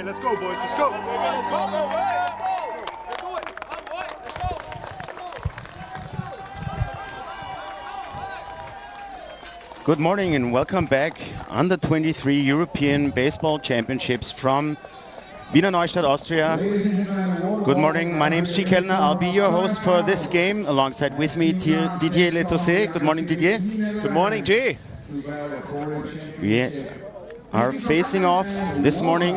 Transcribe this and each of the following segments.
right, let's go, boys. Let's go. Good morning and welcome back under 23 European Baseball Championships from Wiener Neustadt, Austria. Good morning, my name is G. Kellner. I'll be your host for this game. Alongside with me, Didier Letosset. Good morning, Didier. Good morning, G. We are facing off this morning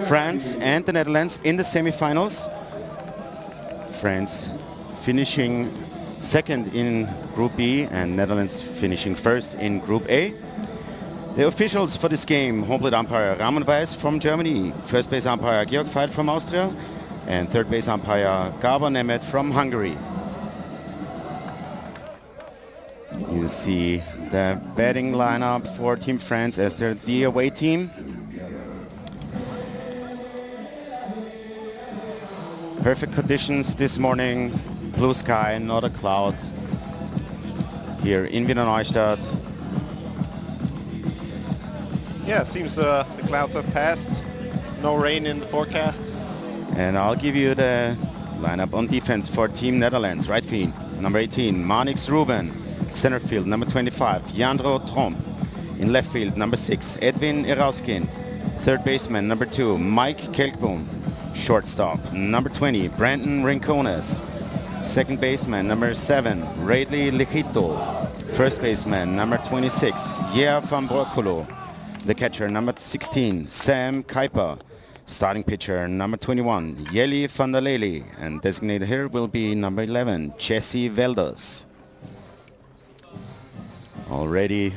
France and the Netherlands in the semifinals. France finishing second in Group B and Netherlands finishing first in Group A. The officials for this game: home plate umpire Ramon Weiss from Germany, first base umpire Georg Veit from Austria, and third base umpire Gabor Nemeth from Hungary. You see the batting lineup for Team France as the away team. Perfect conditions this morning, blue sky, not a cloud here in Wiener Neustadt. Yeah, seems the clouds have passed. No rain in the forecast. And I'll give you the lineup on defense for Team Netherlands. Right field, number 18, Marnix Ruben. Center field, number 25, Jandro Tromp. In left field, number 6, Edwin Erauskin. Third baseman, number 2, Mike Kelkboom. Shortstop, number 20, Brandon Rincones. Second baseman, number 7, Radley Lejito. First baseman, number 26, Yea van Broccolo. The catcher, number 16, Sam Kuiper. Starting pitcher, number 21, Jelle van der Lely. And designated here will be number 11, Jesse Velders. Already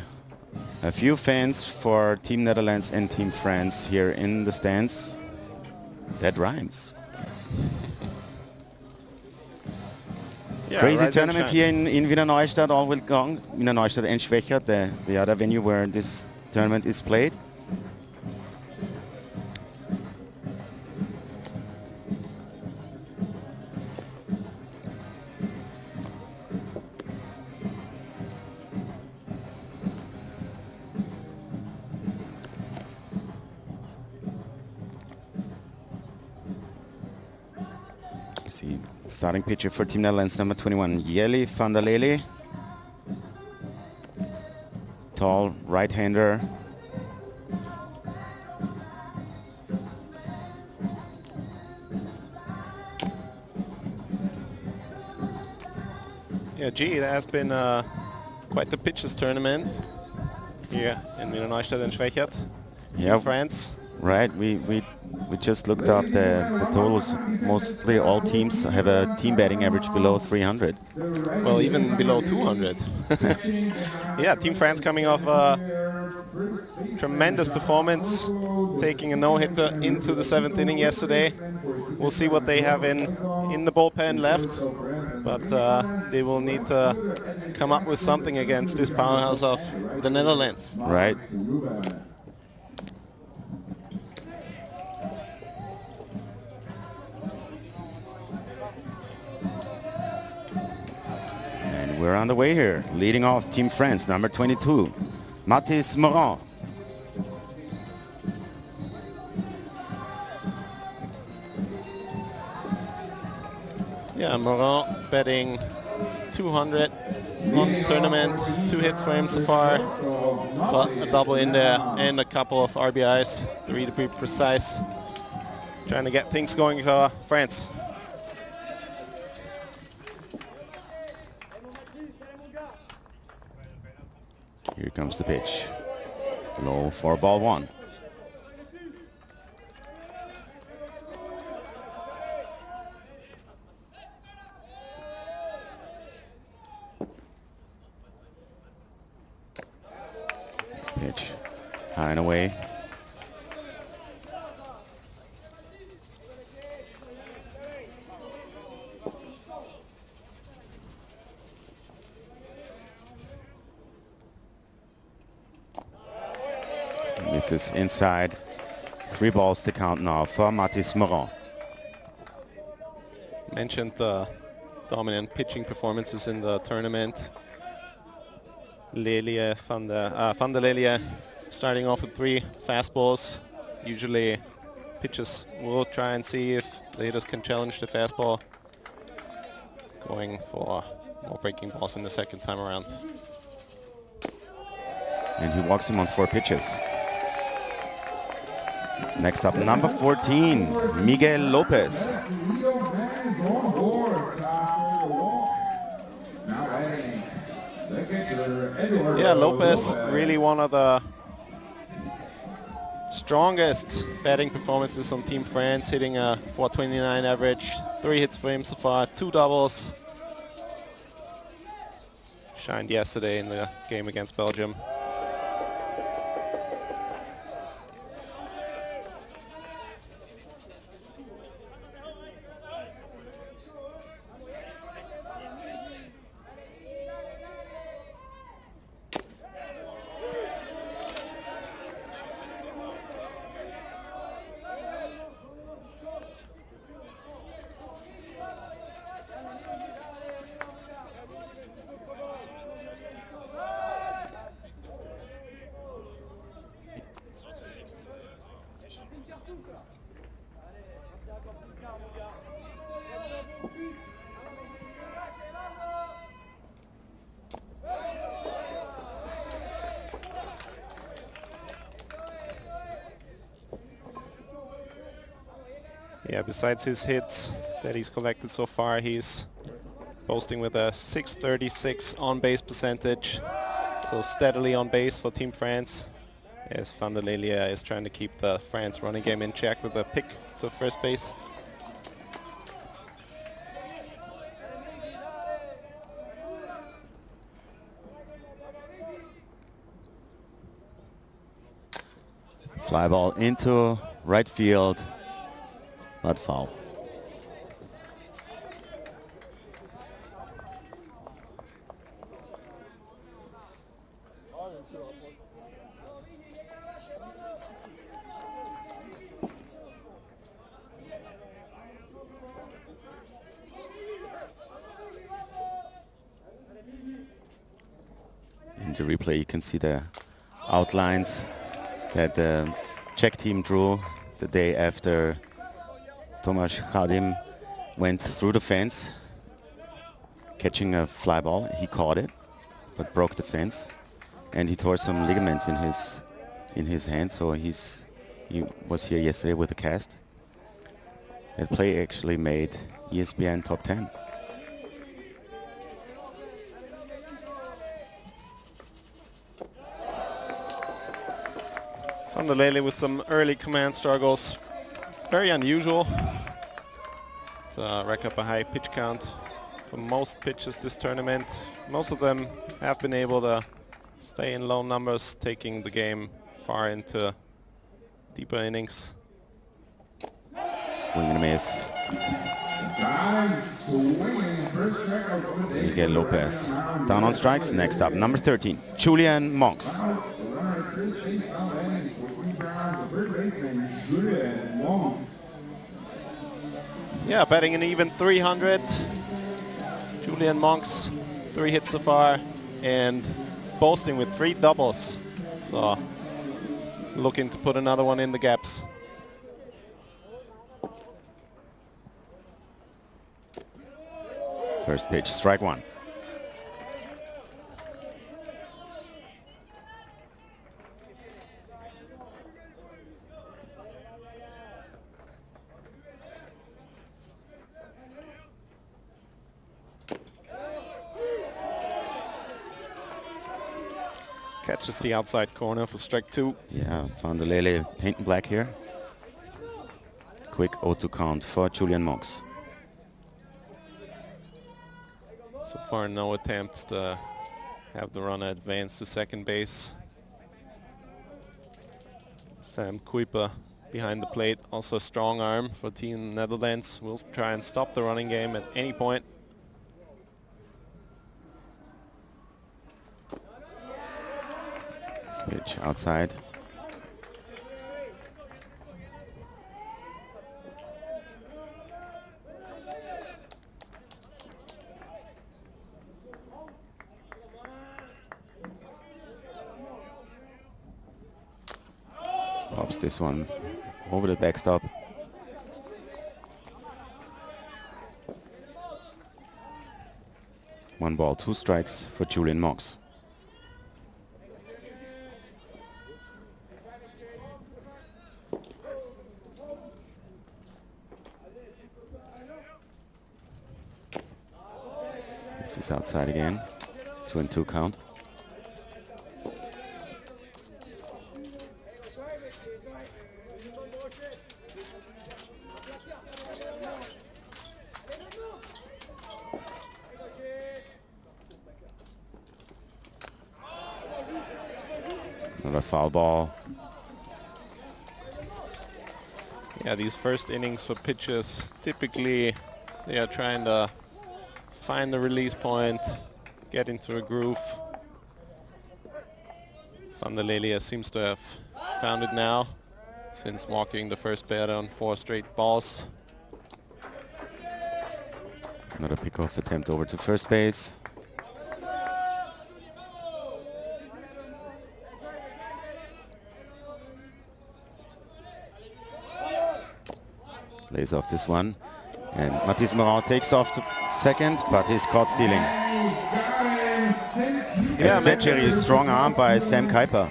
a few fans for Team Netherlands and Team France here in the stands. That rhymes. Yeah, Crazy tournament here in Wiener Neustadt all week long. Wiener Neustadt and Schwechat, the other venue where this tournament is played. See, starting pitcher for Team Netherlands, number 21, Jelle van der Lely. Tall right-hander. Yeah, gee, it has been quite the pitches tournament here in Wiener Neustadt and Schwechat. Yeah, France. Right, we just looked up the totals. Mostly all teams have a team batting average below 300. Well, even below 200. Yeah, Team France coming off a tremendous performance, taking a no-hitter into the 7th inning yesterday. We'll see what they have in the bullpen left, but they will need to come up with something against this powerhouse of the Netherlands. Right. We're on the way here. Leading off Team France, number 22, Mathis Morin. Yeah, Morin batting 200 on the tournament. 2 hits for him so far, but a double in there and a couple of RBIs, 3 to be precise. Trying to get things going for France. Here comes the pitch. Low for ball 1. This pitch high and away. This is inside. 3 balls to count now for Mathis Morin. Mentioned the dominant pitching performances in the tournament. Van der Lely starting off with 3 fastballs, usually pitches will try and see if the hitters can challenge the fastball. Going for more breaking balls in the second time around. And he walks him on 4 pitches. Next up, number 14, Miguel Lopez. Yeah, Lopez, really one of the strongest batting performances on Team France, hitting a 429 average, 3 hits for him so far, 2 doubles. Shined yesterday in the game against Belgium. Yeah, besides his hits that he's collected so far, he's posting with a 636 on-base percentage. So steadily on base for Team France, as Van der Lelia is trying to keep the France running game in check with a pick to first base. Fly ball into right field, but foul. In the replay you can see the outlines that the Czech team drew the day after Tomáš Chadim went through the fence catching a fly ball. He caught it but broke the fence, and he tore some ligaments in his hand, so he was here yesterday with a cast. That play actually made ESPN top 10. Van der Lele with some early command struggles. Very unusual to rack up a high pitch count for most pitches this tournament. Most of them have been able to stay in low numbers, taking the game far into deeper innings. Swing and a miss. Miguel Lopez down on strikes. Next up, number 13, Julian Monks. Yeah, batting an even 300. Julian Monks, 3 hits so far, and boasting with 3 doubles. So looking to put another one in the gaps. First pitch, strike 1. Catches the outside corner for strike 2. Yeah, Van der Lele painting black here. Quick 0-2 count for Julian Monks. So far, no attempts to have the runner advance to second base. Sam Kuiper behind the plate, also a strong arm for Team Netherlands. Will try and stop the running game at any point. This pitch outside. Pops this one over the backstop. 1 ball, 2 strikes for Julian Mox. This is outside again. 2-2 count. Another foul ball. Yeah, these first innings for pitchers, typically they are trying to find the release point, get into a groove. Van der Lelia seems to have found it now, since walking the first batter on 4 straight balls. Another pickoff attempt over to first base. Lays off this one. And Mathis Morin takes off to second, but he's caught stealing. Yeah, As Jerry, strong arm by Sam Kuiper.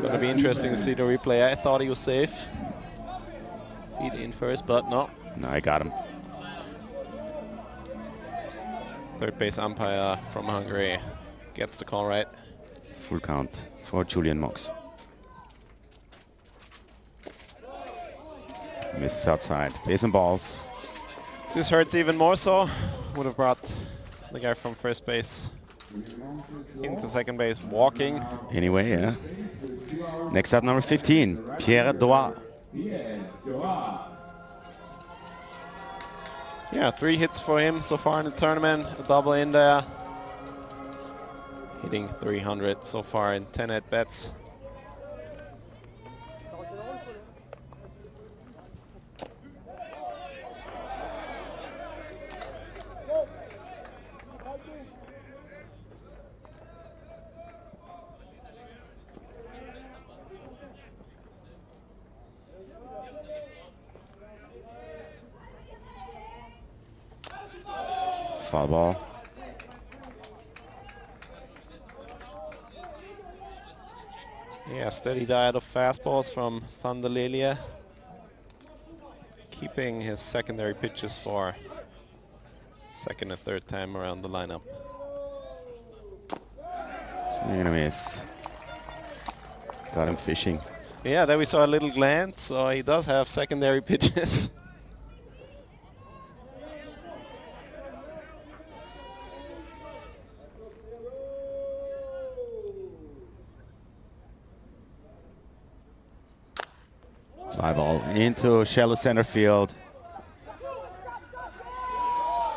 Gonna be interesting to see the replay. I thought he was safe. Feet in first, but no. No, I got him. Third base umpire from Hungary gets the call right. Full count for Julian Mox. Misses outside. Base and balls. This hurts even more so. Would have brought the guy from first base into second base walking. Anyway, yeah. Next up, number 15, Pierre Doa. Yeah, 3 hits for him so far in the tournament. A double in there. Hitting 300 so far in 10 at-bats. Foul ball. Yeah, steady diet of fastballs from Van der Lelia. Keeping his secondary pitches for second and third time around the lineup. Swing and a miss. Got him fishing. Yeah, there we saw a little glance, so he does have secondary pitches. Fly ball into shallow center field.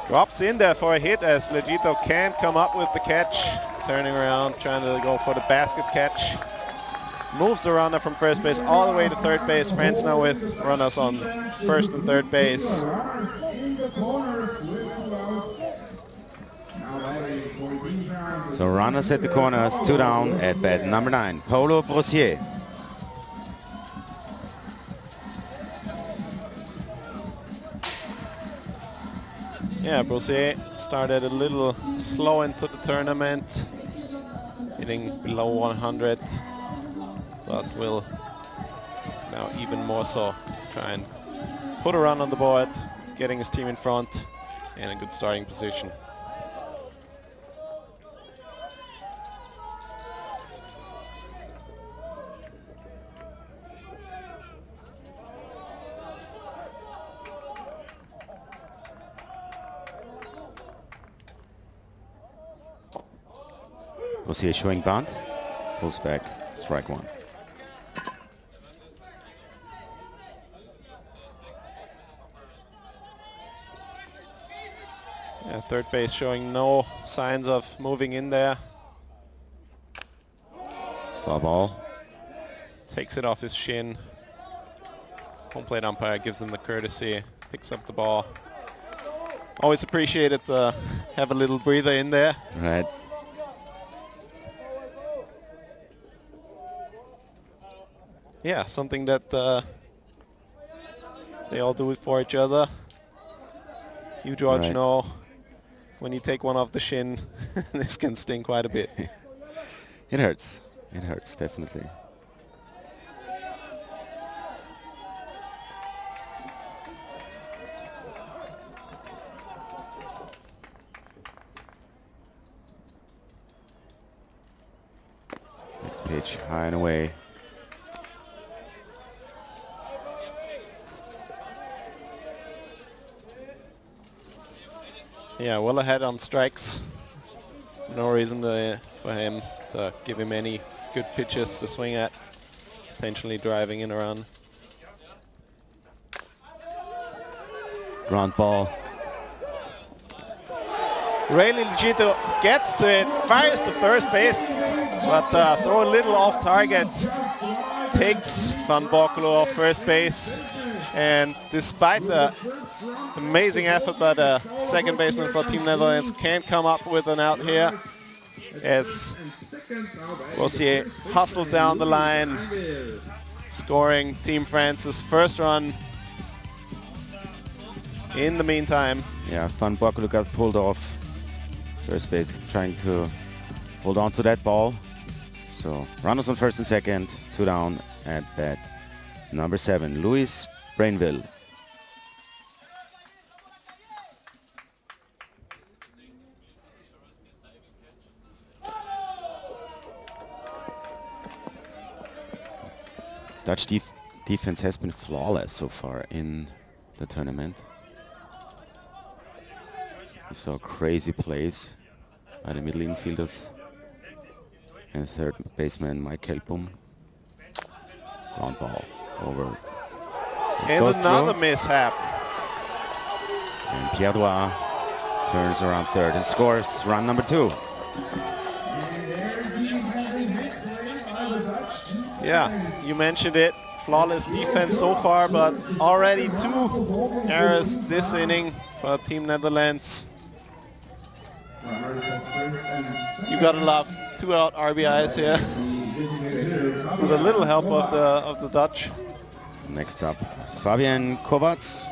Drops in there for a hit as Legito can't come up with the catch. Turning around, trying to go for the basket catch. Moves the runner from first base all the way to third base. France now with runners on first and third base. So runners at the corners, 2 down at bat number 9, Paulo Brossier. Yeah, Brossier started a little slow into the tournament, hitting below 100, but will now even more so try and put a run on the board, getting his team in front in a good starting position. Brossier showing bunt, pulls back, strike 1. Yeah, third base showing no signs of moving in there. Foul ball. Takes it off his shin. Home plate umpire gives him the courtesy, picks up the ball. Always appreciated to have a little breather in there. Right. Yeah, something that they all do it for each other. You, George, Right. know when you take one off the shin, this can sting quite a bit. It hurts. It hurts, definitely. Next pitch, high and away. Yeah, well ahead on strikes. No reason for him to give him any good pitches to swing at. Potentially driving in a run. Ground ball. Rayleigh Legito gets to it, fires to first base, but throw a little off target. Takes Van Bokkelo off first base, and despite the amazing effort by the second baseman for Team Netherlands, can't come up with an out here as Rossier hustled down the line, scoring Team France's first run. In the meantime, Yeah, Van Bokkelo got pulled off first base, trying to hold on to that ball. So runners on first and second, 2 down at bat. Number 7, Louis Brainville. Dutch defense has been flawless so far in the tournament. We saw crazy plays by the middle infielders and third baseman Mike Kelpum. Ground ball over. and another mishap. And Pierre Dois turns around third and scores run number 2. Yeah, you mentioned it. Flawless defense so far, but already 2 errors this inning for Team Netherlands. You gotta love 2 out RBIs here with a little help of the Dutch. Next up, Fabian Kovacs,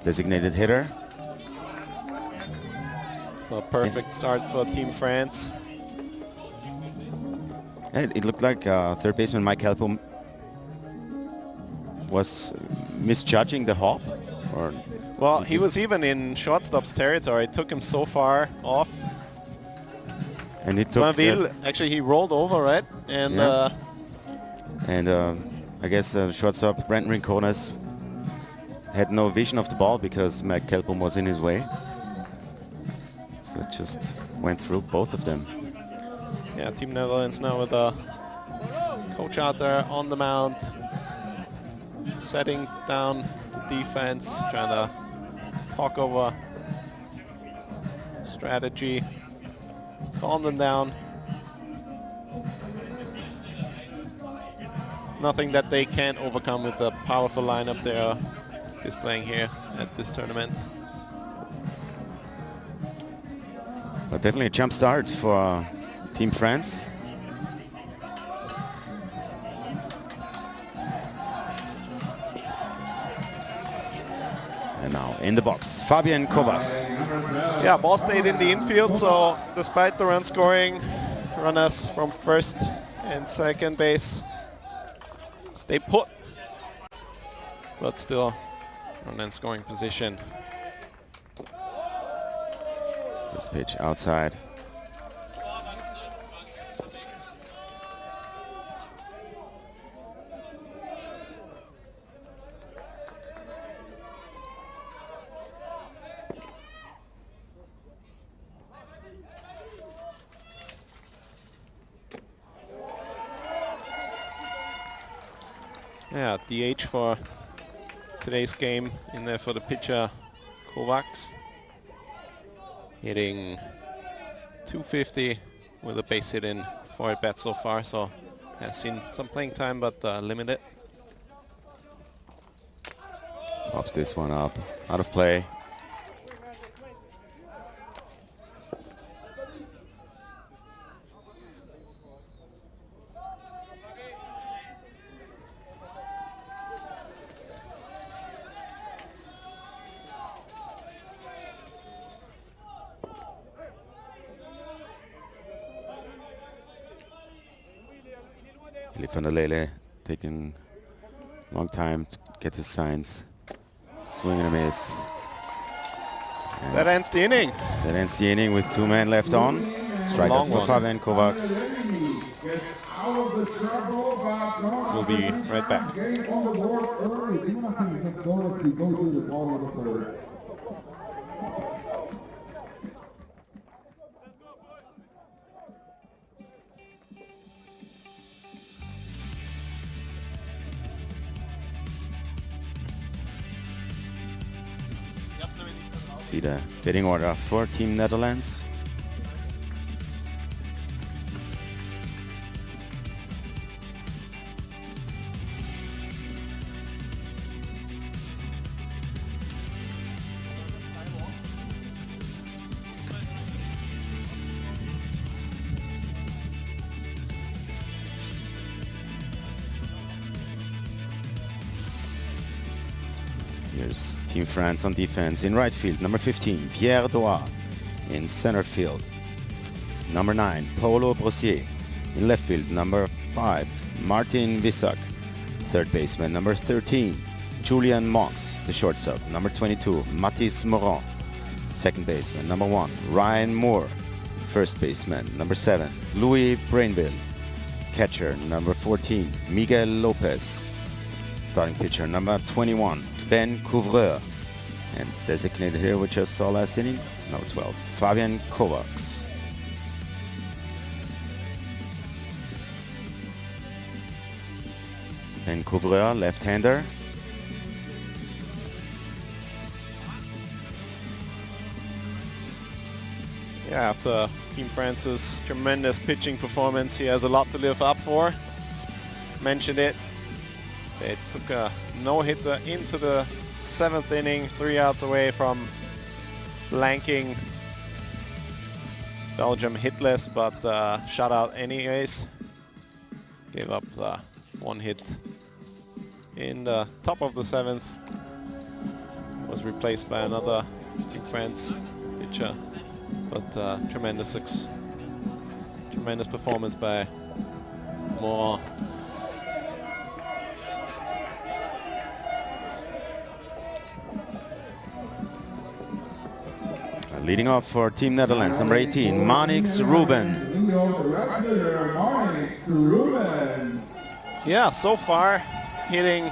designated hitter. A perfect start for Team France. It looked like third baseman Mike Kelpum was misjudging the hop. Or well, he was even in shortstop's territory. It took him so far off. And it took... actually, he rolled over, right? And yeah. I guess shortstop Brent Rincones had no vision of the ball because Mike Kelpum was in his way. So it just went through both of them. Yeah, Team Netherlands now with a coach out there on the mound, setting down the defense, trying to talk over strategy, calm them down. Nothing that they can't overcome with the powerful lineup they are displaying here at this tournament. But definitely a jump start for Team France. And now in the box, Fabian Kovacs. Yeah, ball stayed in the infield, so despite the run scoring, runners from first and second base stay put, but still run and scoring position. First pitch outside. Yeah, DH for today's game in there for the pitcher Kovacs. Hitting 250 with a base hit in 4 at bats so far, so has seen some playing time but limited. Pops this one up, out of play. Philipp van der Lele taking a long time to get his signs. Swing and a miss. And that ends the inning. That ends the inning with 2 men left on. Strikeout for Fabian Kovacs. We'll be right back. See the bidding order for Team Netherlands. Here's Team France on defense. In right field, number 15, Pierre Doa. In center field, number 9, Paulo Brossier. In left field, number 5, Martin Vissak. Third baseman, number 13, Julian Mox. The shortstop, number 22, Mathis Moran. Second baseman, number 1, Ryan Moore. First baseman, number 7, Louis Brainville. Catcher, number 14, Miguel Lopez. Starting pitcher, number 21, Ben Couvreur. And designated here, we just saw last inning, number 12, Fabian Kovacs. Ben Couvreur, left-hander. Yeah, after Team France's tremendous pitching performance, he has a lot to live up for. Mentioned it. They took a no-hitter into the 7th inning, 3 outs away from blanking Belgium hitless, but shutout anyways. Gave up the 1 hit in the top of the 7th. Was replaced by another Team France pitcher, but tremendous performance by Moran. Leading off for Team Netherlands, number 18, Manix Ruben. Yeah, so far hitting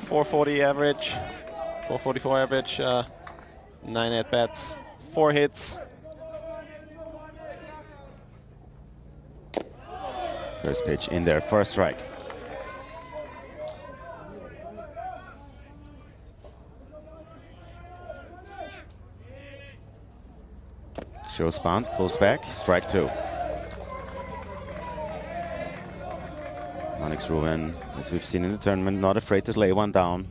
440 average, 444 average, 9 at-bats, 4 hits. First pitch in there for a strike. Shows bunt, pulls back, strike 2. Manix Ruben, as we've seen in the tournament, not afraid to lay one down.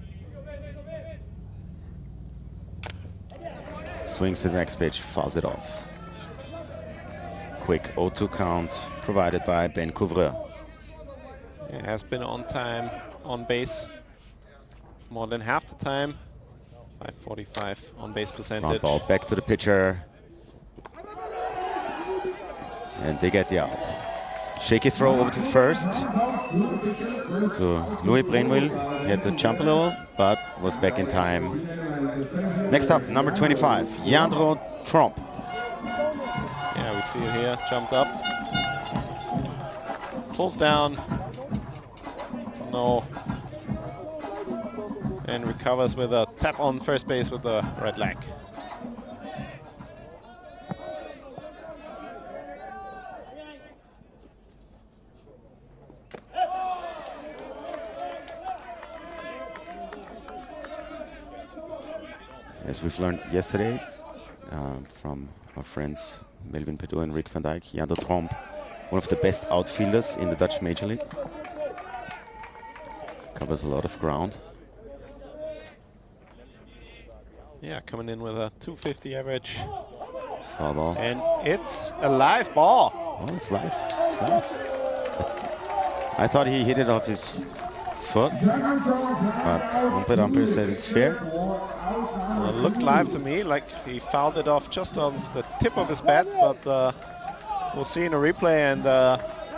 Swings to the next pitch, fouls it off. Quick 0-2 count provided by Ben Couvreur. Yeah, has been on time, on base more than half the time. 545 on base percentage. Ground ball back to the pitcher. And they get the out. Shaky throw over to first. To Louis Brainville. He had to jump a little, but was back in time. Next up, number 25, Jandro Tromp. Yeah, we see it here, jumped up. Pulls down. No. And recovers with a tap on first base with the right leg. As we've learned yesterday from our friends Melvin Pedot and Rick van Dijk, Jandro Tromp, one of the best outfielders in the Dutch Major League. Covers a lot of ground. Yeah, coming in with a 250 average. Foul ball. And it's a live ball. Oh, it's live. It's live. I thought he hit it off his foot, but umpire said it's fair. Well, it looked live to me, like he fouled it off just on the tip of his bat, but we'll see in a replay, and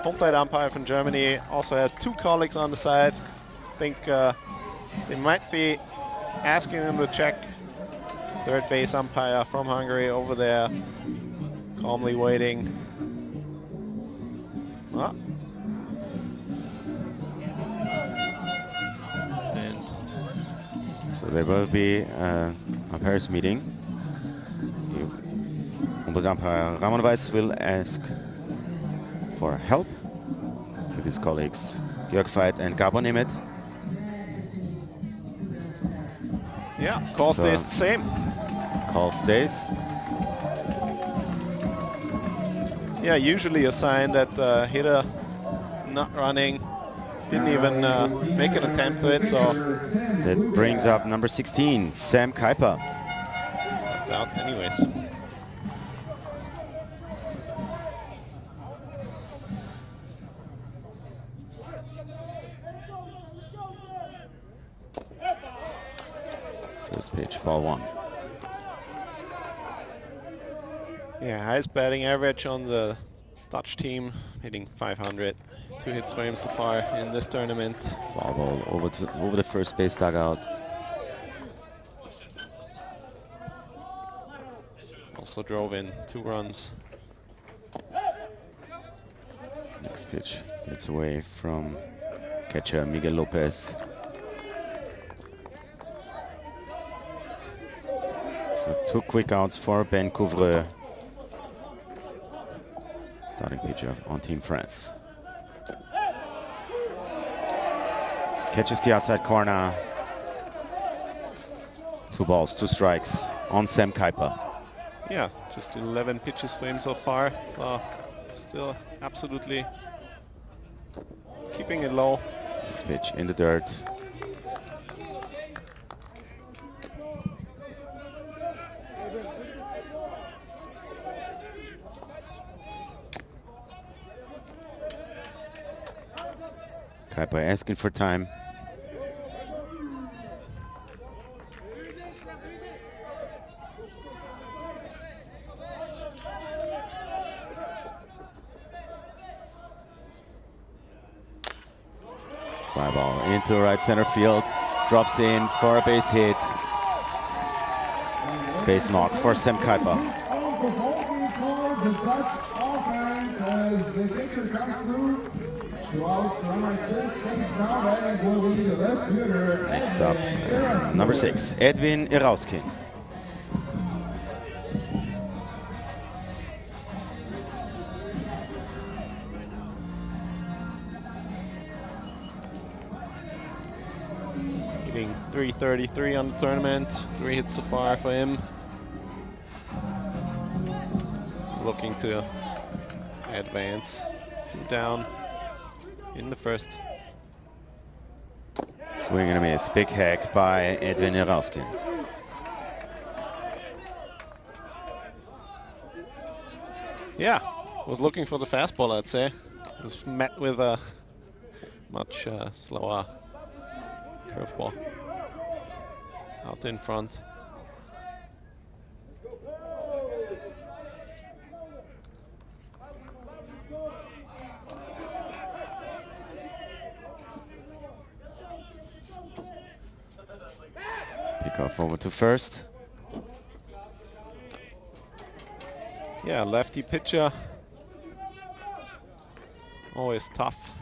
home plate umpire from Germany also has 2 colleagues on the side. I think they might be asking him to check. Third base umpire from Hungary over there, calmly waiting. Oh. And so there will be umpire's meeting. Umpire Ramon Weiss will ask for help with his colleagues Jörg Veit and Gabor Nemeth. Yeah, call stays the same. Call stays. Yeah, usually a sign that the hitter not running, didn't even make an attempt to it, so. That brings up number 16, Sam Kuiper. Out anyways. First pitch, ball 1. Yeah, highest batting average on the Dutch team, hitting 500. 2 hits for him so far in this tournament. Foul ball over the first base dugout. Also drove in 2 runs. Next pitch gets away from catcher Miguel Lopez. So 2 quick outs for Ben Couvreux, starting pitcher on Team France. Catches the outside corner. 2 balls, 2 strikes on Sam Kuiper. Yeah, just 11 pitches for him so far. Still absolutely keeping it low. Next pitch in the dirt. Kuiper asking for time. Fly ball into right center field. Drops in for a base hit. Base knock for Sam Kuiper. Next up, number 6, Edwin Irauskin. Hitting 333 on the tournament, 3 hits so far for him. Looking to advance 2 down in the first. Swing and a miss. Big hack by Edwin Irauskin. Yeah, was looking for the fastball, I'd say. Was met with a much slower curveball out in front. Pick-off over to first. Yeah, lefty pitcher. Always tough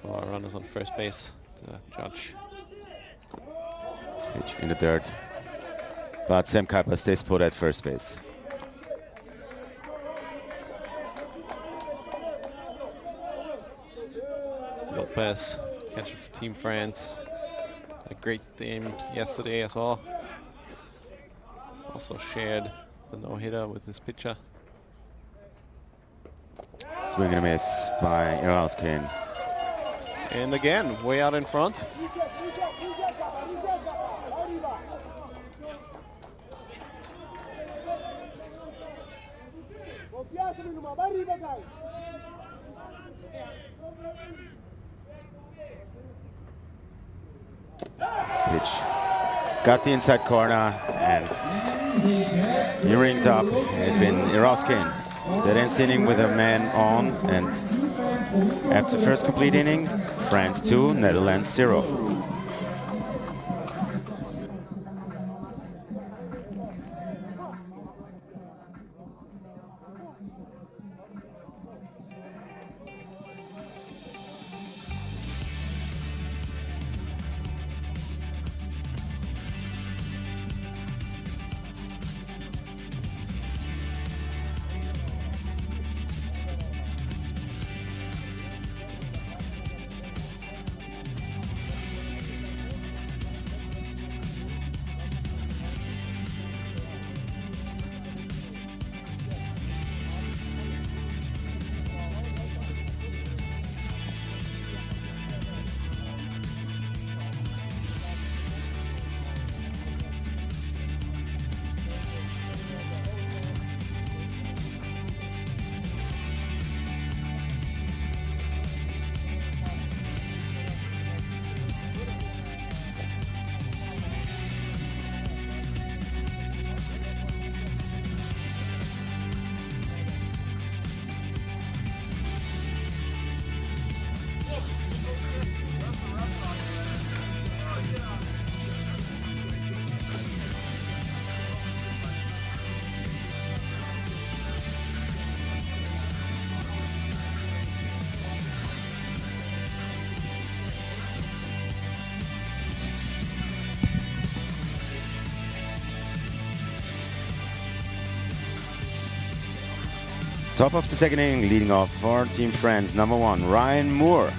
for runners on first base to judge. This pitch in the dirt. But Sam Kuiper stays put at first base. Lopez, catcher for Team France. A great game yesterday as well. Also shared the no-hitter with his pitcher. Swing and a miss by Irauskin. And again, way out in front. This pitch got the inside corner and he rings up Edwin Irauskin. Dead ends inning with a man on, and after first complete inning, France 2, Netherlands 0. Top of the second inning, leading off for Team France, number 1, Ryan Moore.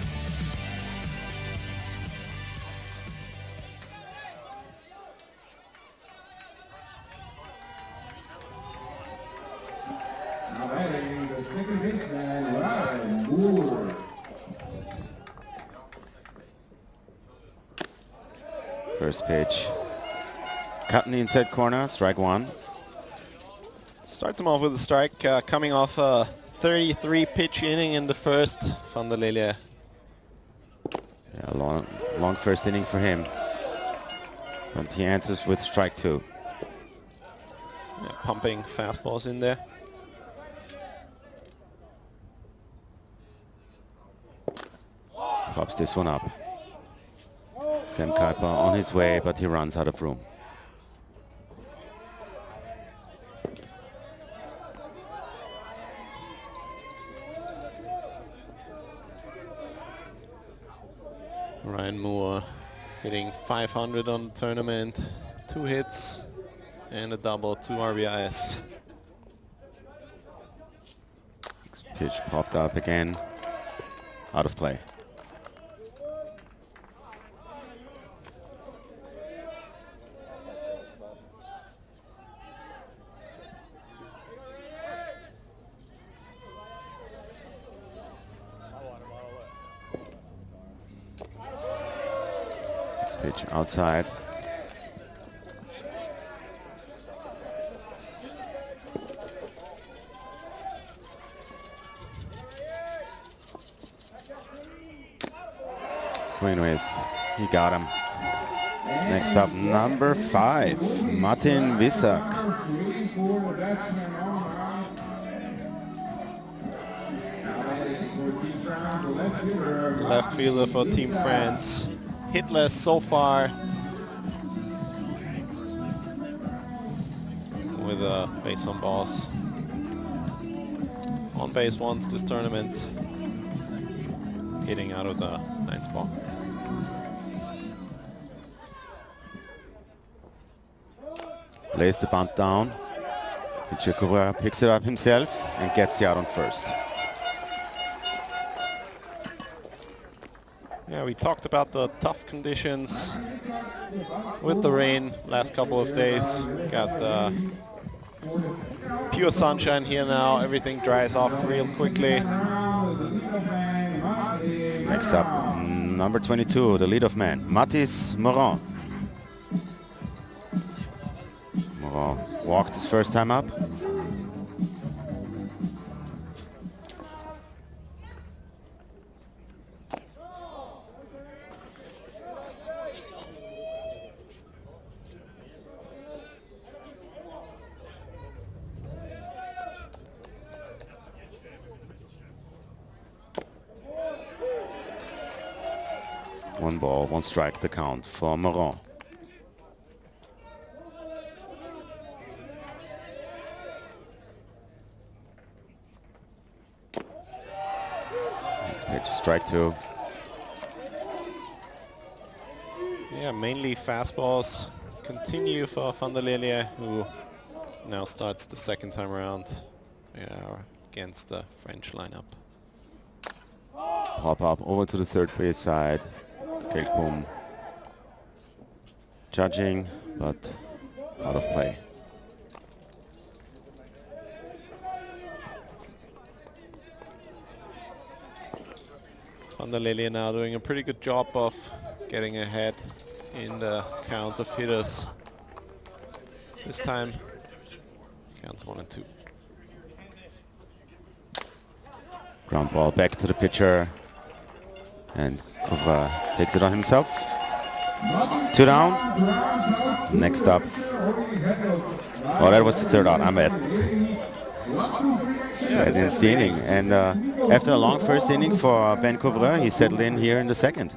First pitch. Cut in the inside corner, strike 1. Starts him off with a strike, coming off a 33 pitch inning in the first. Van der Lille. Yeah, long first inning for him. But he answers with strike 2. Yeah, pumping fastballs in there. Pops this one up. Sam Kuiper on his way, but he runs out of room. Ryan Moore hitting 500 on the tournament, 2 hits and a double, 2 RBIs. Next pitch popped up again, out of play. Pitch outside. Swing and miss. He got him. Next up, number 5, Martin Vissak. Left fielder for Team France. Hitless so far, with a base on balls. On base once this tournament, hitting out of the 9th spot. Lays the bunt down. Chikova picks it up himself and gets the out on first. Yeah, we talked about the tough conditions with the rain last couple of days. Got pure sunshine here now. Everything dries off real quickly. Next up, number 22, the leadoff man, Mathis Morin. Morin walked his first time up. 1 ball, 1 strike, the count for Moran. Next pitch, strike 2. Yeah, mainly fastballs continue for Van der Lilje, who now starts the second time around against the French lineup. Pop up over to the third base side. Kelkbom judging, but out of play. Van der Lilje now doing a pretty good job of getting ahead in the count of hitters. This time, counts 1 and 2. Ground ball back to the pitcher, and Kovra takes it on himself. 2 down. Next up. Oh, that was the third out. I'm bad. Yeah, it's the inning. And after a long first inning for Ben Kovra, he settled in here in the second.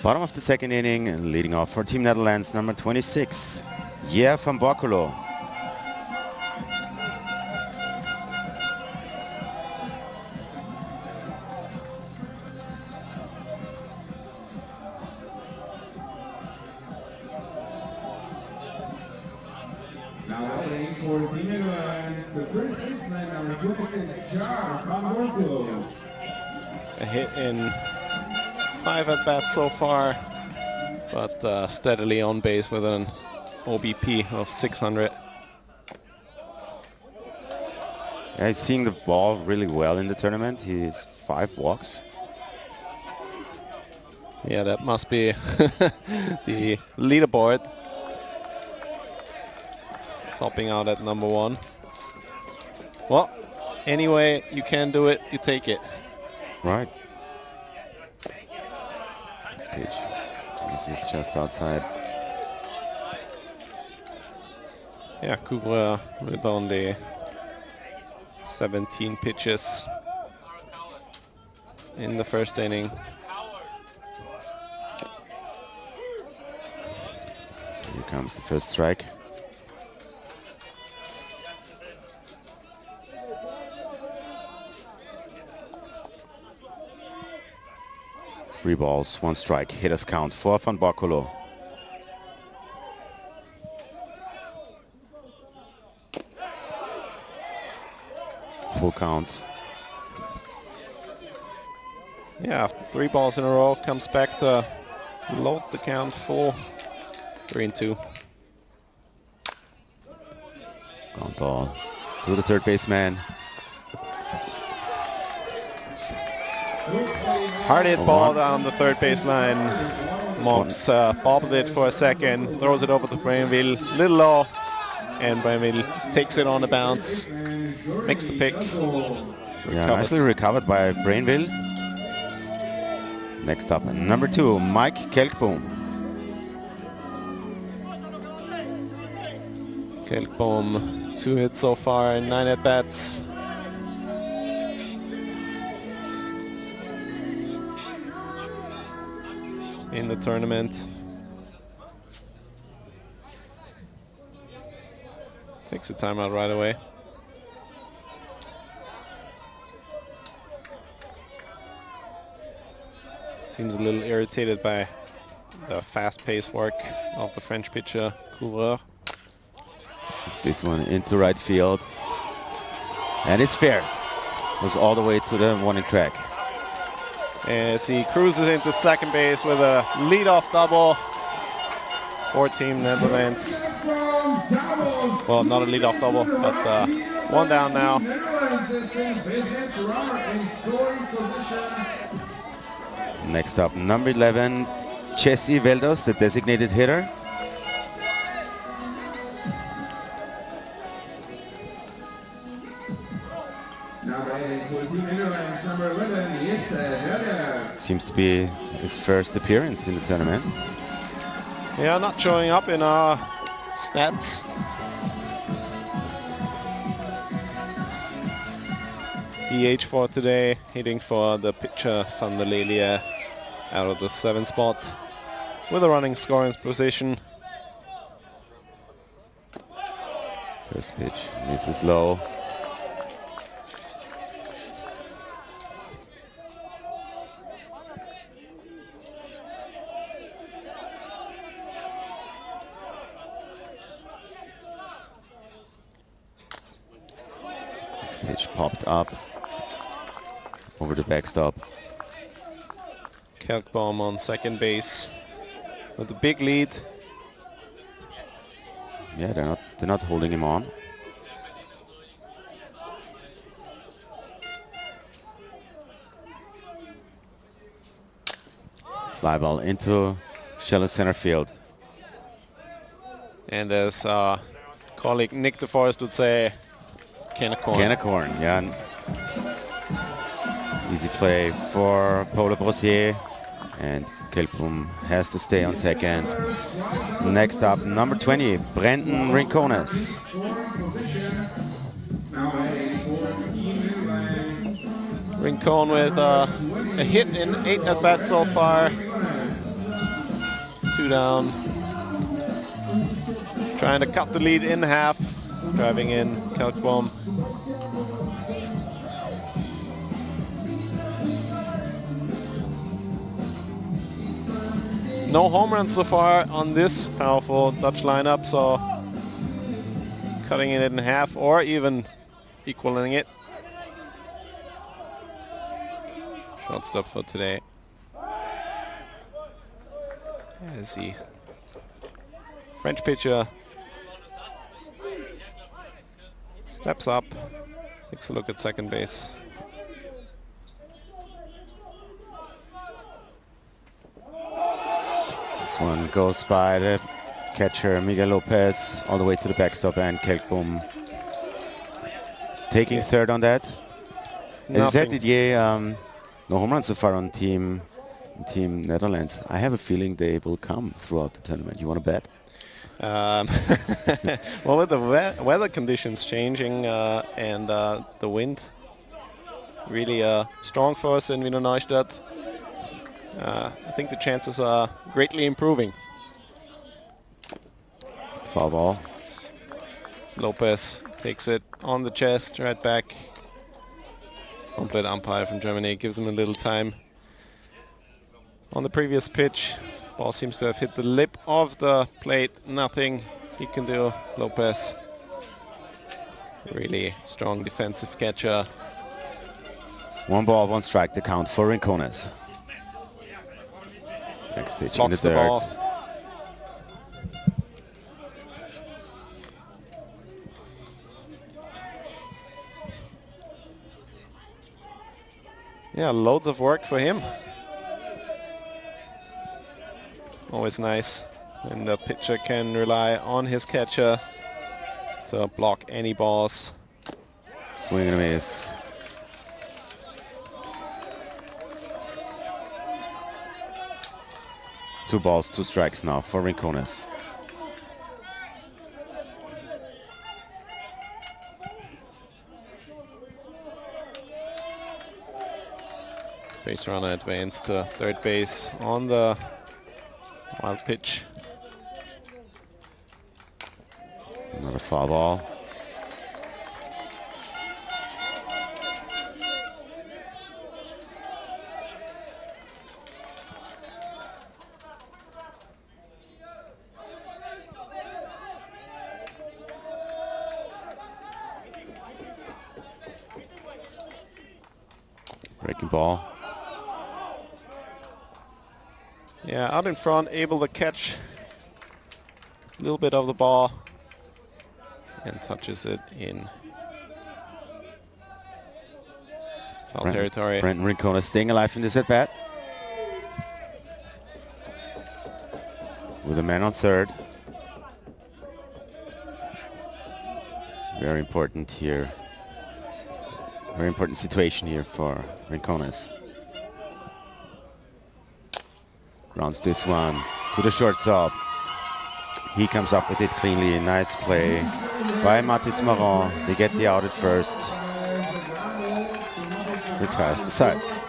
Bottom of the second inning, and leading off for Team Netherlands, number 26, Jer van Borculo. Now playing for Team Netherlands, the first baseman, number 26, Jer van Borculo. A hit in 5 at-bats so far, but steadily on base with an OBP of 600. Yeah, he's seeing the ball really well in the tournament. He has 5 walks. Yeah, that must be the leaderboard. Topping out at number 1. Well, anyway, you can do it, you take it. Right. Next pitch. This is just outside. Yeah, Kovra with only 17 pitches in the first inning. Here comes the first strike. Three balls, 1 strike, hitters count for Van Borculo. Full count. Yeah, after 3 balls in a row, comes back to load the count for 3-2. Ground ball to the third baseman. Hard hit ball down the third baseline. Mox bobbled it for a second, throws it over to Brainville, little low, and Brainville takes it on the bounce, makes the pick. Yeah, nicely recovered by Brainville. Next up, number 2, Mike Kelkboom. Kelkboom, 2 hits so far, 9 at-bats. In the tournament. Takes a timeout right away. Seems a little irritated by the fast-paced work of the French pitcher, Couvreur. It's this one into right field. And it's fair. Goes all the way to the warning track. As he cruises into second base with a leadoff double for Team Netherlands. Well, not a leadoff double, but 1 down now. Next up, number 11, Jesse Veldos, the designated hitter. Seems to be his first appearance in the tournament. Yeah, not showing up in our stats. DH for today, hitting for the pitcher Van der Lelia out of the 7th spot with a running scoring position. First pitch misses low. This pitch popped up over the backstop. Kelkboom on second base with a big lead. Yeah, they're not holding him on. Fly ball into shallow center field. And as our colleague Nick DeForest would say, can of corn. Can of corn, yeah. Easy play for Paul Brossier, and Kelkboom has to stay on second. Next up, number 20, Brendan Rincones. Rincon with a hit in 8 at-bats so far. 2 down. Trying to cut the lead in half. Driving in Kelkboom. No home runs so far on this powerful Dutch lineup, so cutting it in half or even equaling it. Shortstop for today. As he French pitcher steps up, takes a look at second base. This one goes by the catcher Miguel Lopez all the way to the backstop, and Kelkboom taking third on that. As you said, Didier, no home runs so far on Team Netherlands. I have a feeling they will come throughout the tournament. You want to bet? Well, with the weather conditions changing and the wind really strong for us in Wiener Neustadt, I think the chances are greatly improving. Foul ball. Lopez takes it on the chest, right back. Complete umpire from Germany gives him a little time. On the previous pitch, ball seems to have hit the lip of the plate. Nothing he can do. Lopez, really strong defensive catcher. 1 ball, 1 strike, the count for Rincones. Next pitch Blocks in the the dirt. ball. Yeah, loads of work for him. Always nice when the pitcher can rely on his catcher to block any balls. Swing and a miss. 2 balls, 2 strikes now for Rincones. Base runner advanced to third base on the wild pitch. Another foul ball. Breaking ball. Yeah, out in front, able to catch a little bit of the ball and touches it in foul territory. Brenton Rincones staying alive in this at bat. With a man on third. Very important here. Very important situation here for Rincones. Grounds this one to the shortstop. He comes up with it cleanly. Nice play by Mathis Maron. They get the out at first. Retires the sides.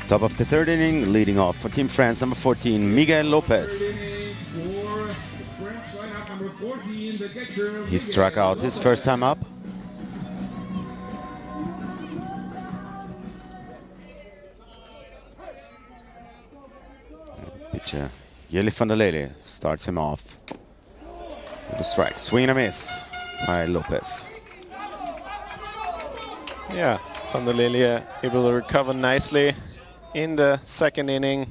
Top of the third inning, leading off for Team France, number 14, Miguel Lopez. He struck out his first time up. Pitcher Jelle van der Lele starts him off with a strike. Swing and a miss by Lopez. Yeah, van der Lele able to recover nicely in the second inning.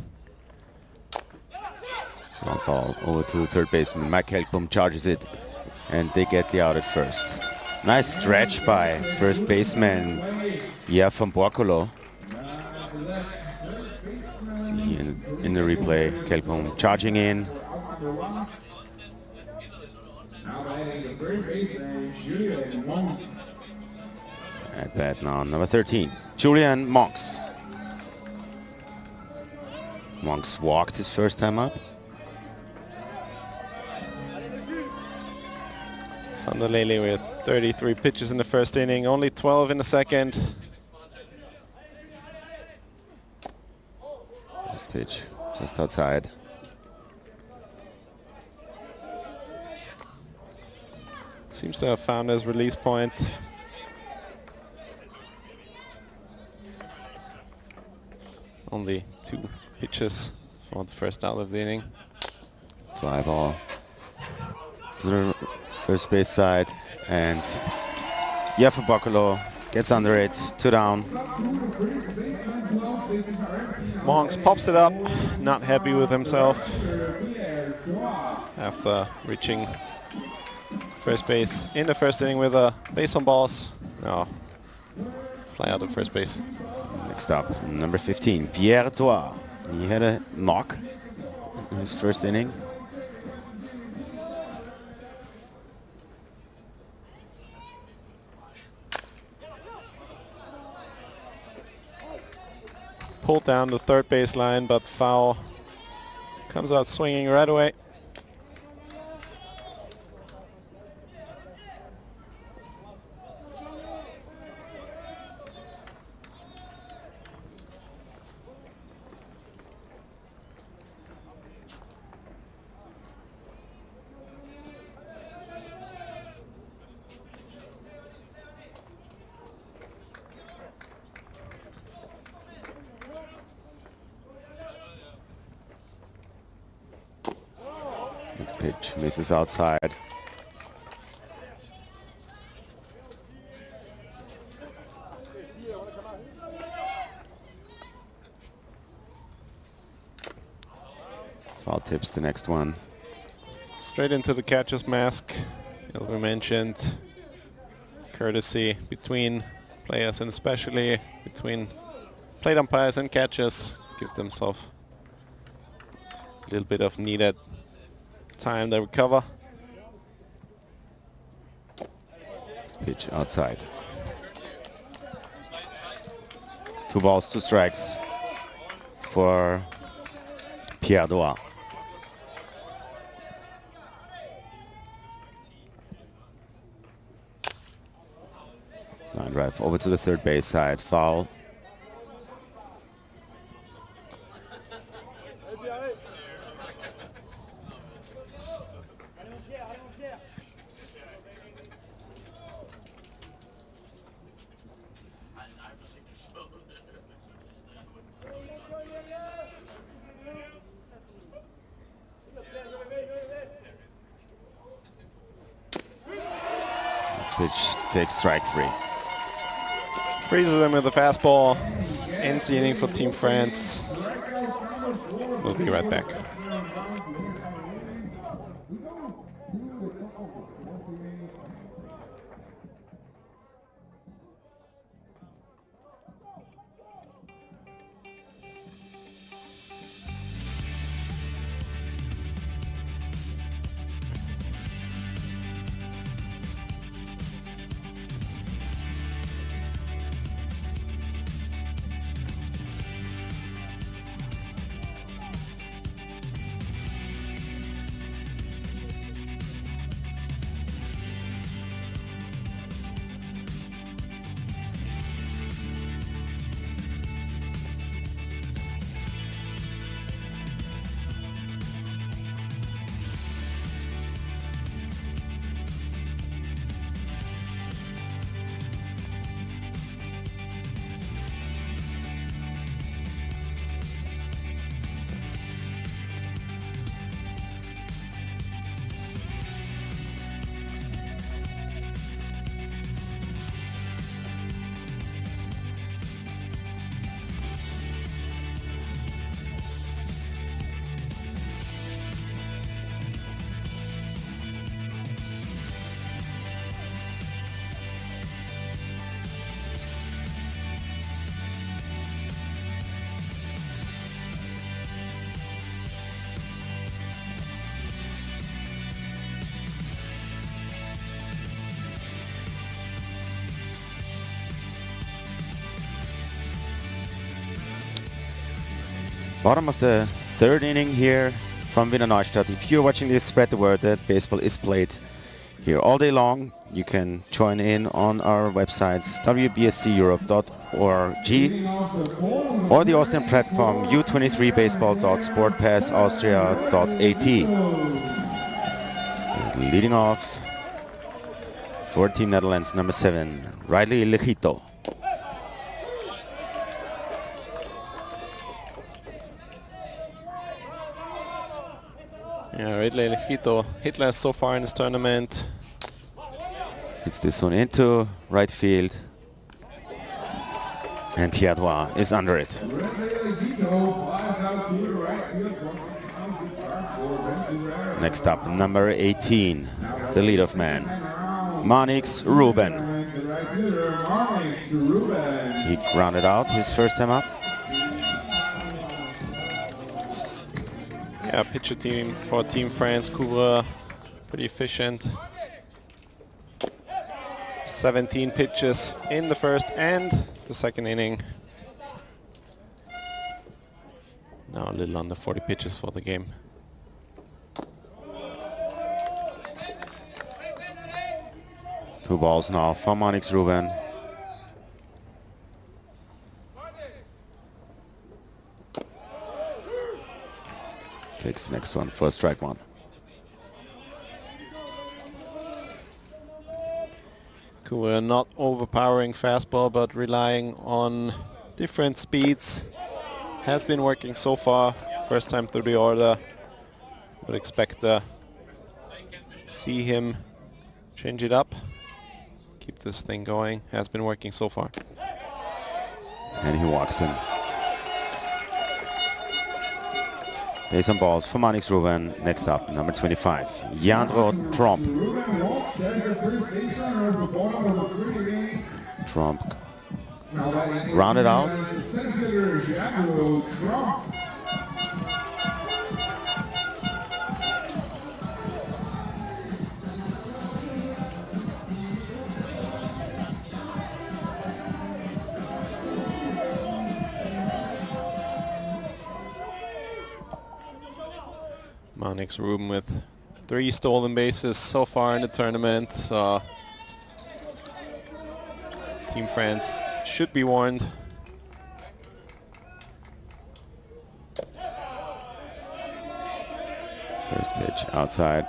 Long ball over to third baseman. Mike Helpum charges it, and they get the out at first. Nice stretch by first baseman van Borcolo. See in the replay, Helpum charging in. At bat now, number 13, Julian Monks. Monks walked his first time up. Van der Lele with 33 pitches in the first inning, only 12 in the second. First pitch, just outside. Seems to have found his release point. Only 2 pitches for the first out of the inning. Fly ball to the first base side, and van Borcolo gets under it, 2 down. Monks pops it up, not happy with himself after reaching first base in the first inning with a base on balls. No, fly out of first base. Next up, number 15, Pierre Toit. He had a knock in his first inning. Pulled down the third baseline, but foul. Comes out swinging right away. Next pitch misses outside. Foul tips the next one. Straight into the catcher's mask. As we mentioned, courtesy between players and especially between plate umpires and catchers. Give themselves a little bit of needed time to recover. Next pitch outside. 2 balls, 2 strikes for Pierre Doa. Line drive over to the third base side. Foul. Next pitch takes strike 3. Freezes him with a fastball. Ends the inning for Team France. We'll be right back. Bottom of the third inning here from Wiener Neustadt. If you're watching this, spread the word that baseball is played here all day long. You can join in on our websites wbsceurope.org or the Austrian platform U-23baseball.sportpassaustria.at. Leading off for Team Netherlands, number 7, Riley Lejito. Yeah, Ridley Lejito hit last so far in this tournament. Hits this one into right field. And Pierre Doa is under it. Next up, number 18, the leadoff man, Manix Ruben. He grounded out his first time up. Yeah, pitcher team for Team France, Couvreur, pretty efficient. 17 pitches in the first and the second inning. Now a little under 40 pitches for the game. Two balls now for Monix Ruben. Takes the next one for strike one. Couvreur not overpowering fastball, but relying on different speeds. Has been working so far. First time through the order. Would expect to see him change it up. Keep this thing going. Has been working so far. And he walks in. Base on balls for Monix Ruben. Next up, number 25, Jandro Tromp. Tromp rounded out. Monix Ruben with 3 stolen bases so far in the tournament. Team France should be warned. First pitch outside.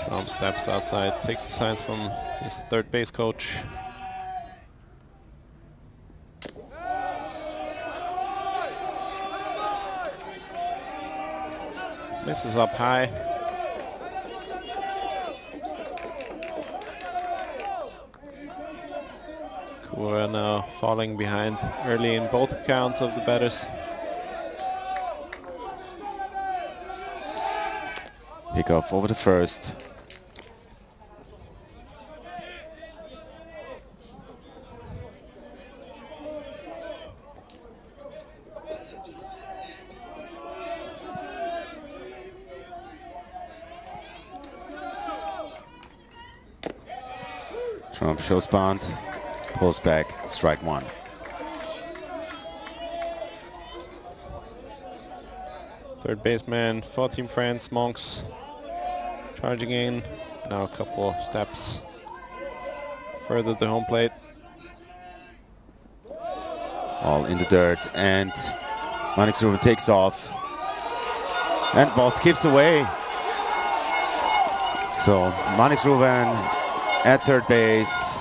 Tromp steps outside, takes the signs from his third base coach. Misses up high. Couvreur now falling behind early in both accounts of the batters. Pick off over the first. Tromp shows bunt, pulls back, strike one. Third baseman for Team France, Monks, charging in. Now a couple steps further to home plate. All in the dirt, and Monix Ruben takes off. And ball skips away. So Monix Ruben at third base.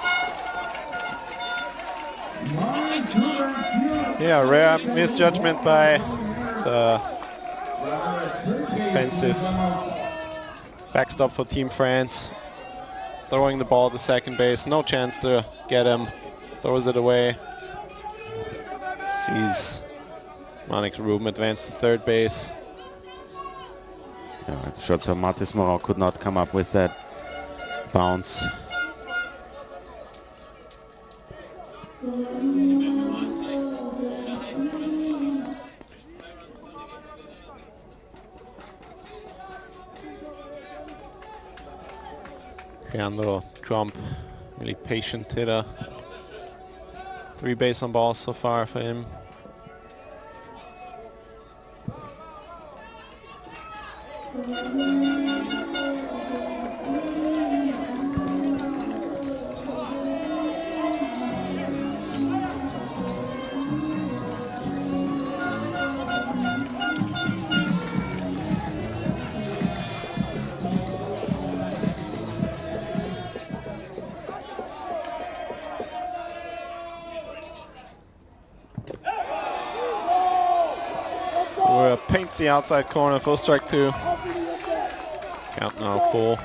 Yeah, rare misjudgment by the defensive backstop for Team France. Throwing the ball to second base, no chance to get him. Throws it away. Sees Monix Ruben advance to third base. Yeah, the shortstop Mathis Moreau could not come up with that bounce. Jandro Tromp, really patient hitter. 3 base on balls so far for him. Paints the outside corner for strike 2. Count now full.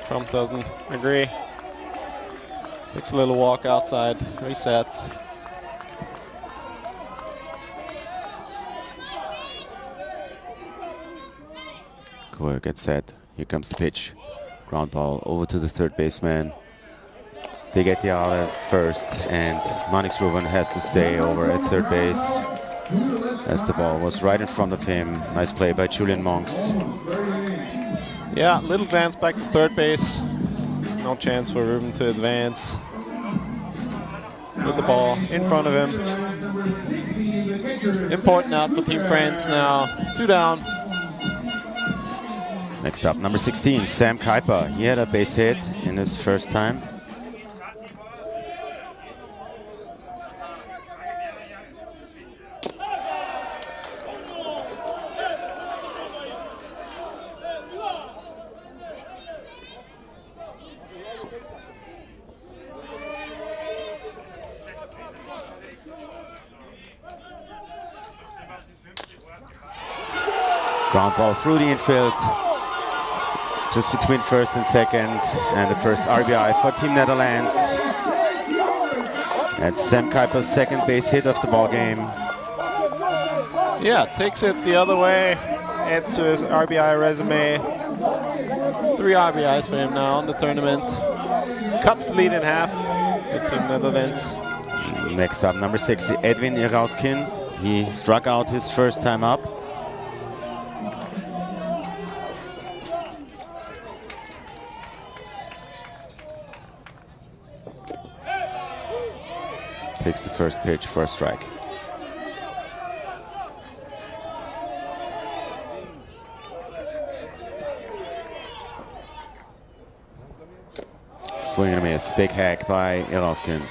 Tromp doesn't agree. Takes a little walk outside, resets. Couvreur gets set. Here comes the pitch. Ground ball over to the third baseman. They get the out at first, and Manix Ruben has to stay over at third base as the ball was right in front of him. Nice play by Julian Monks. Yeah, little glance back to third base. No chance for Ruben to advance. With the ball in front of him. Important out for Team France now. 2 down. Next up, number 16, Sam Kuiper. He had a base hit in his first time. Ground ball through the infield, just between first and second, and the first RBI for Team Netherlands. That's Sam Kuiper's second base hit of the ball game. Yeah, takes it the other way, adds to his RBI resume. 3 RBIs for him now in the tournament. Cuts the lead in half with Team Netherlands. Next up, number 6, Edwin Irauskin. He struck out his first time up. Takes the first pitch for a strike. Swing and a miss. Big hack by Irauskin.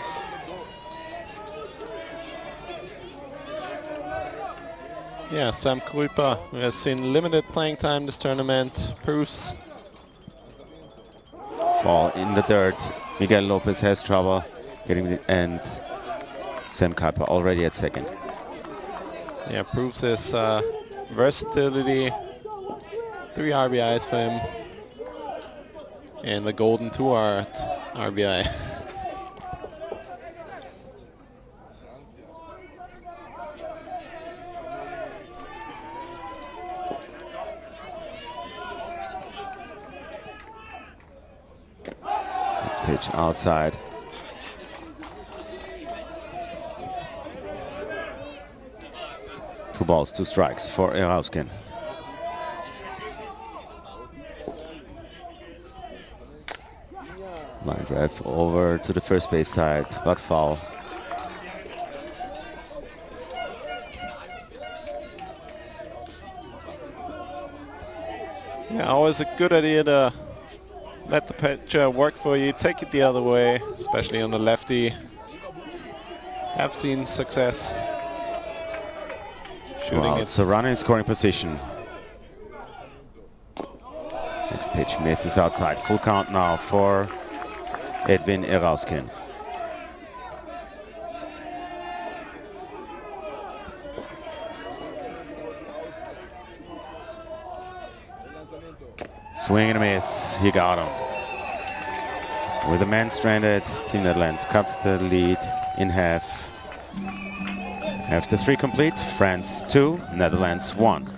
Yeah, Sam Kuiper, who has seen limited playing time this tournament, proves. Ball in the dirt. Miguel Lopez has trouble getting the end. Sam Kuiper already at second. Yeah, proves his versatility. 3 RBIs for him. And the golden 2-art RBI. Next pitch outside. Two balls, 2 strikes for Irauskin. Line drive over to the first base side, but foul. Yeah, always a good idea to let the pitcher work for you, take it the other way, especially on the lefty. Have seen success. Wow, it's a runner in scoring position. Next pitch misses outside. Full count now for Edwin Irauskin. Swing and a miss. He got him. With a man stranded, Team Netherlands cuts the lead in half. After 3 complete, France 2, Netherlands 1.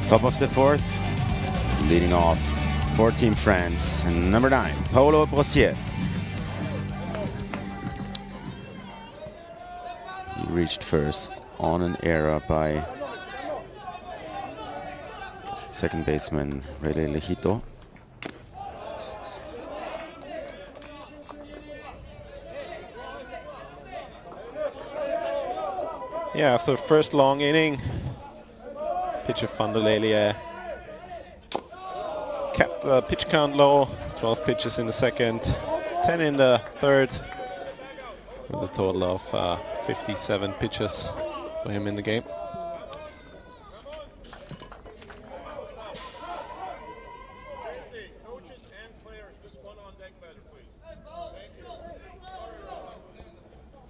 Top of the fourth, leading off for Team France, number 9, Paolo Brossier. He reached first on an error by second baseman Rele Lejito. Yeah, after the first long inning, pitcher Van der Lelië kept the pitch count low, 12 pitches in the second, 10 in the third, with a total of 57 pitches for him in the game.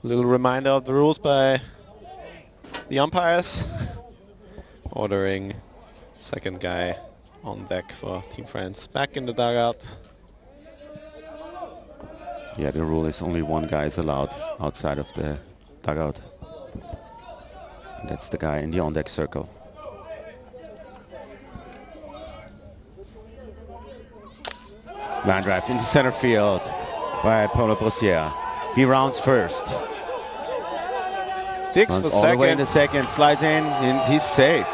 Little reminder of the rules by the umpires, ordering second guy on deck for Team France back in the dugout. Yeah, the rule is only one guy is allowed outside of the dugout. And that's the guy in the on-deck circle. Line drive into center field by Paolo Brossier. He rounds first. Digs Runs for all the way in second. the second, slides in, and he's safe.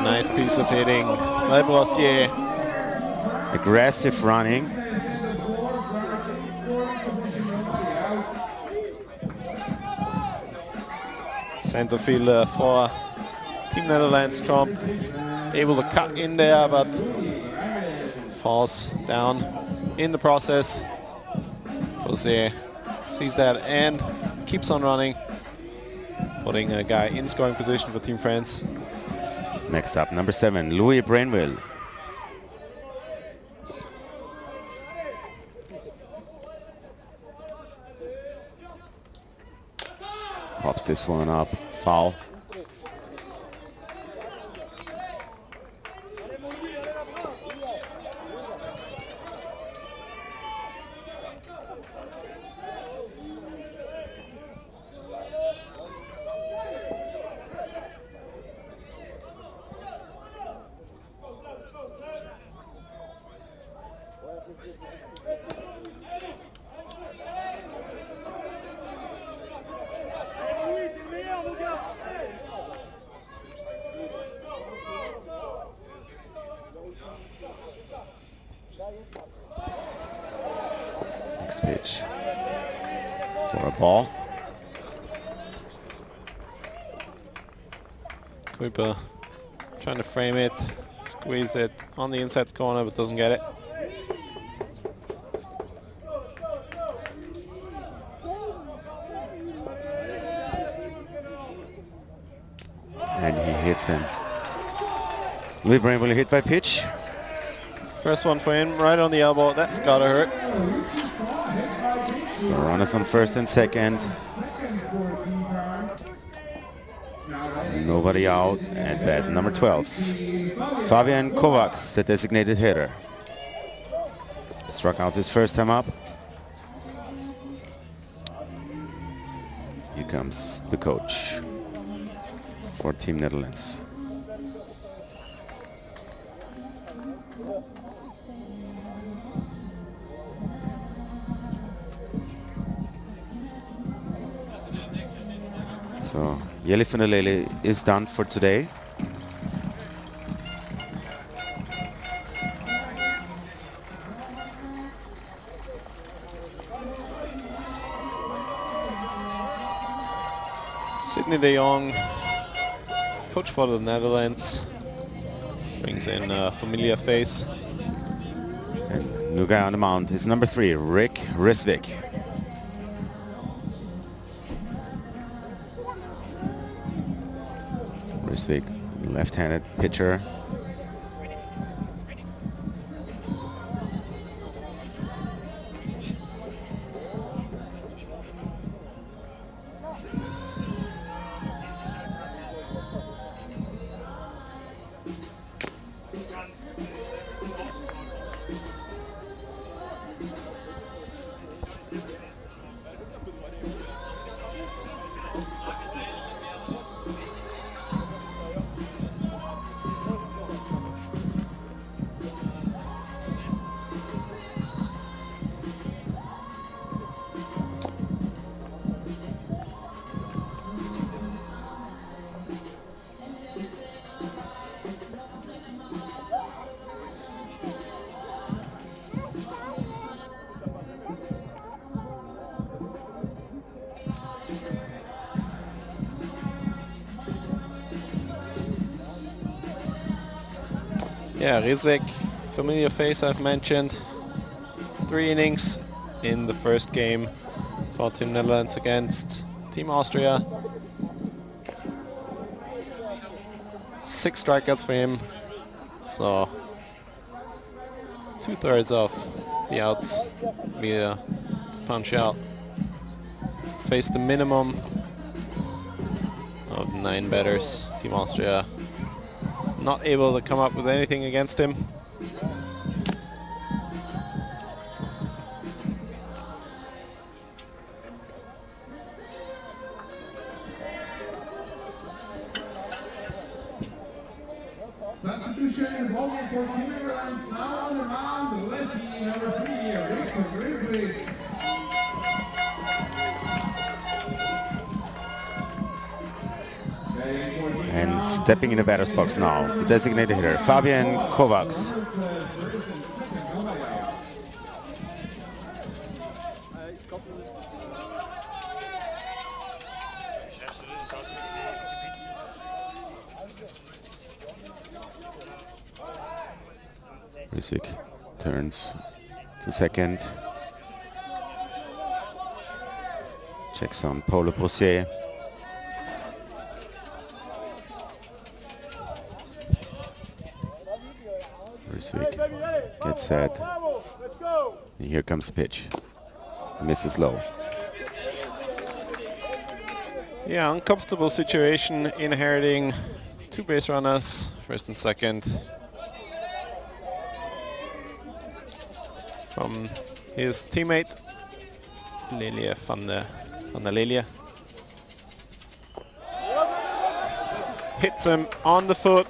Nice piece of hitting by Brossier. Aggressive running. Center fielder for Team Netherlands, Trump, able to cut in there, but falls down in the process. Jose sees that and keeps on running, putting a guy in scoring position for Team France. Next up, number 7, Louis Brainville. Pops this one up, foul. Next pitch for a ball. Kuiper trying to frame it, squeeze it on the inside corner, but doesn't get it. And he hits him. Louis Brainville hit by pitch. First one for him, right on the elbow. That's gotta hurt. So runners on first and second. Nobody out at bat number 12. Fabian Kovacs, the designated hitter. Struck out his first time up. Here comes the coach for Team Netherlands. So Jelle van der Lelië is done for today. Sidney de Jong, coach for the Netherlands, brings in a familiar face. And new guy on the mound is number 3, Rick Risvik. Risvik, left-handed pitcher. Yeah, Rizvik, familiar face I've mentioned. 3 innings in the first game for Team Netherlands against Team Austria. 6 strikeouts for him. So 2/3 of the outs via punch out. Faced the minimum of 9 batters. Team Austria not able to come up with anything against him. Substitution involving for Team Netherlands. Now on the mound, lefty number 3, Rick Grizzly. And stepping in the batter's box now, the designated hitter, Fabian Kovacs. Rizvik turns to second. Checks on Paulo Brossier. Rizvik gets set. And here comes the pitch. Misses low. Yeah, uncomfortable situation, inheriting 2 base runners, first and second, from his teammate Lilje van der Lilje. Hits him on the foot,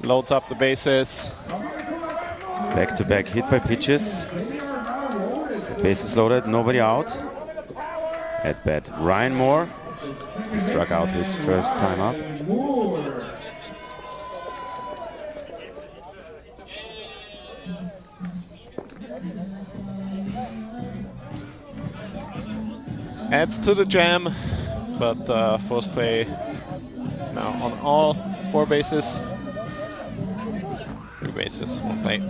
loads up the bases. Back-to-back hit by pitches. The bases loaded, nobody out. At bat, Ryan Moore. He struck out his first time up. Adds to the jam, but force play now on all 4 bases. 3 bases, 1 play.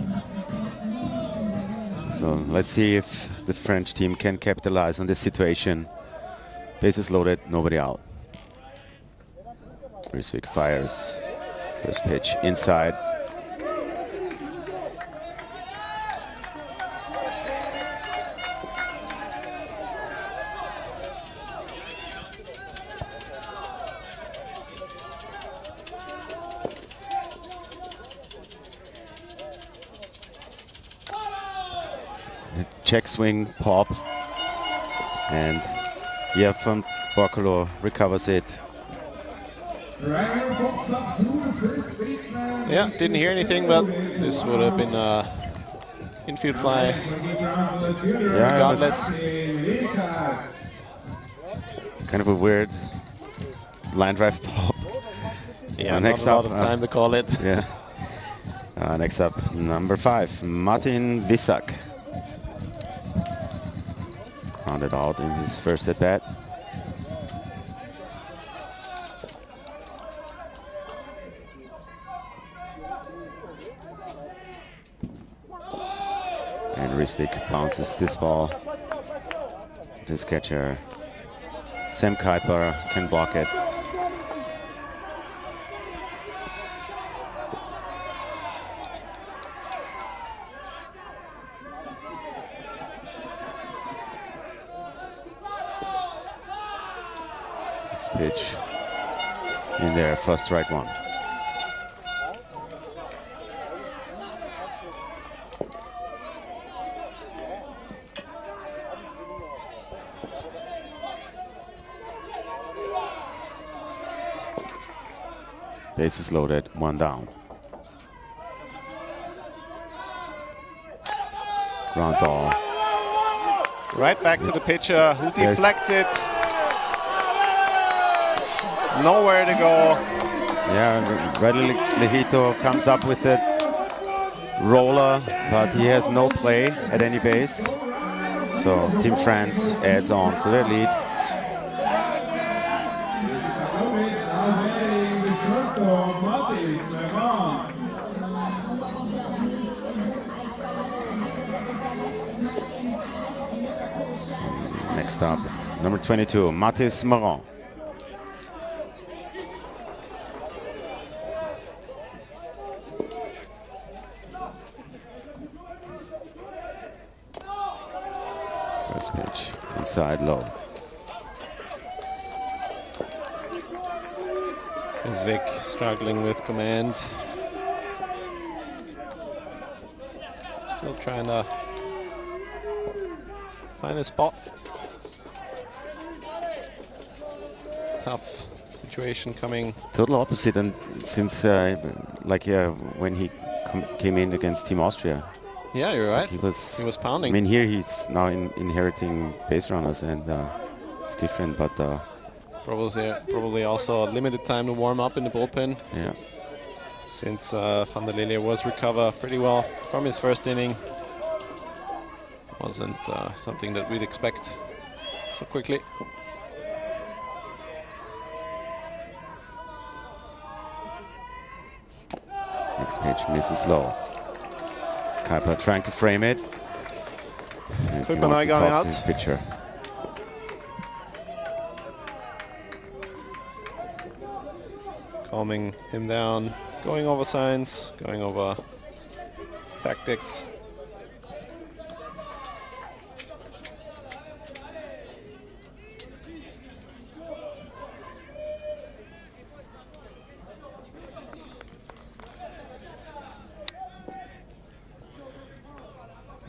So let's see if the French team can capitalize on this situation. Bases loaded, nobody out. Rizvik fires. First pitch inside. Check swing, pop, and Van Borculo recovers it. Yeah, didn't hear anything, but this would have been a infield fly. Yeah, regardless. Kind of a weird line drive pop. Yeah, next not a lot of time to call it. Yeah. Next up, number 5, Martin Vissak. Rounded out in his first at bat. And Rizvik bounces this ball. This catcher, Sam Kuiper, can block it. Pitch in there for strike 1. Bases loaded, 1 down. Ground ball. Right back to the pitcher who deflects it. Nowhere to go. Yeah, Radley Lehito comes up with the roller, but he has no play at any base. So Team France adds on to their lead. Next up, number 22, Mathis Moron. First pitch, inside low. Vic struggling with command. Still trying to find a spot. Tough situation coming. Total opposite, and since when he came in against Team Austria. Yeah, you're right. He was pounding. I mean, here he's now inheriting base runners, and it's different, but probably also limited time to warm up in the bullpen. yeah. Since Van der Lilje was recover pretty well from his first inning. Wasn't something that we'd expect so quickly. Next pitch misses low. Kuiper trying to frame it. And he Kuiper wants to going talk out. to his pitcher. Calming him down, going over signs, going over tactics.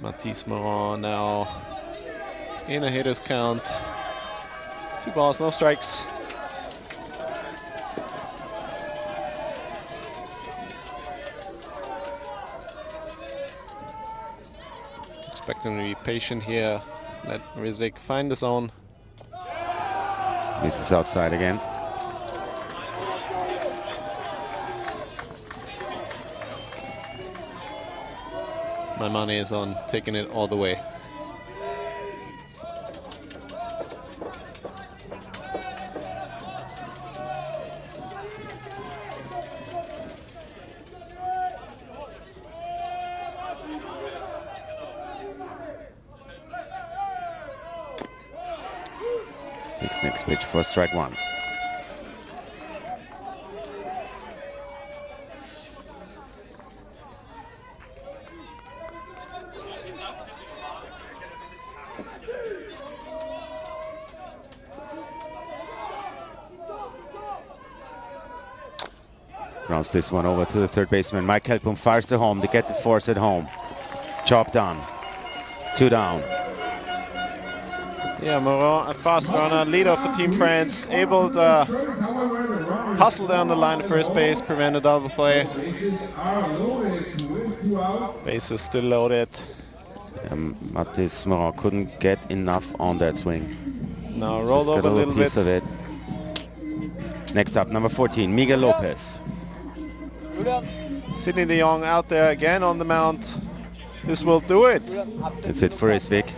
Mathis Moron now in a hitter's count. 2 balls, no strikes. Expecting to be patient here. Let Rizvik find the zone. Misses outside again. My money is on taking it all the way. Takes next pitch for strike 1. Grounds this one over to the third baseman. Mike Helpum fires to home to get the force at home. Job done. 2 down. Yeah, Moron, a fast runner, leader for Team France, able to hustle down the line to first base, prevent a double play. Bases still loaded. Mathis Moron couldn't get enough on that swing. Now rolled Just got over a little piece bit. of it. Next up, number 14, Miguel Lopez. Sidney de Jong out there again on the mound. This will do it. That's it for Rizvik.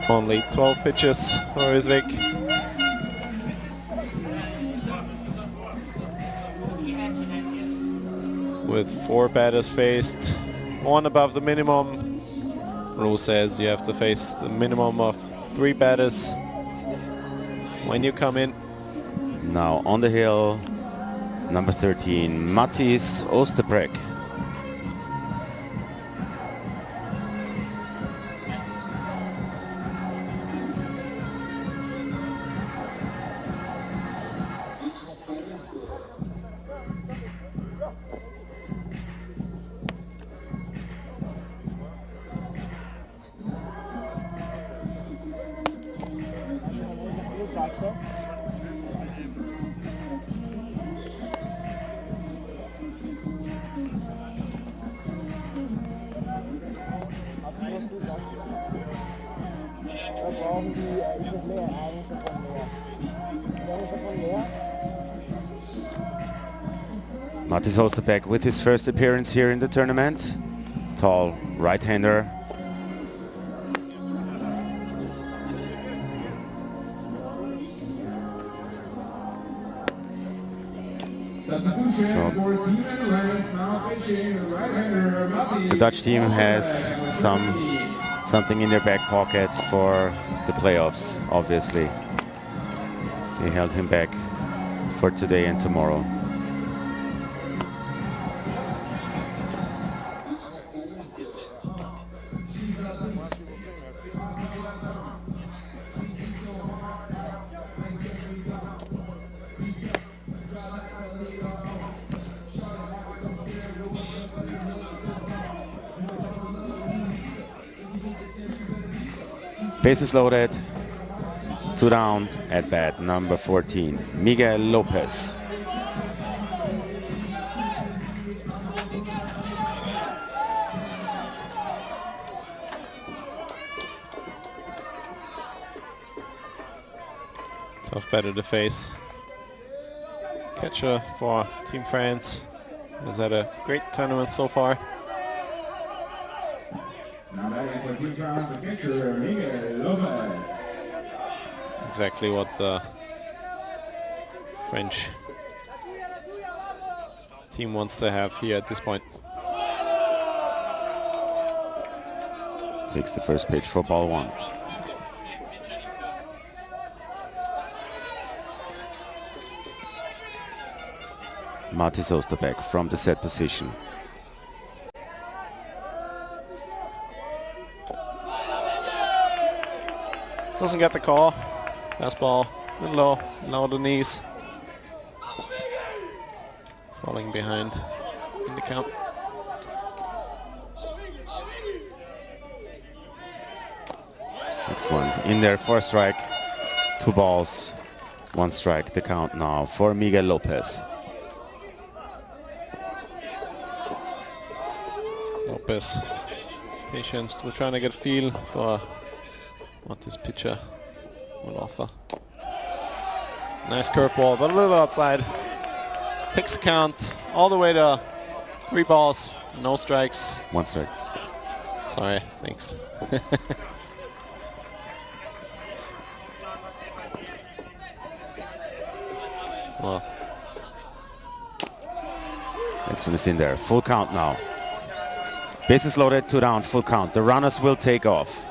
Only 12 pitches for Rizvik. With 4 batters faced, 1 above the minimum. Rule says you have to face the minimum of 3 batters when you come in. Now on the hill, number 13, Mathis Osterbrek. Mathis Osterbeck with his first appearance here in the tournament. Tall right-hander. Substitution for Team Netherlands, now pitching right-hander Matti. The Dutch team has something in their back pocket for the playoffs, obviously. They held him back for today and tomorrow. Bases loaded, 2 down at bat, number 14, Miguel Lopez. Tough batter to face. Catcher for Team France has had a great tournament so far. Now batting for Team France, the catcher Miguel Lopez. Exactly what the French team wants to have here at this point. Takes the first pitch for ball 1. Martis Osterbeck from the set position. Doesn't get the call. Fastball, a little low, low the knees. Falling behind in the count. Next one's in there for a strike. 2 balls, 1 strike. The count now for Miguel Lopez. Lopez, patient, still trying to get a feel for what this pitcher will offer. Nice curveball, but a little outside. Takes the count all the way to 3 balls, no strikes. 1 strike. Sorry, thanks. Well, Next one is in there. Full count now. Bases loaded, 2 down, full count. The runners will take off.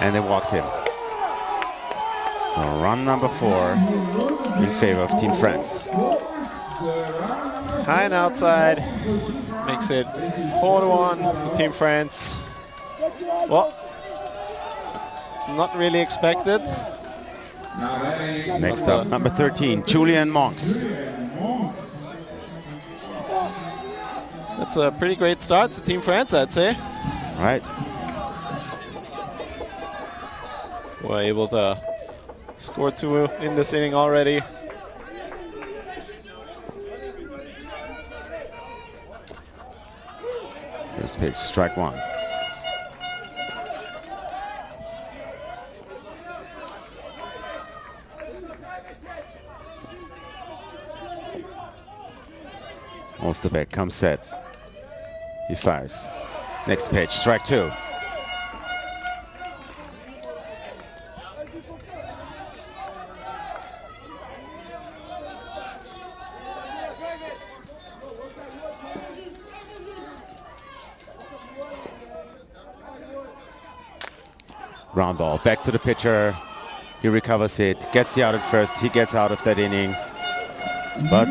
And they walked him. So run number 4 in favor of Team France. high and outside. Makes it 4-1 for Team France. Well, not really expected. Next up, number 13, Julian Monks. That's a pretty great start for Team France, I'd say. Right. We're able to score 2 in this inning already. First pitch, strike 1. Osterbeck comes set. He fires. Next pitch, strike 2. Ground ball, back to the pitcher. He recovers it, gets the out at first. He gets out of that inning. But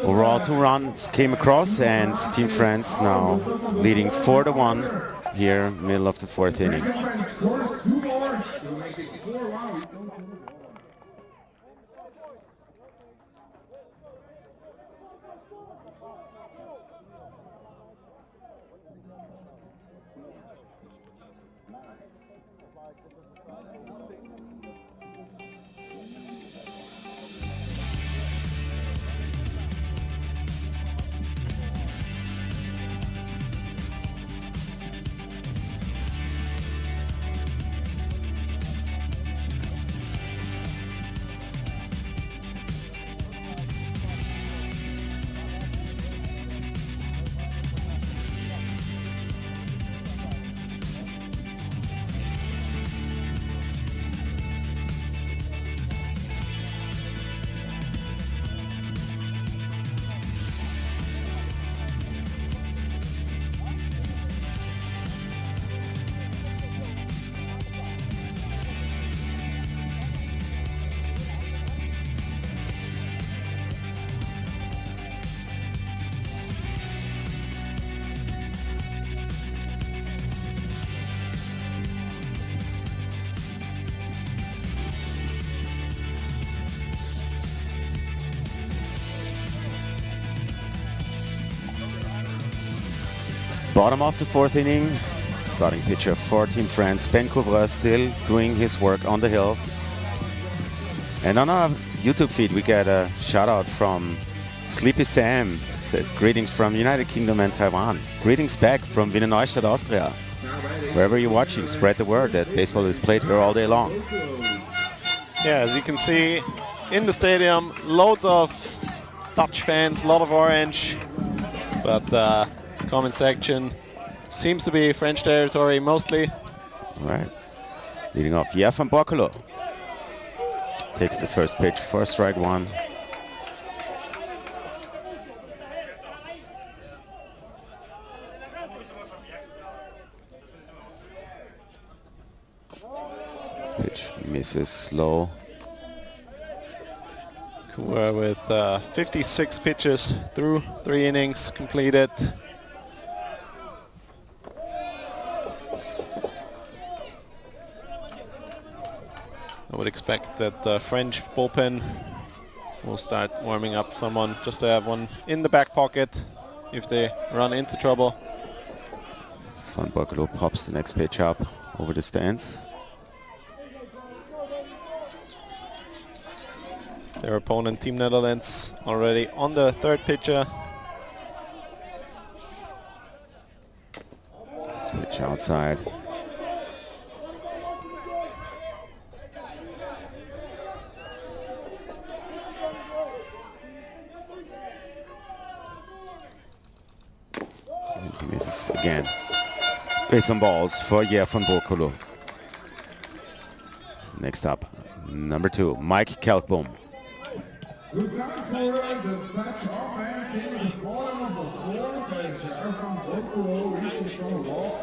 overall 2 runs came across, and Team France now leading 4-1 here, middle of the 4th inning. Bottom of the 4th inning. Starting pitcher for Team France, Ben Couvreur, still doing his work on the hill. And on our YouTube feed, we get a shout out from Sleepy Sam. Says, greetings from United Kingdom and Taiwan. Greetings back from Wiener Neustadt, Austria. Wherever you're watching, spread the word that baseball is played here all day long. Yeah, as you can see in the stadium, loads of Dutch fans, a lot of orange. But the comment section seems to be French territory mostly. All right. Leading off, Pierre van Borculo. Takes the first pitch for strike one. This pitch misses low. We're with 56 pitches through 3 innings completed. I would expect that the French bullpen will start warming up someone just to have one in the back pocket if they run into trouble. Van Borculo pops the next pitch up over the stands. Their opponent, Team Netherlands, already on the 3rd pitcher. This pitch outside. And he misses again. Base on balls for Pierre van Borculo. Next up, number 2, Mike Kalkboom. Who's on for the Dutch offense in the bottom of the 4th as Van Borculo reaches from the wall.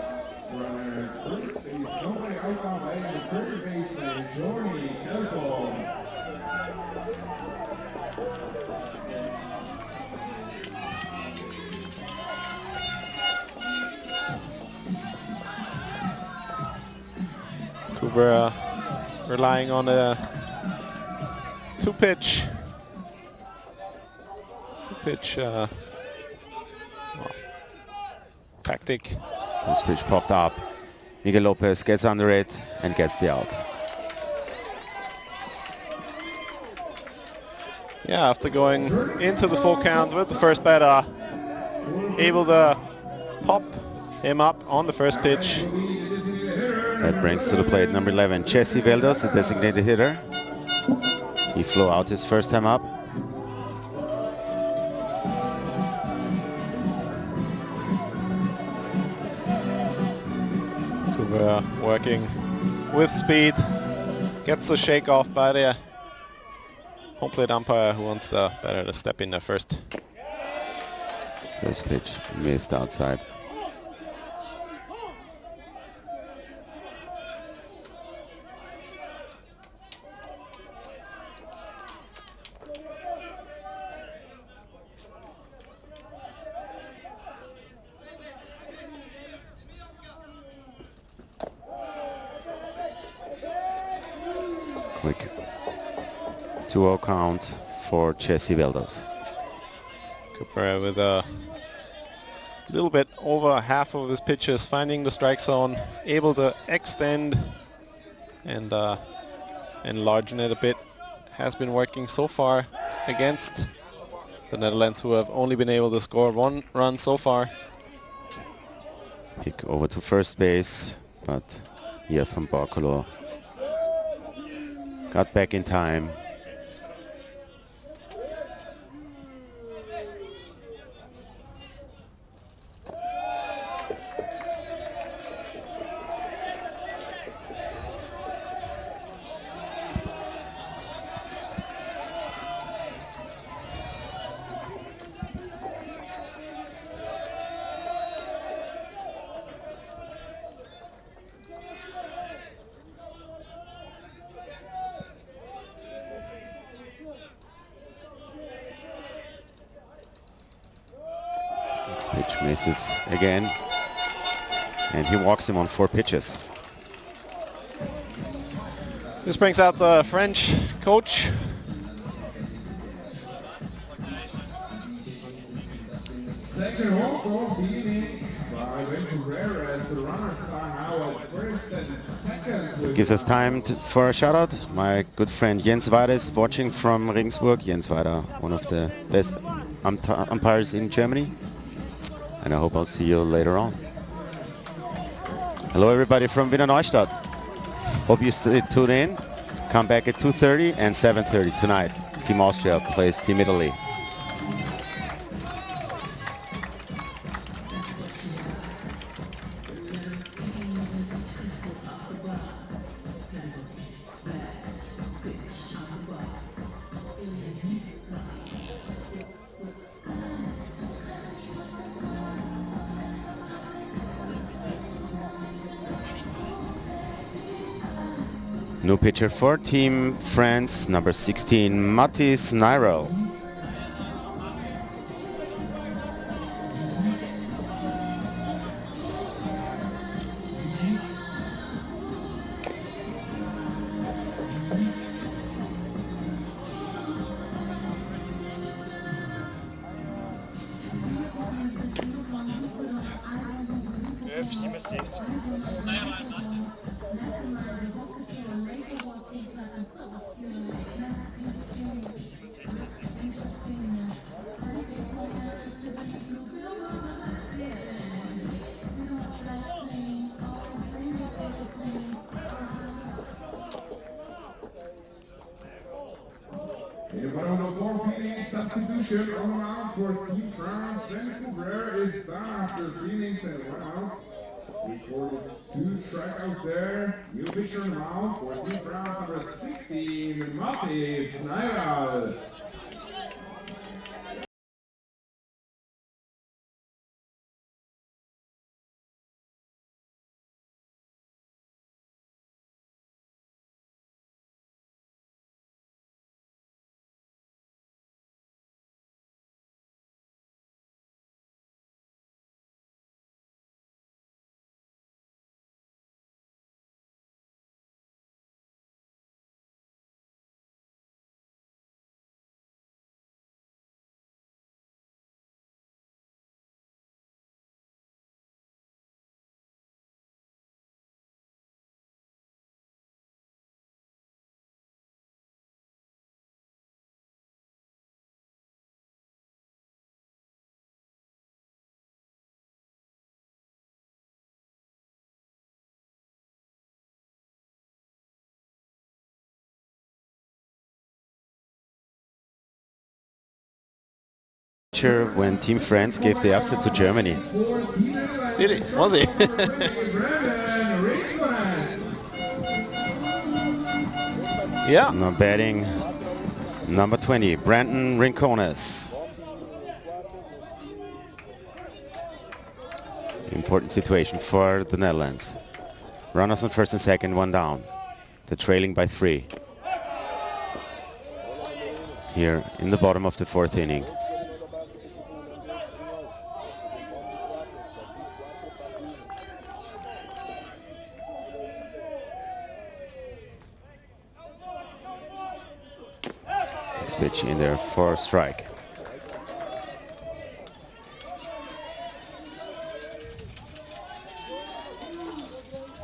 Runner first is nobody out on by the 3rd baseman, Johnny Kelko. Couvreur relying on a 2-pitch tactic. This pitch popped up. Miguel Lopez gets under it and gets the out. Yeah, after going into the full count with the first batter, able to pop him up on the first pitch. That brings to the plate number 11, Jesse Veldos, the designated hitter. He flew out his first time up. Couvreur working with speed, gets the shake off by the home plate umpire who wants the batter to step in there first. First pitch missed outside. Quick 2-0 count for Jesse Veldos. Couvreur with a little bit over half of his pitches finding the strike zone, able to extend and enlargen it a bit. Has been working so far against the Netherlands, who have only been able to score 1 run so far. Pick over to first base, but here from Borculo got back in time. Next pitch misses again, and he walks him on 4 pitches. This brings out the French coach. Second walk-off beginning Gives us time for a shout out. My good friend Jens Weider is watching from Regensburg. Jens Weider, one of the best umpires in Germany. And I hope I'll see you later on. Hello everybody from Wiener Neustadt. Hope you tune in. Come back at 2:30 and 7:30 tonight. Team Austria plays Team Italy. New pitcher for Team France, number 16, Mathis Nairo. Substitution on out for Team France. Vancouver is done after 3 innings and 1 out. Recorded 2 strikeouts there. New pitcher now for Team France, number 16, Mathis Nairo. When Team France gave the upset to Germany. Did he? Was he? Yeah. Now batting number 20, Brandon Rincones. Important situation for the Netherlands. Runners on first and second, 1 down. They're trailing by 3. Here in the bottom of the 4th inning. Pitch in there for a strike.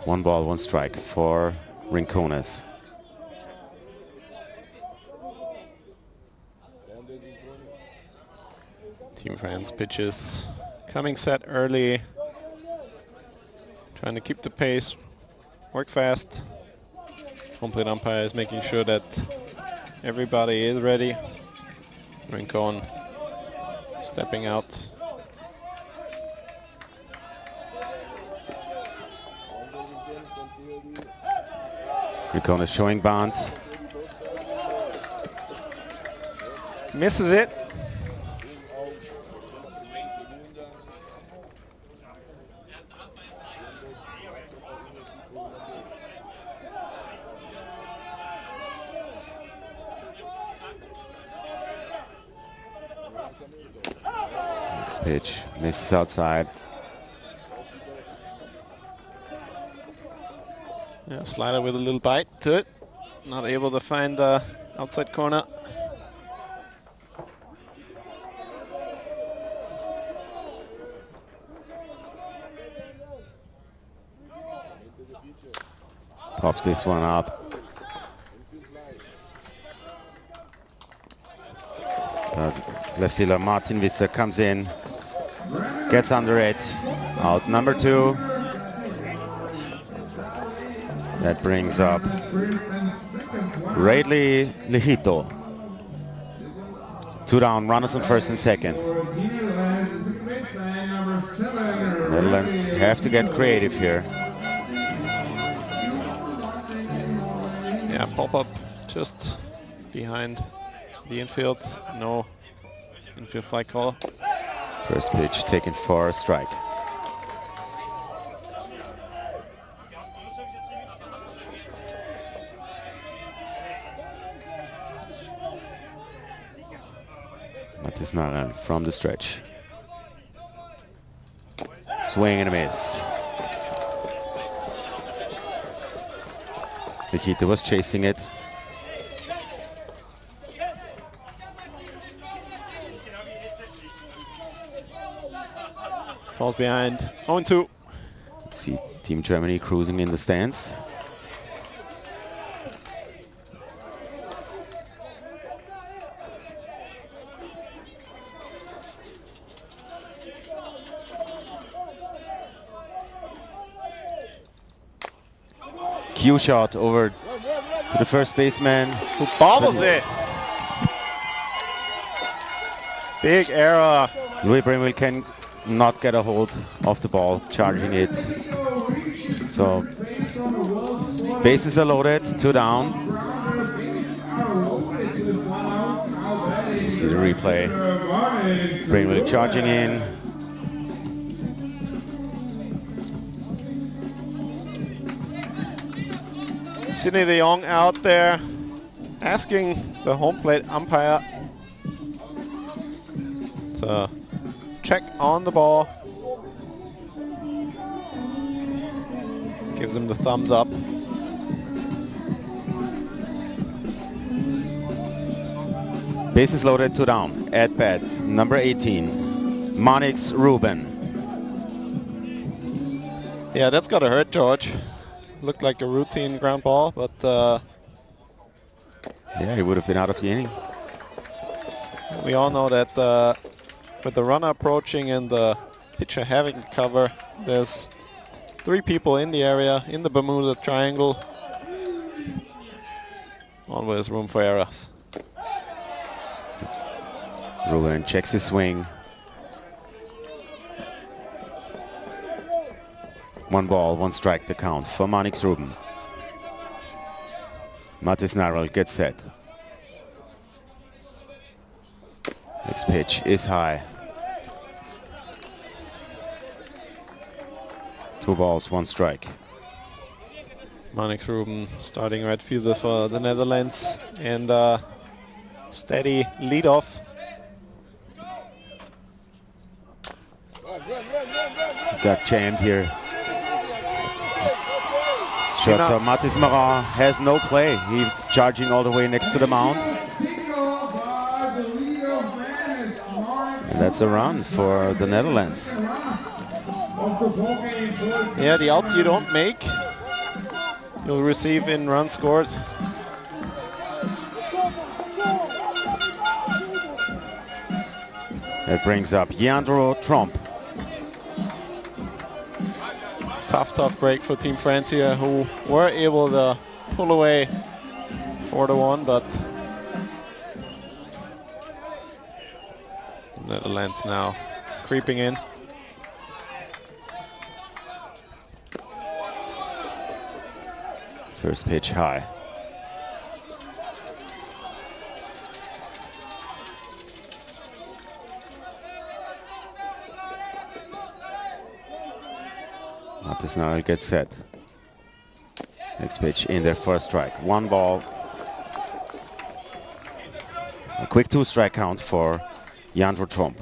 One ball, 1 strike for Rincones. Team France pitches coming set early, trying to keep the pace, work fast. Home plate umpire is making sure that everybody is ready. Rincon stepping out. Rincon is showing bunt. Misses it. Pitch misses outside. Yeah, slider with a little bite to it. Not able to find the outside corner. Pops this one up. Left fielder Martin Visser comes in, gets under it. Out number 2. That brings up Radley Lehito. 2 down, runners on first and second. Netherlands have to get creative here. Yeah, pop-up just behind the infield. No infield fly call. First pitch taken for a strike. Matis Naran from the stretch. Swing and a miss. Nikita was chasing it. Falls behind. 0-2. See Team Germany cruising in the stands. Cue shot over to the first baseman. Who bobbles it. Big error. Louis Brimwell can not get a hold of the ball, charging it. So bases are loaded, 2 down. You see the replay. Brimwell charging in. Sidney de Jong out there asking the home plate umpire to check on the ball. Gives him the thumbs up. Bases loaded, 2 down. At bat, number 18, Monix Ruben. Yeah, that's gotta hurt, George. Looked like a routine ground ball, but yeah, he would have been out of the inning. We all know that with the runner approaching and the pitcher having cover, there's 3 people in the area, in the Bermuda Triangle. Always room for errors. Ruben checks his swing. 1 ball, 1 strike the count for Monix Ruben. Matis Narel gets set. Next pitch is high. 2 balls, 1 strike. Monix Ruben starting right fielder for the Netherlands, and steady leadoff. Got jammed here. Shortstop Matis Maran has no play. He's charging all the way next to the mound. And that's a run for the Netherlands. Yeah, the outs you don't make, you'll receive in runs scored. That brings up Leandro Tromp. Tough break for Team France here, who were able to pull away 4-1, but Netherlands now creeping in. First pitch high. Matis Narel gets set. Next pitch in there for a strike. 1 ball. A quick 2-strike count for Leandro Tromp.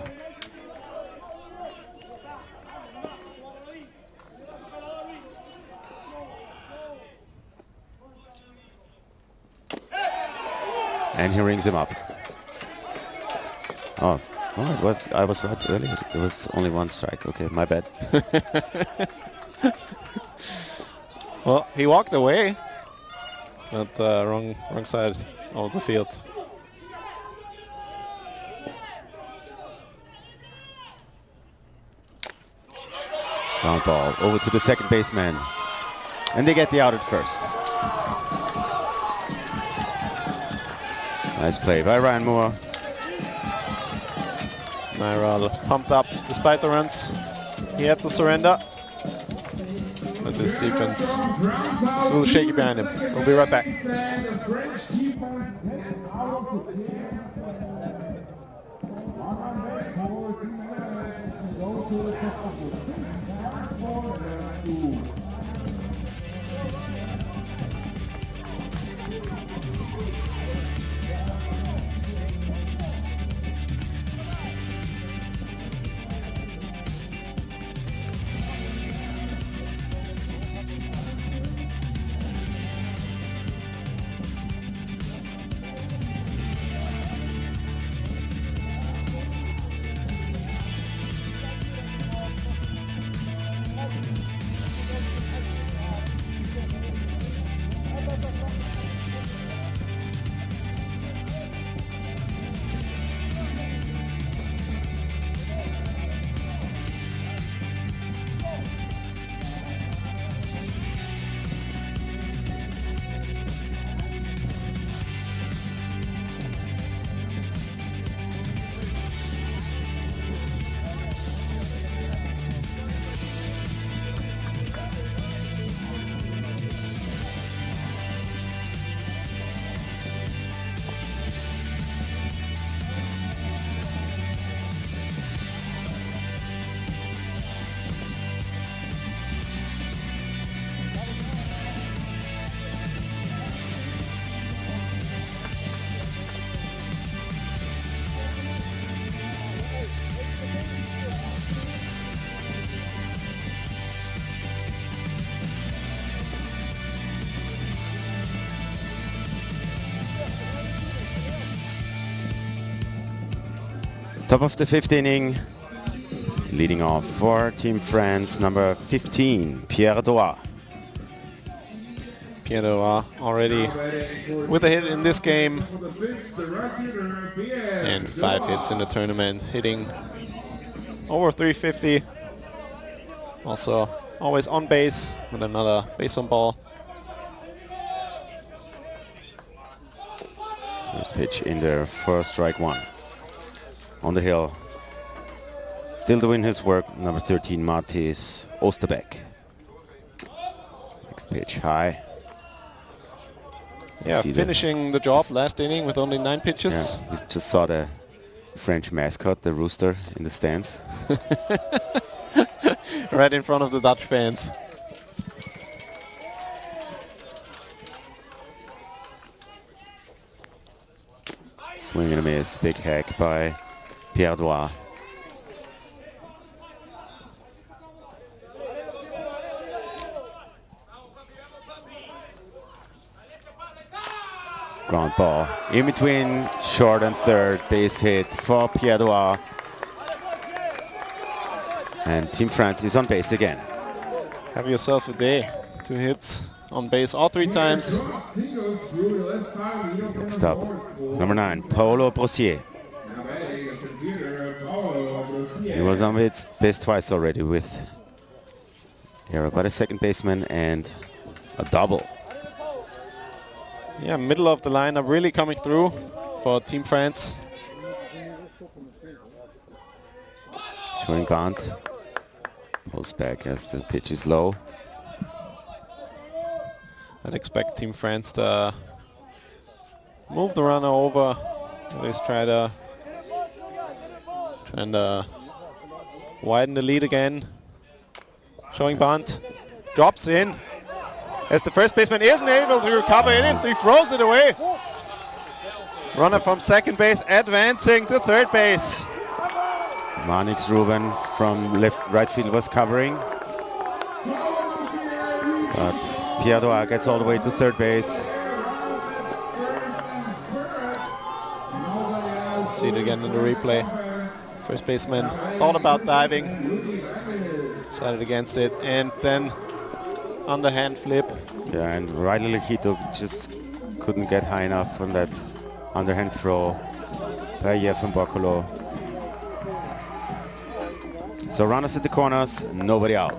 And he rings him up. Oh, I was right earlier. It was only 1 strike. Okay, my bad. Well, he walked away. At wrong side of the field. Ground ball over to the second baseman. And they get the out at first. Nice play by Ryan Moore. Myral pumped up despite the runs. He had to surrender. But this defense a little shaky behind him. We'll be right back. Top of the fifth inning. Leading off for Team France, number 15, Pierre Doa. Pierre Doa already with a hit in this game. And 5 hits in the tournament, hitting over 350. Also always on base with another base on ball. First pitch in there for strike one. On the hill. Still doing his work, number 13, Matthias Osterbeck. Next pitch high. Yeah, finishing the job last inning with only 9 pitches. Yeah, we just saw the French mascot, the rooster, in the stands. Right in front of the Dutch fans. Swing and a miss, big hack by Pierre Doa. Ground ball in between short and third, base hit for Pierre Doa. And Team France is on base again. Have yourself a day. 2 hits on base all 3 times. Next up, number 9, Paolo Brossier. He was on base twice already with error by the second baseman and a double. Yeah, middle of the lineup really coming through for Team France. Showing bunt. Pulls back as the pitch is low. I'd expect Team France to move the runner over. At least try to widen the lead again. Showing bunt. Drops in. As the first baseman isn't able to recover in it, he throws it away. Runner from second base advancing to third base. Manix Ruben from right field was covering. But Pierre Doa gets all the way to third base. See it again in the replay. First baseman thought about diving, decided against it, and then underhand flip. Yeah, and Riley Lehito just couldn't get high enough on that underhand throw by Yefim Bokolo. So runners at the corners, nobody out.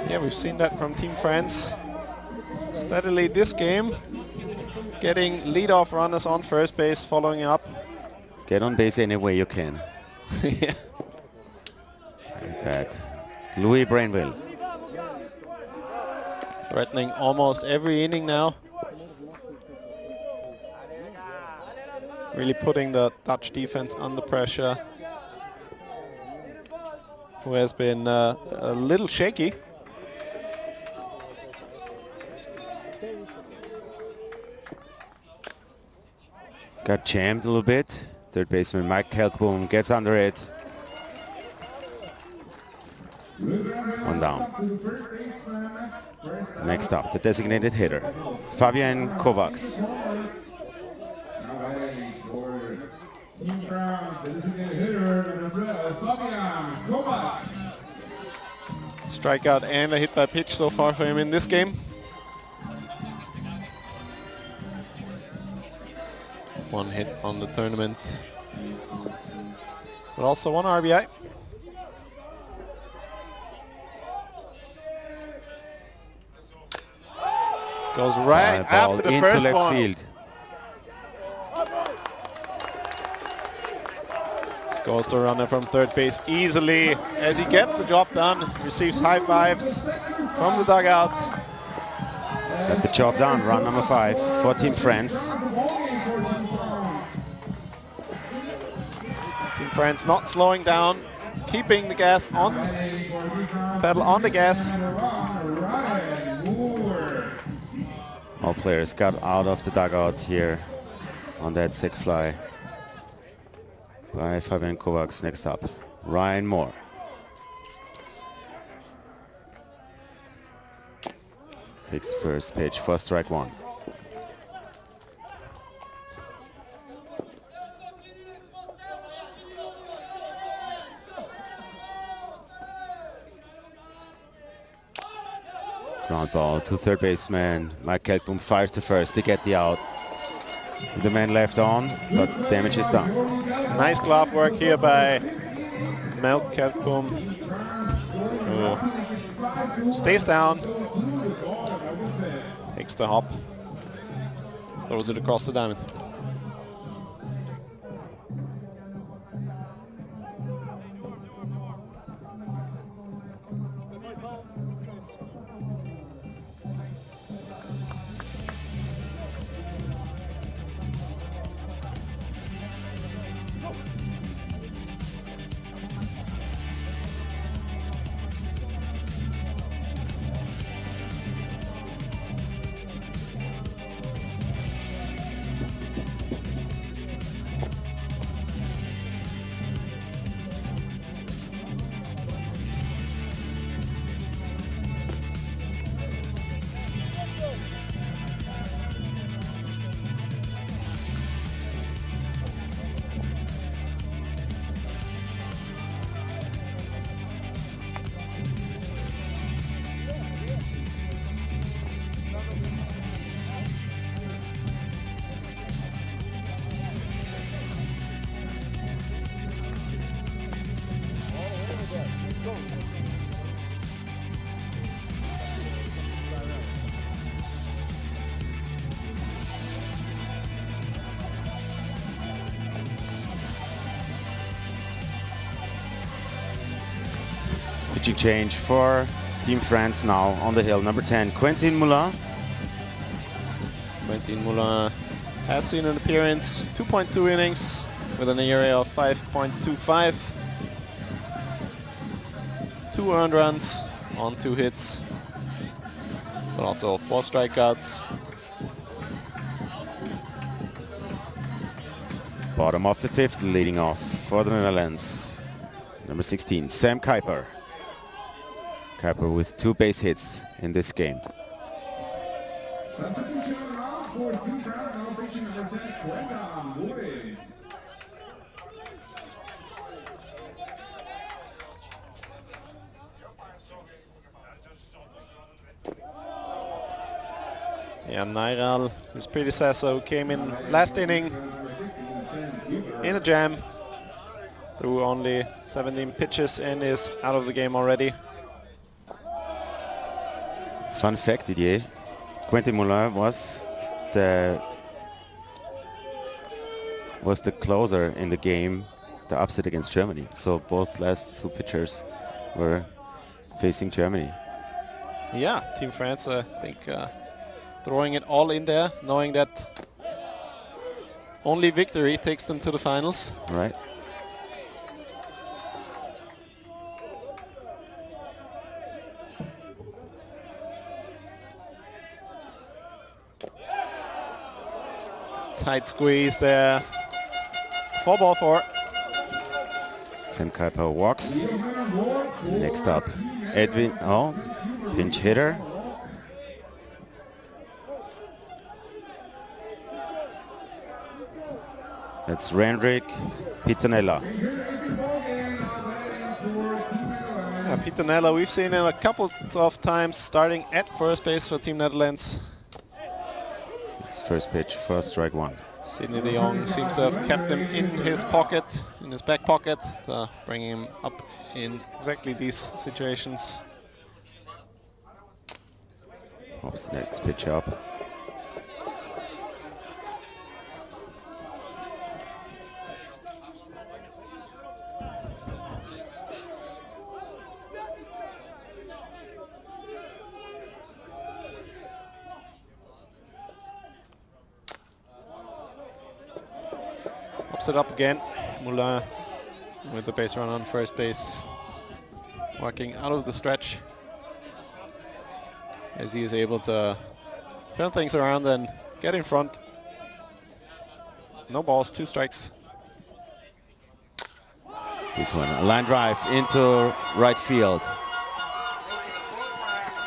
Yeah, we've seen that from Team France steadily this game. Getting lead-off runners on first base, following up. Get on base any way you can. Yeah. Like that. Louis Brainville. Threatening almost every inning now. Really putting the Dutch defense under pressure, who has been a little shaky. Got jammed a little bit. Third baseman Mike Keltboom gets under it. One down. Next up, the designated hitter, Fabian Kovacs. Strikeout and a hit by pitch so far for him in this game. One hit on the tournament, but also one RBI. Goes right after the into first left one. field. Scores the runner from third base easily as he gets the job done. Receives high fives from the dugout. Got the job done. Run number 5 for Team France. Team France not slowing down, keeping the gas on, pedal on the gas. All players got out of the dugout here on that sick fly by Fabian Kovacs. Next up, Ryan Moore. Takes the first pitch for strike 1. Ground ball to third baseman. Mike Keltboom fires to first to get the out. The man left on, but damage is done. Nice glove work here by Mel Keltboom, who stays down, takes the hop, throws it across the diamond. Pitching change for Team France now on the hill. Number 10, Quentin Moulin. Quentin Moulin has seen an appearance, 2.2 innings with an ERA of 5.25. 2 earned runs on 2 hits, but also 4 strikeouts. Bottom of the 5th, leading off for the Netherlands. Number 16, Sam Kuiper. Kuiper with 2 base hits in this game. Yeah, Nairal, his predecessor, who came in last inning in a jam, threw only 17 pitches and is out of the game already. Fun fact, Didier, Quentin Moulin was the closer in the game, the upset against Germany. So both last two pitchers were facing Germany. Yeah, Team France, I think, throwing it all in there, knowing that only victory takes them to the finals. Right. Tight squeeze there. 4-4. Sam Kuiper walks. Next up, Edwin, pinch hitter. That's Rendrik Pitanella. Yeah, Pitanella, we've seen him a couple of times starting at first base for Team Netherlands. It's first pitch, first strike one. Sidney de Jong seems to have kept him in his pocket, in his back pocket, bringing him up in exactly these situations. Pops the next pitch up. Pops it up again. Moulin with the base run on first base, walking out of the stretch as he is able to turn things around and get in front. No balls, 2 strikes. This one, a line drive into right field.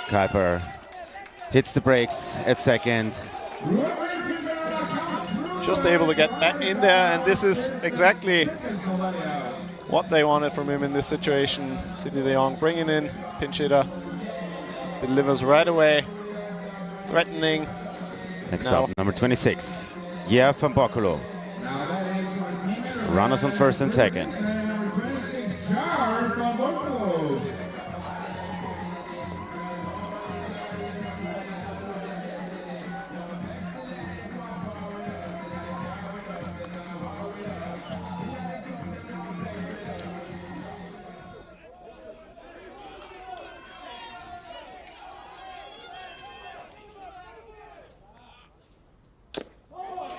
Kuiper hits the brakes at second. Just able to get back in there, and this is exactly what they wanted from him in this situation. Sidney de Jong bringing in, pinch hitter, delivers right away, threatening. Next up, number 26, Jer van Bokkelo. Runners on first and second.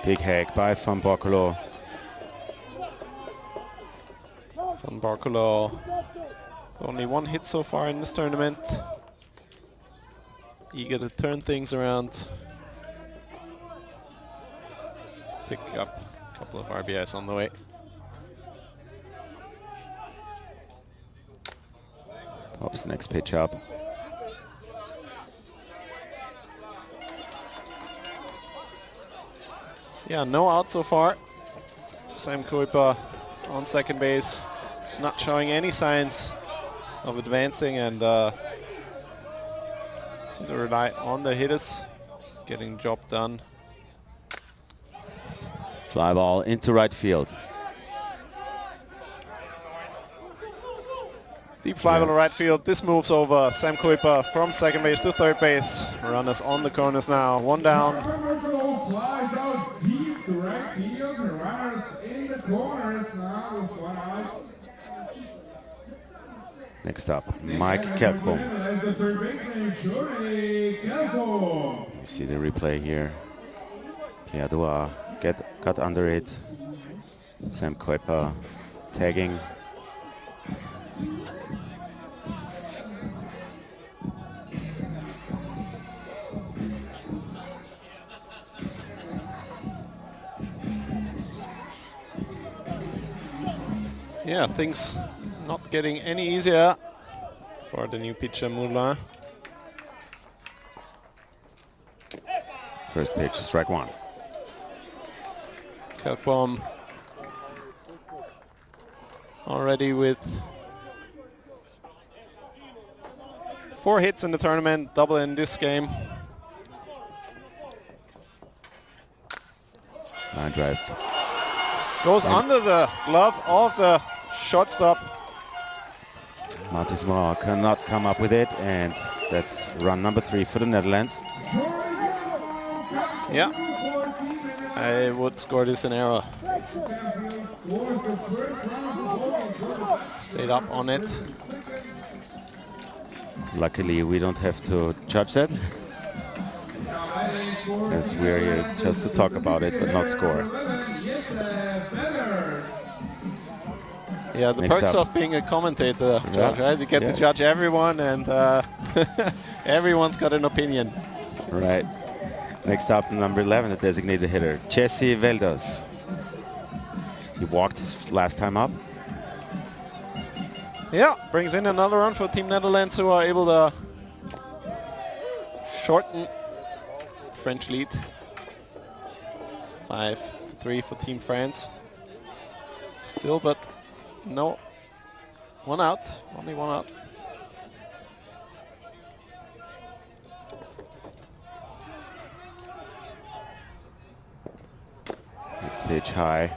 Big hack by Van Bokkelo. Van Bokkelo, only 1 hit so far in this tournament. Eager to turn things around. Pick up a couple of RBIs on the way. Pops the next pitch up. Yeah, no out so far. Sam Kuiper on second base, not showing any signs of advancing, and seem to rely on the hitters getting the job done. Fly ball into right field. Deep fly ball to right field. This moves over Sam Kuiper from second base to third base. Runners on the corners now. 1 down. Flies out deep to right field. The runners in the corners now with 1 out. Next up, Mike Kelkboom. And the third baseman, Johnny Kelko. You see the replay here. Piadua got under it. Sam Kuiper tagging. Yeah, things not getting any easier for the new pitcher Moulin. First pitch, strike 1. Kelkboom already with 4 hits in the tournament, double in this game. Line drive. Goes under the glove of the shortstop. Mathis Morin cannot come up with it, and that's run number 3 for the Netherlands. Yeah, I would score this in error. Stayed up on it. Luckily, we don't have to judge that, as we're here just to talk about it, but not score. Yeah, the Next perks up. of being a commentator, Yeah. Judge, right? You get to judge everyone, and everyone's got an opinion. Right. Next up, number 11, the designated hitter, Jesse Velders. He walked his last time up. Yeah, brings in another run for Team Netherlands, who are able to shorten French lead. 5-3 for Team France. Still, but no, one out, only one out. Next pitch high.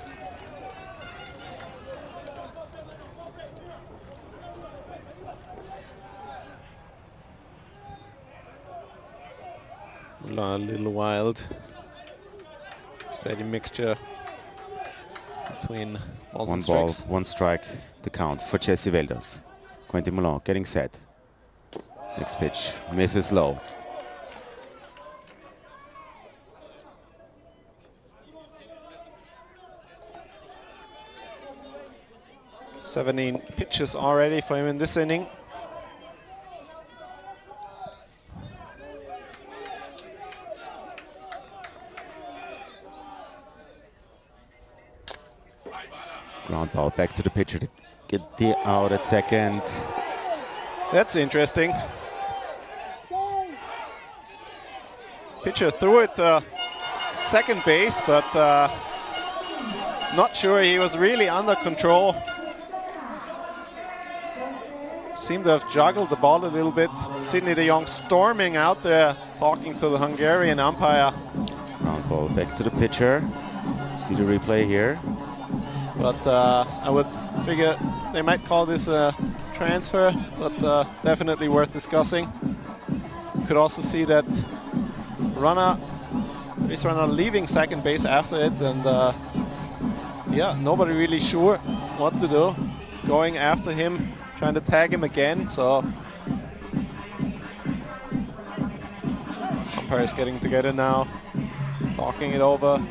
A little wild. Steady mixture between balls One and ball, strikes. 1 strike, the count for Jesse Velders. Quentin Moulin getting set. Next pitch misses low. Seventeen pitches already for him in this inning. Ground ball back to the pitcher to get the out at second. That's interesting. Pitcher threw it second base, but not sure he was really under control. Seemed to have juggled the ball a little bit. Sidney de Jong storming out there, talking to the Hungarian umpire. Ground ball back to the pitcher. See the replay here. But I would figure they might call this a transfer, but definitely worth discussing. You could also see that base runner leaving second base after it, and yeah, nobody really sure what to do. Going after him, trying to tag him again, so umpires getting together now, talking it over.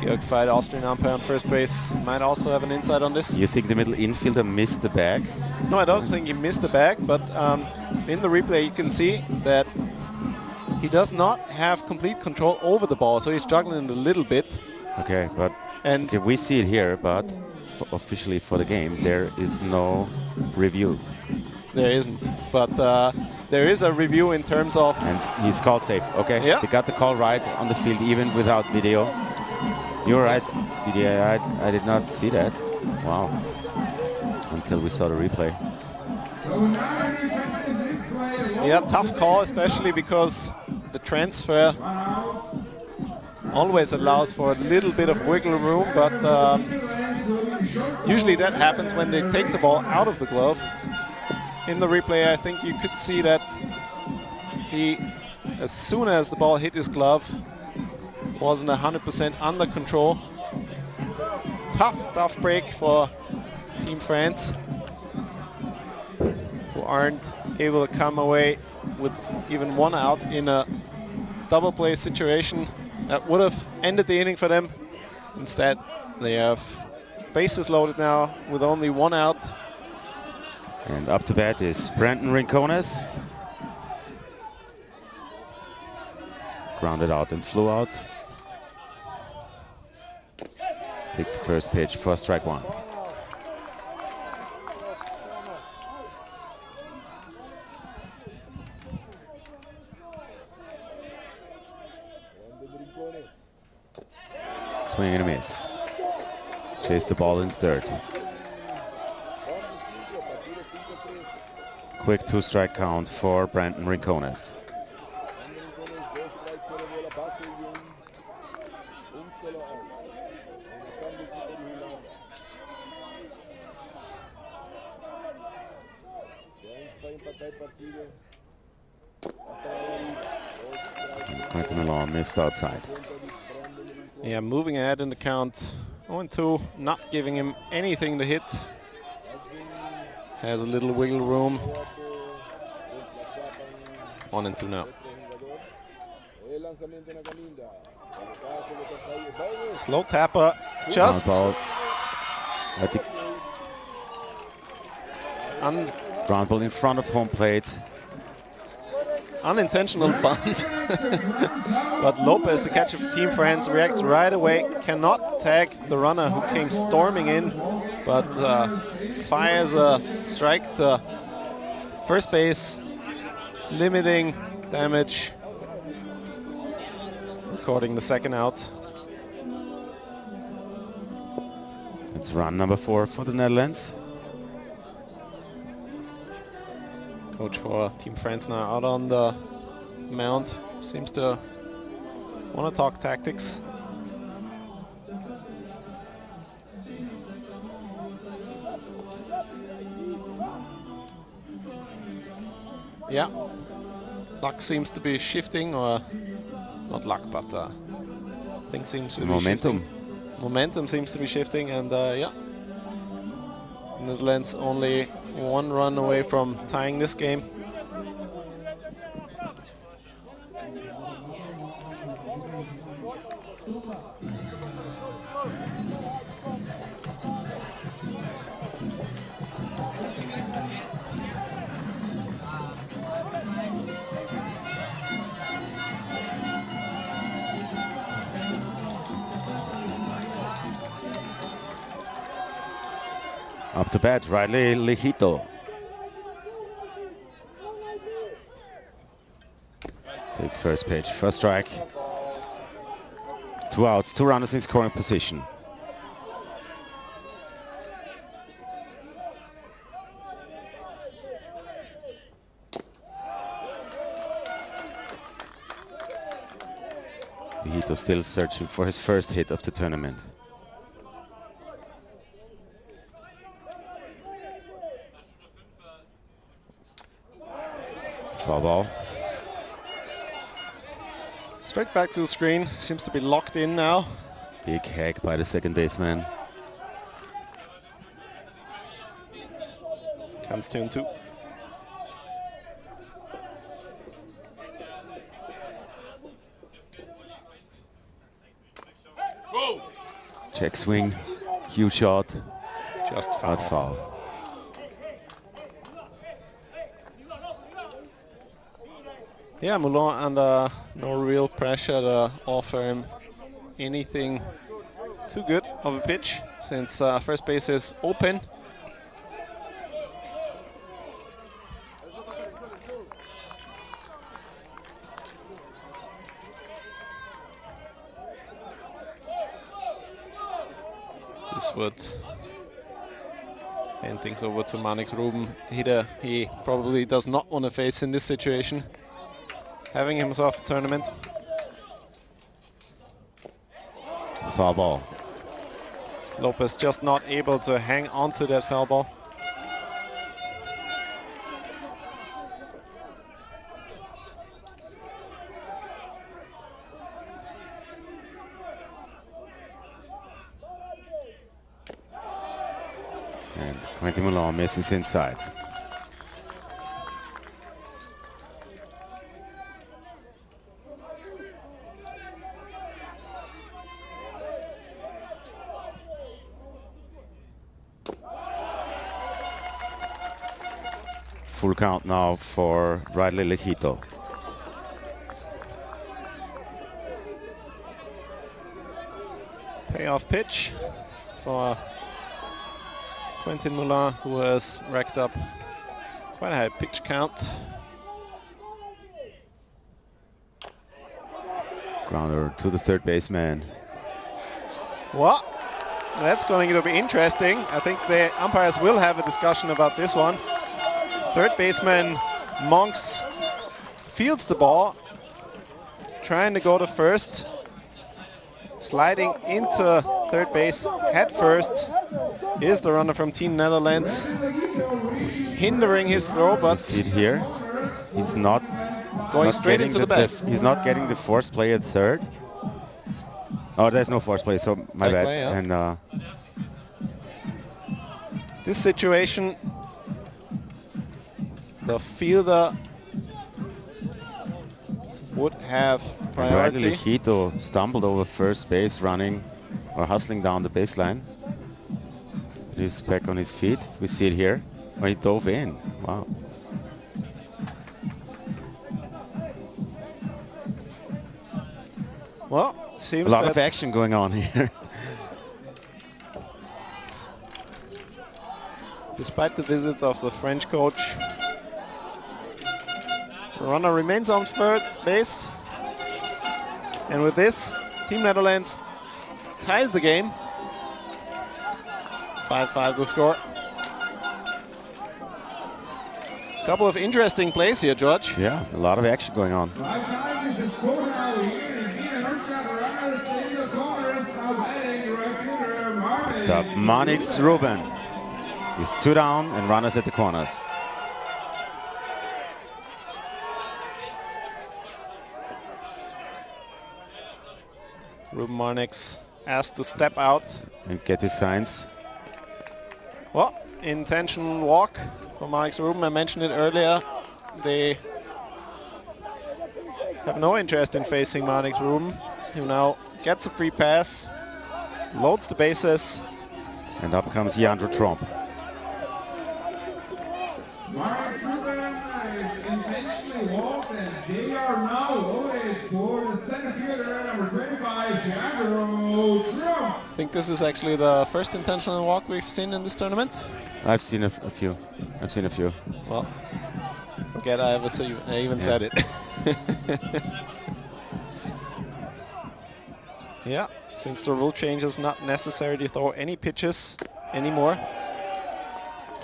Georg Veit, Austrian umpire on first base, might also have an insight on this. You think the middle infielder missed the bag? No, I don't think he missed the bag, but in the replay you can see that he does not have complete control over the ball, so he's struggling a little bit. Okay, but And okay, we see it here, but officially for the game, there is no review. there isn't, but there is a review in terms of... And he's called safe, okay? Yeah. They got the call right on the field, even without video. You're right, Didier, I did not see that. Wow. Until we saw the replay. Yeah, tough call, especially because the transfer always allows for a little bit of wiggle room, but usually that happens when they take the ball out of the glove. In the replay, I think you could see that he, as soon as the ball hit his glove, wasn't 100% under control. Tough break for Team France, who aren't able to come away with even one out in a double play situation that would have ended the inning for them. Instead, they have bases loaded now with only one out. And up to bat is Brandon Rincones. Grounded out and flew out. Takes the first pitch for strike 1. Swing and a miss. Chase the ball in third. Quick 2-strike count for Brandon Rincones. Quentin Milan missed outside. Yeah, moving ahead in the count. 0-2, not giving him anything to hit. Has a little wiggle room. 1-2 now. Slow tapper, just Ground ball in front of home plate. unintentional bunt. But Lopez, the catcher for Team France, reacts right away, cannot tag the runner who came storming in, but fires a strike to first base, limiting damage, recording the second out. It's run number 4 for the Netherlands. Coach for Team France now out on the mound. Seems to want to talk tactics. Yeah, luck seems to be shifting, or not luck, but things seems to be Momentum. shifting. Momentum seems to be shifting, and yeah, Netherlands only 1 run away from tying this game. Up to bat, Riley Lejito. Takes first pitch, first strike. 2 outs, 2 runners in scoring position. Lejito still searching for his first hit of the tournament. Foul ball. Straight back to the screen. Seems to be locked in now. Big hack by the second baseman. Counts 2-2. Check swing, cue shot, Just foul. out foul. Yeah, Moulin under no real pressure to offer him anything too good of a pitch, since first base is open. This would hand things over to Manix Ruben. He probably does not want to face in this situation, having himself a tournament. Foul ball. Lopez just not able to hang on to that foul ball. And Quentin Milan misses inside. Full count now for Riley Lejito. Payoff pitch for Quentin Moulin, who has racked up quite a high pitch count. Grounder to the third baseman. Well, that's going to be interesting. I think the umpires will have a discussion about this one. Third baseman Monks fields the ball, trying to go to first, sliding into third base head first is the runner from Team Netherlands. hindering his throw, You but see it here. He's not going straight into the back. He's not getting the force play at third. Oh, there's no force play, so my Back bad. play, yeah. And This situation, the fielder would have priority. Hito stumbled over first base running or hustling down the baseline. He's back on his feet. We see it here. Oh, he dove in. Wow. Well, A seems lot that of action going on here. despite the visit of the French coach, the runner remains on third base. And with this, Team Netherlands ties the game. 5-5 the score. Couple of interesting plays here, George. Yeah, a lot of action going on. Next up, Monix Ruben with 2 down and runners at the corners. Ruben Marnix asked to step out. And get his signs. Well, intentional walk for Marnix Ruben. I mentioned it earlier. They have no interest in facing Marnix Ruben, who now gets a free pass, loads the bases. And up comes Leandro Tromp. Mark Ruben is intentionally walked, and they are now loaded for the center fielder, number 25, Leandro Trump. I think this is actually the first intentional walk we've seen in this tournament. I've seen a few. I've seen a few. Well, forget I even said it. Yeah, since the rule change is not necessary to throw any pitches anymore.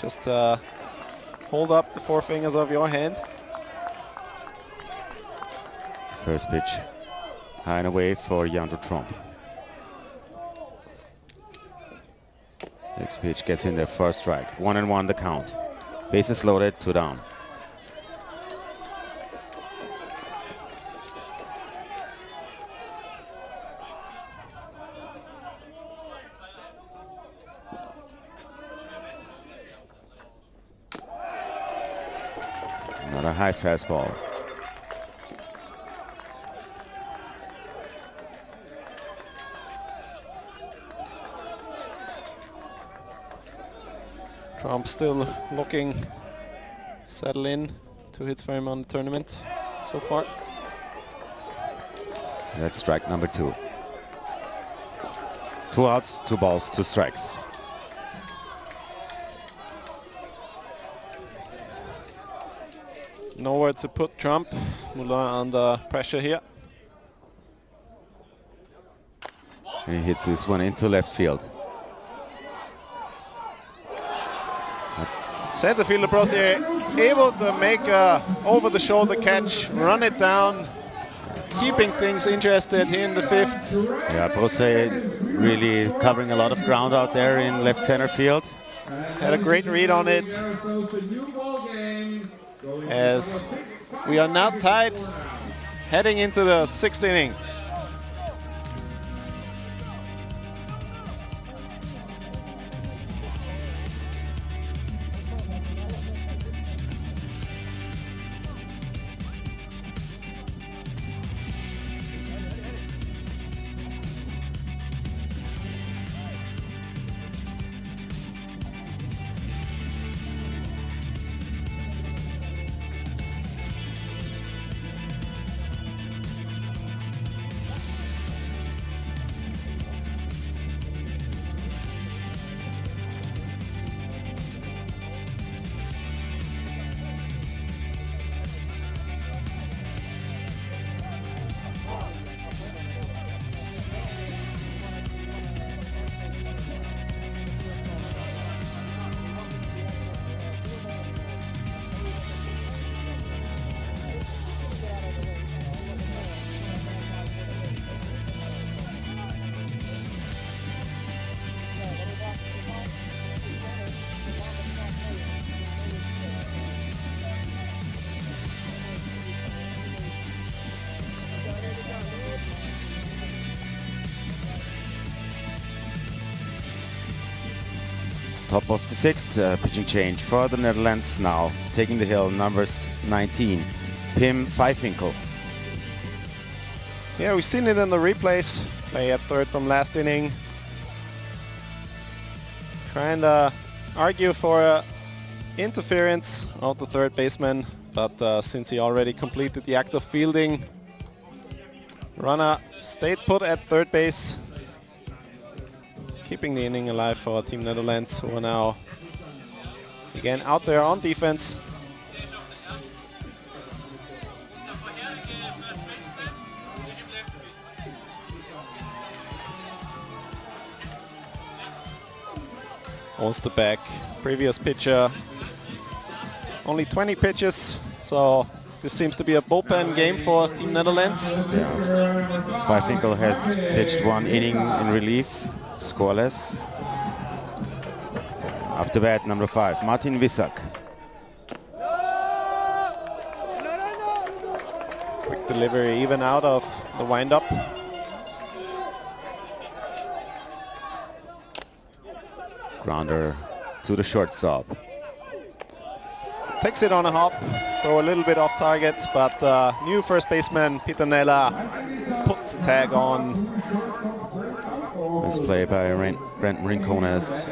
Just hold up the 4 fingers of your hand. First pitch. High and away for Leandro Tromp. Next pitch gets in there, first strike. 1-1 the count. Bases loaded, 2 down. Another high fastball. Trump still looking settle in to hits for him on the tournament so far. That's strike number 2. 2 outs, 2 balls, 2 strikes. Nowhere to put Trump. Moulin under pressure here. And he hits this one into left field. Center fielder Brosier able to make a over-the-shoulder catch, run it down, keeping things interested here in the 5th. Yeah, Brosier really covering a lot of ground out there in left center field. Had a great read on it. As we are now tied, heading into the 6th inning. Top of the sixth, pitching change for the Netherlands now. Taking the hill, numbers 19, Pim Pfeiffinkel. Yeah, we've seen it in the replays. Play at third from last inning. Trying to argue for interference of the third baseman, but since he already completed the act of fielding, runner stayed put at third base, keeping the inning alive for Team Netherlands, who are now again out there on defense. Osterbeck, previous pitcher, only 20 pitches, so this seems to be a bullpen game for Team Netherlands. Yeah. Pfeiffinkel has pitched 1 inning in relief, scoreless. Up to bat, number 5, Martin Vissak. Quick delivery even out of the windup. Grounder to the shortstop. Takes it on a hop, throw a little bit off target, but new first baseman Peter Nella puts the tag on. This play by Brent Rincones.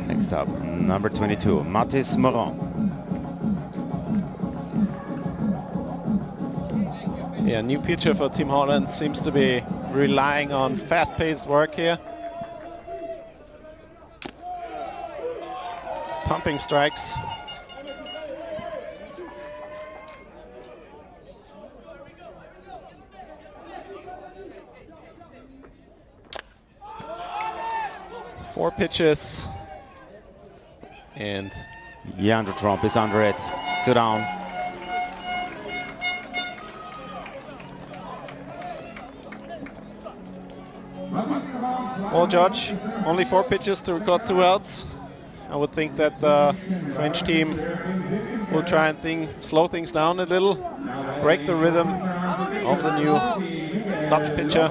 Next up, number 22, Mathis Moron. Yeah, new pitcher for Team Holland, seems to be relying on fast-paced work here. Pumping strikes. Four pitches. And Leandro Trump is under it. 2 down. Well, Judge, only 4 pitches to record 2 outs. I would think that the French team will try and slow things down a little, break the rhythm of the new Dutch pitcher.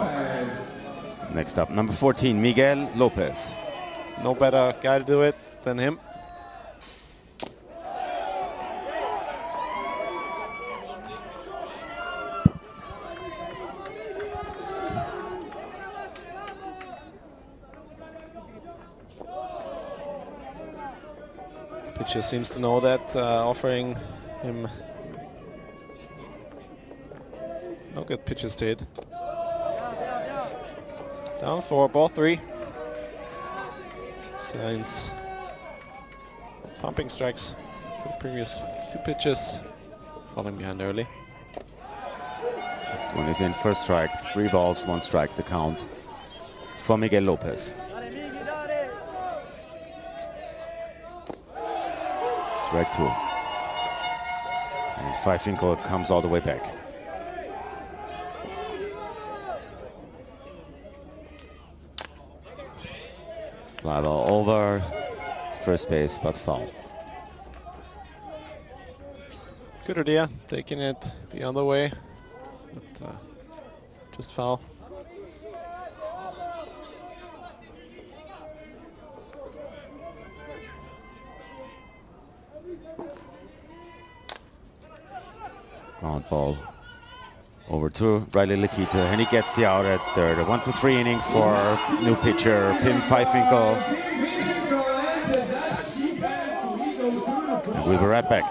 Next up, number 14, Miguel Lopez. No better guy to do it than him. Pitcher seems to know that, offering him no good pitches to hit. Down for ball 3. Signs pumping strikes to the previous 2 pitches, falling behind early. This one is in, first strike, 3 balls, 1 strike, the count for Miguel Lopez. Strike 2. And Pfeiffinkel comes all the way back. Fly ball over first base, but foul. Good idea, taking it the other way, but just foul. Ground ball over to Riley Lakita, and he gets the out at third. A 1-3 inning for new pitcher Pim Pfeiffinkel. And we'll be right back.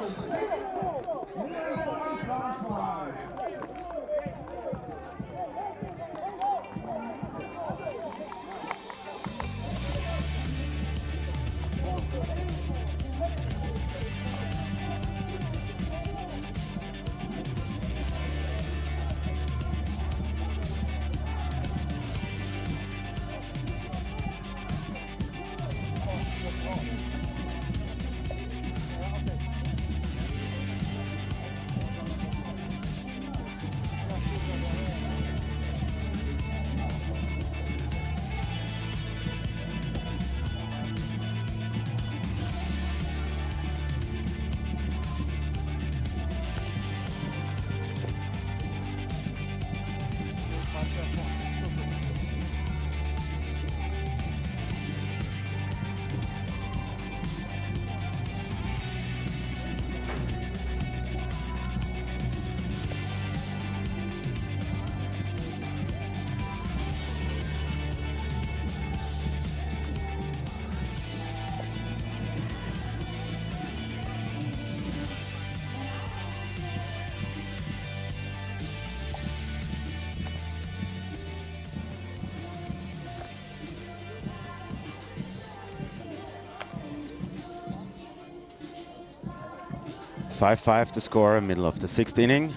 5-5 to score, middle of the 6th inning,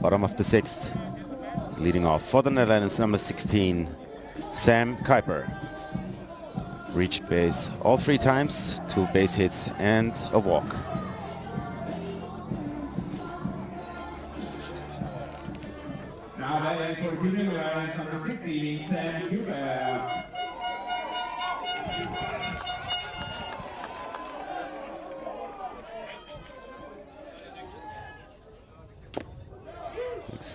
bottom of the 6th. Leading off for the Netherlands, number 16, Sam Kuiper. Reached base all 3 times, 2 base hits and a walk. Now that is for Team Netherlands, number 16, Sam Kuiper.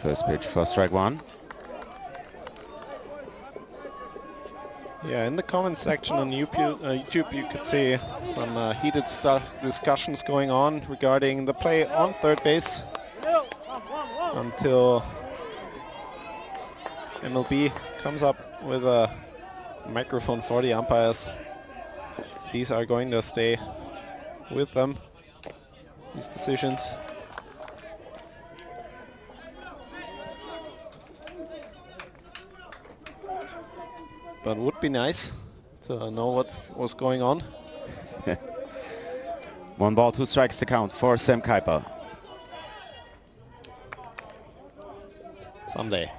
First pitch for strike 1. Yeah, in the comment section on YouTube you could see some heated discussions going on regarding the play on third base until MLB comes up with a microphone for the umpires. These are going to stay with them, these decisions. But it would be nice to know what was going on. 1 ball, 2 strikes to count for Sam Kuiper. Someday.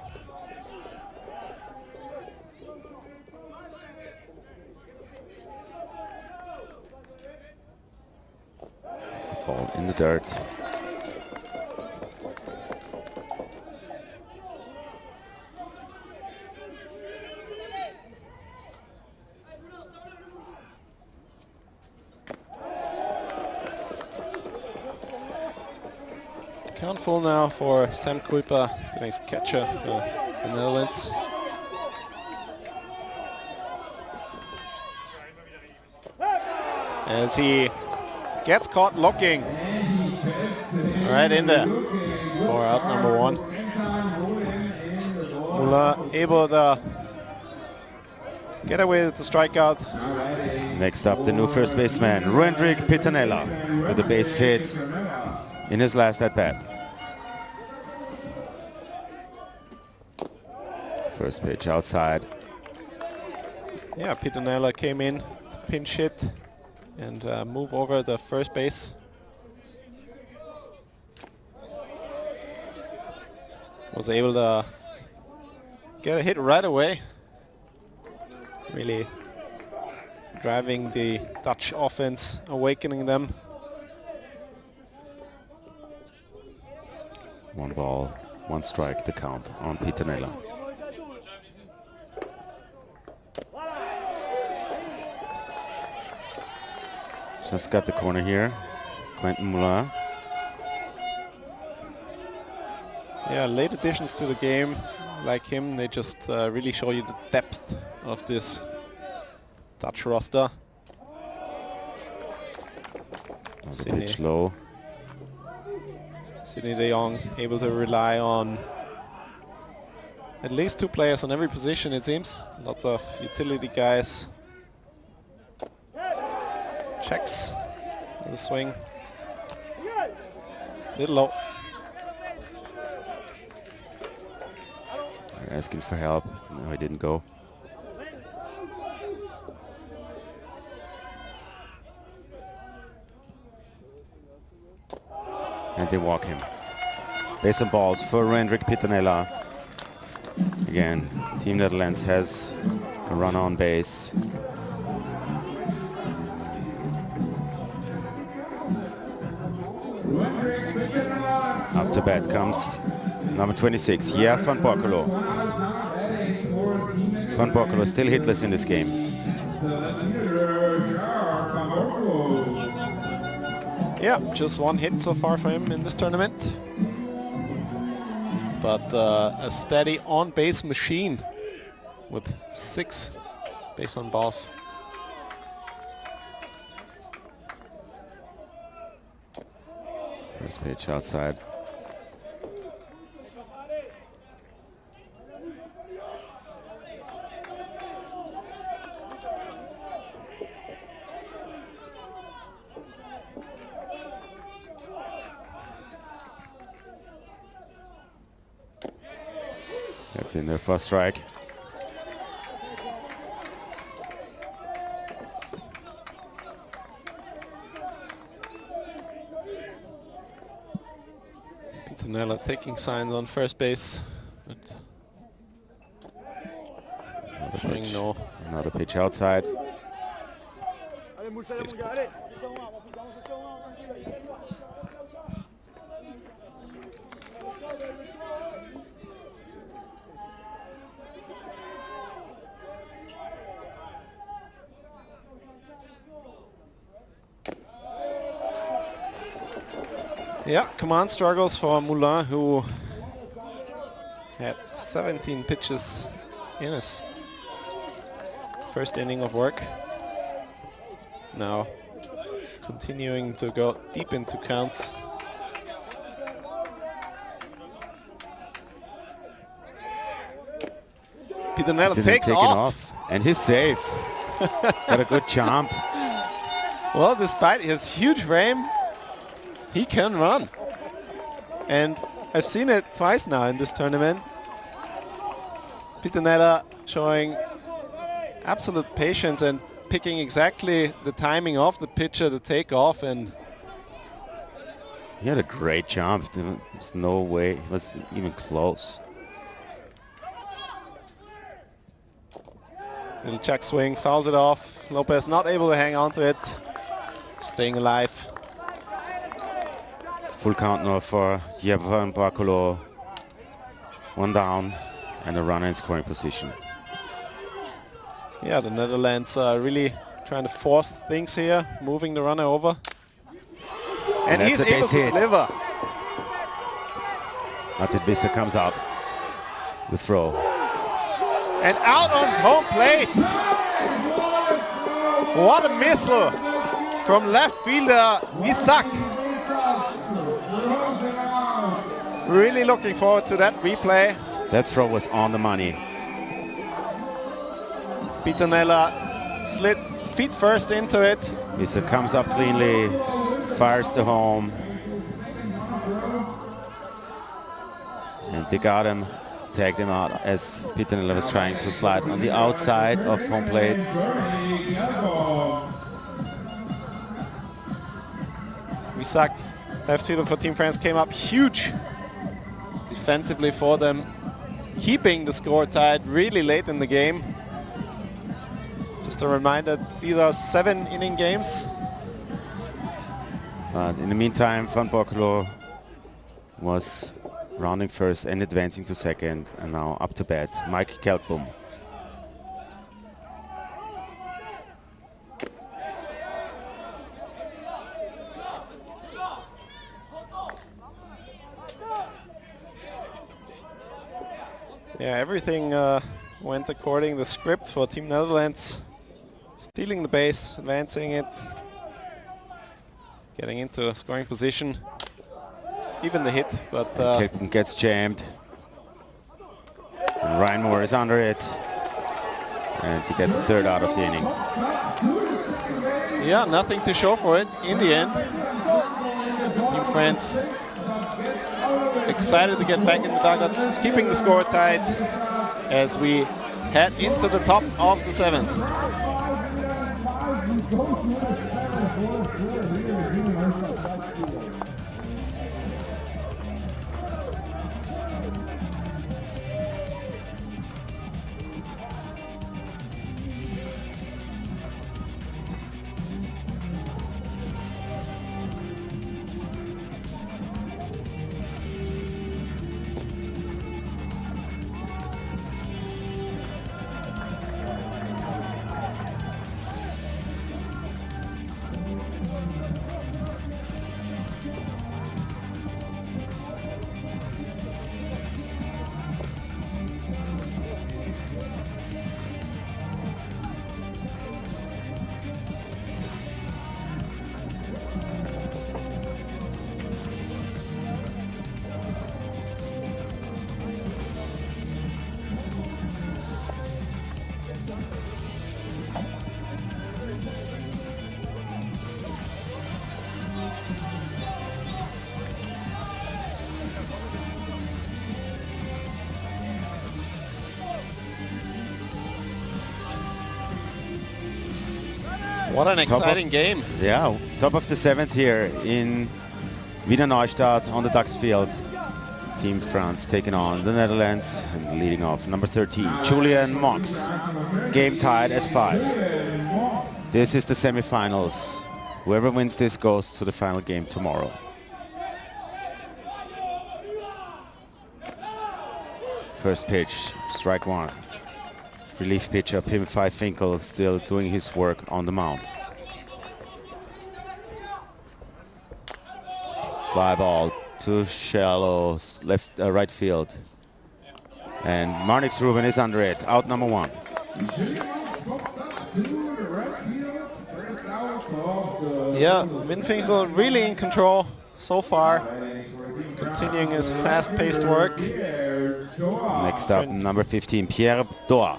Ball in the dirt. Count full now for Sam Kuiper, the next catcher for the Netherlands. As he gets caught looking right in there for out number 1. Muller able to get away with the strikeout. Next up, the new first baseman, Hendrik Pittanella, with a base hit in his last at-bat. First pitch outside. Yeah, Pittanella came in, pinch hit, and move over the first base. Was able to get a hit right away. Really driving the Dutch offense, awakening them. 1 ball, 1 strike, the count on Pittanella. Just got the corner here, Quentin Muller. Yeah, late additions to the game, like him, they just really show you the depth of this Dutch roster. Pitch low. Sidney de Jong able to rely on at least 2 players on every position, it seems. Lots of utility guys. Checks the swing. Little low. They're asking for help. No, he didn't go. And they walk him. Base and balls for Hendrik Pittanella. Again, Team Netherlands has a run on base. Up to bat comes number 26, Van Borkelo. Van Borkelo still hitless in this game. Yeah, just 1 hit so far for him in this tournament. But a steady on-base machine with 6 base on balls. First pitch outside. That's in there for a strike. Pittanella taking signs on first base. But showing no. Another pitch outside. Stays put. Yeah, command struggles for Moulin, who had 17 pitches in his first inning of work. Now continuing to go deep into counts. Pittanella takes off. And he's safe. Got a good jump. Well, despite his huge frame, he can run. And I've seen it twice now in this tournament. Pittanella showing absolute patience and picking exactly the timing of the pitcher to take off, and he had a great jump. There's no way he was even close. Little check swing, fouls it off. Lopez not able to hang on to it. Staying alive. Full count now for Jebra and Barcolo. One down and a runner in scoring position. Yeah, the Netherlands are really trying to force things here, moving the runner over. And he's able to deliver. Martin Visser comes up. The throw. And out on home plate. What a missile from left fielder Isak. Really looking forward to that replay. That throw was on the money. Pittanella slid feet first into it. Visser comes up cleanly, fires to home. And they got him, tagged him out as Pittanella was trying to slide on the outside of home plate. Isak, left fielder for Team France, came up huge defensively for them, keeping the score tied really late in the game. Just a reminder, these are 7-inning games. But in the meantime, Van Borculo was rounding first and advancing to second, and now up to bat, Mike Kelpum. Yeah, everything went according to the script for Team Netherlands. Stealing the base, advancing it, getting into a scoring position. Even the hit, but Kelpum gets jammed. And Ryan Moore is under it. And to get the third out of the inning. Yeah, nothing to show for it in the end. Team France excited to get back in the dugout, keeping the score tight as we head into the top of the 7th. What an exciting game. Yeah, top of the 7th here in Wiener Neustadt on the Ducks field. Team France taking on the Netherlands, and leading off number 13, Julian Mox. Game tied at 5. This is the semifinals. Whoever wins this goes to the final game tomorrow. First pitch, strike 1. Relief pitcher Pim Finkel still doing his work on the mound. Fly ball to shallow right field. And Marnix Ruben is under it. Out number 1. Yeah, Winfinkel really in control so far. Continuing his fast-paced work. Next up, number 15, Pierre Doa.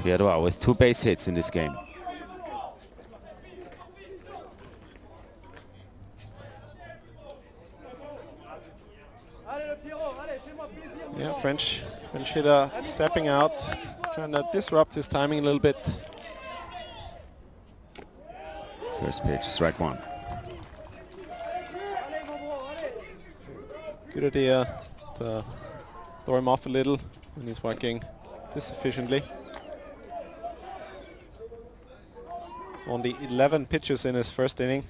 Pierre Doa with 2 base hits in this game. Yeah, French hitter stepping out, trying to disrupt his timing a little bit. First pitch, strike 1. Good idea to throw him off a little when he's working this efficiently. Only 11 pitches in his first inning.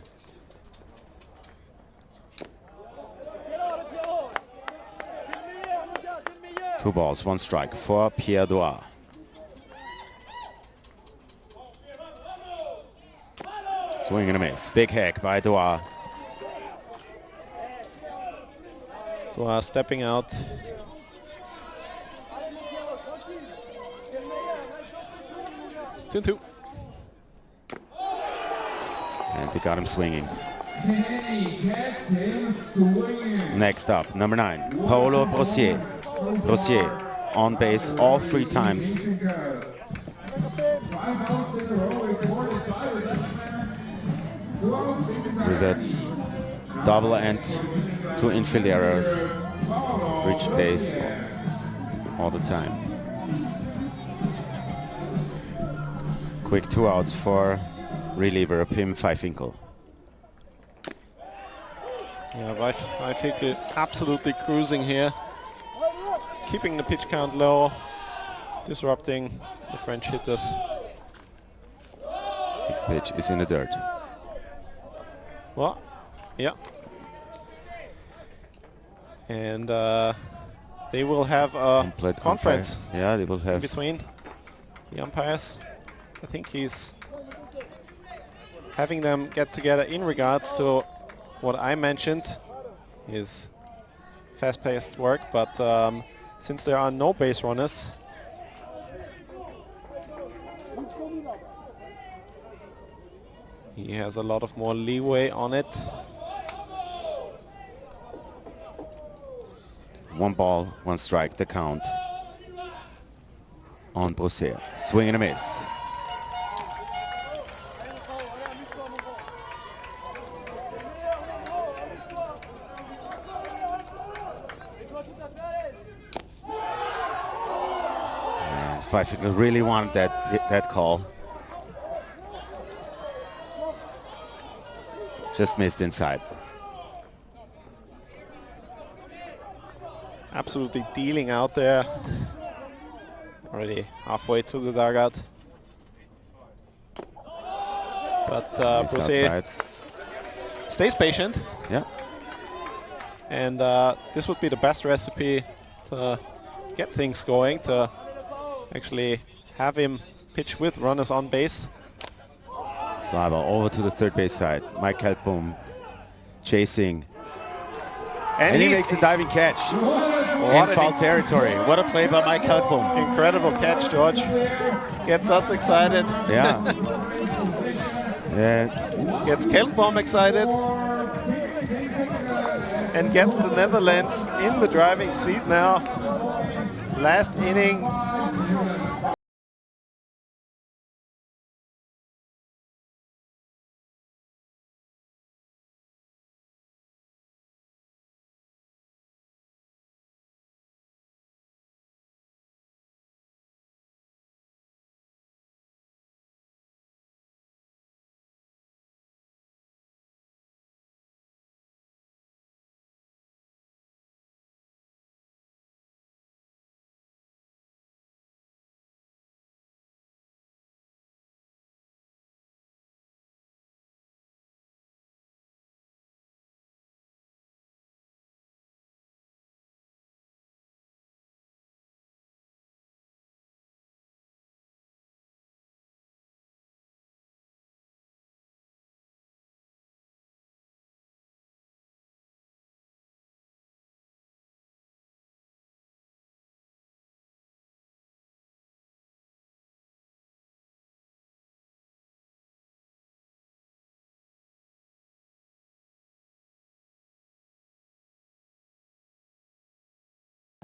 Two balls, 1 strike for Pierre Doa. Swing and a miss. Big hack by Doa. Doa stepping out. Two. And they got him swinging. Next up, number 9, Paolo Brossier. Brossier on base all 3 times. With a double and 2 infield errors. Reached base all the time. Quick 2 outs for reliever Pim Finkel. Yeah, Finkel absolutely cruising here. Keeping the pitch count low, disrupting the French hitters. Next pitch is in the dirt. What? Yeah. And they will have a conference. Yeah, they will have between the umpires. I think he's having them get together in regards to what I mentioned, his fast-paced work, but since there are no base runners, he has a lot of more leeway on it. 1 ball, 1 strike, the count on Brossier. Swing and a miss. Finkel really wanted that call. Just missed inside. Absolutely dealing out there. Already halfway to the dugout. But Brossier stays patient. Yeah. And this would be the best recipe to get things going, to actually have him pitch with runners on base. Fly ball over to the third base side. Mike Helpum chasing. And he makes a diving catch in foul territory. What a play by Mike Helpum. Incredible catch, George. Gets us excited. Yeah. Gets Helpum excited. And gets the Netherlands in the driving seat now. Last inning.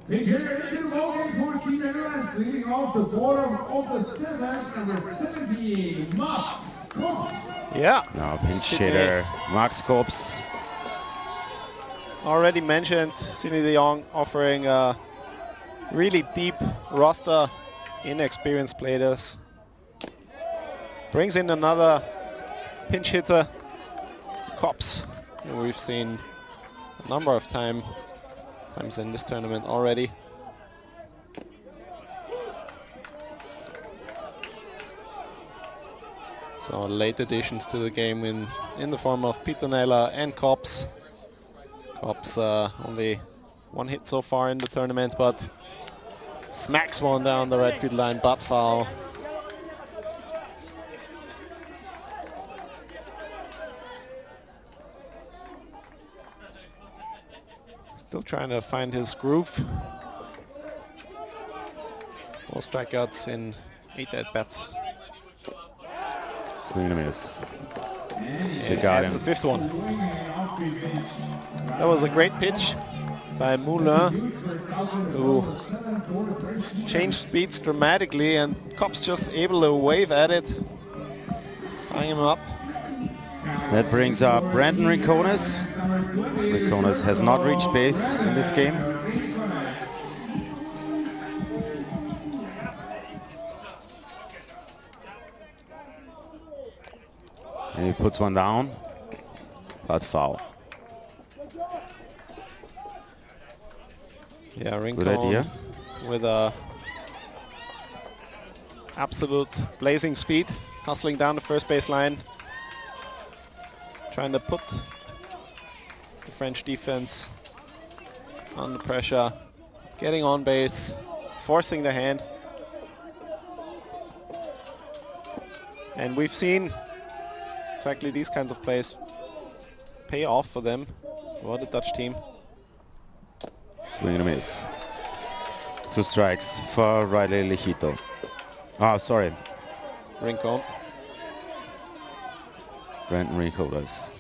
Leading off the bottom of the 7th, number 17, Max Kops. Yeah. Now pinch hitter, Max Kops. Already mentioned, Sydney de Jong offering a really deep roster, inexperienced players. Brings in another pinch hitter, Kops, who we've seen a number of times in this tournament already. So late additions to the game in the form of Peter Naylor and Kops. Kops only one hit so far in the tournament, but smacks one down the right field line, butt foul. Still trying to find his groove. 4 strikeouts in 8 at-bats. Swing and a miss. They got him. That's the 5th one. That was a great pitch by Moulin, who changed speeds dramatically, and Kops just able to wave at it, tying him up. That brings up Brandon Rincones. Rincones has not reached base in this game. And he puts one down, but foul. Yeah, Rincon good idea. With a absolute blazing speed, hustling down the first base line, trying to put the French defense under pressure, getting on base, forcing the hand. And we've seen exactly these kinds of plays pay off for them, for the Dutch team. Swing and a miss. 2 strikes for Riley Lejito. Oh, sorry. Rincon. Brandon Rincones.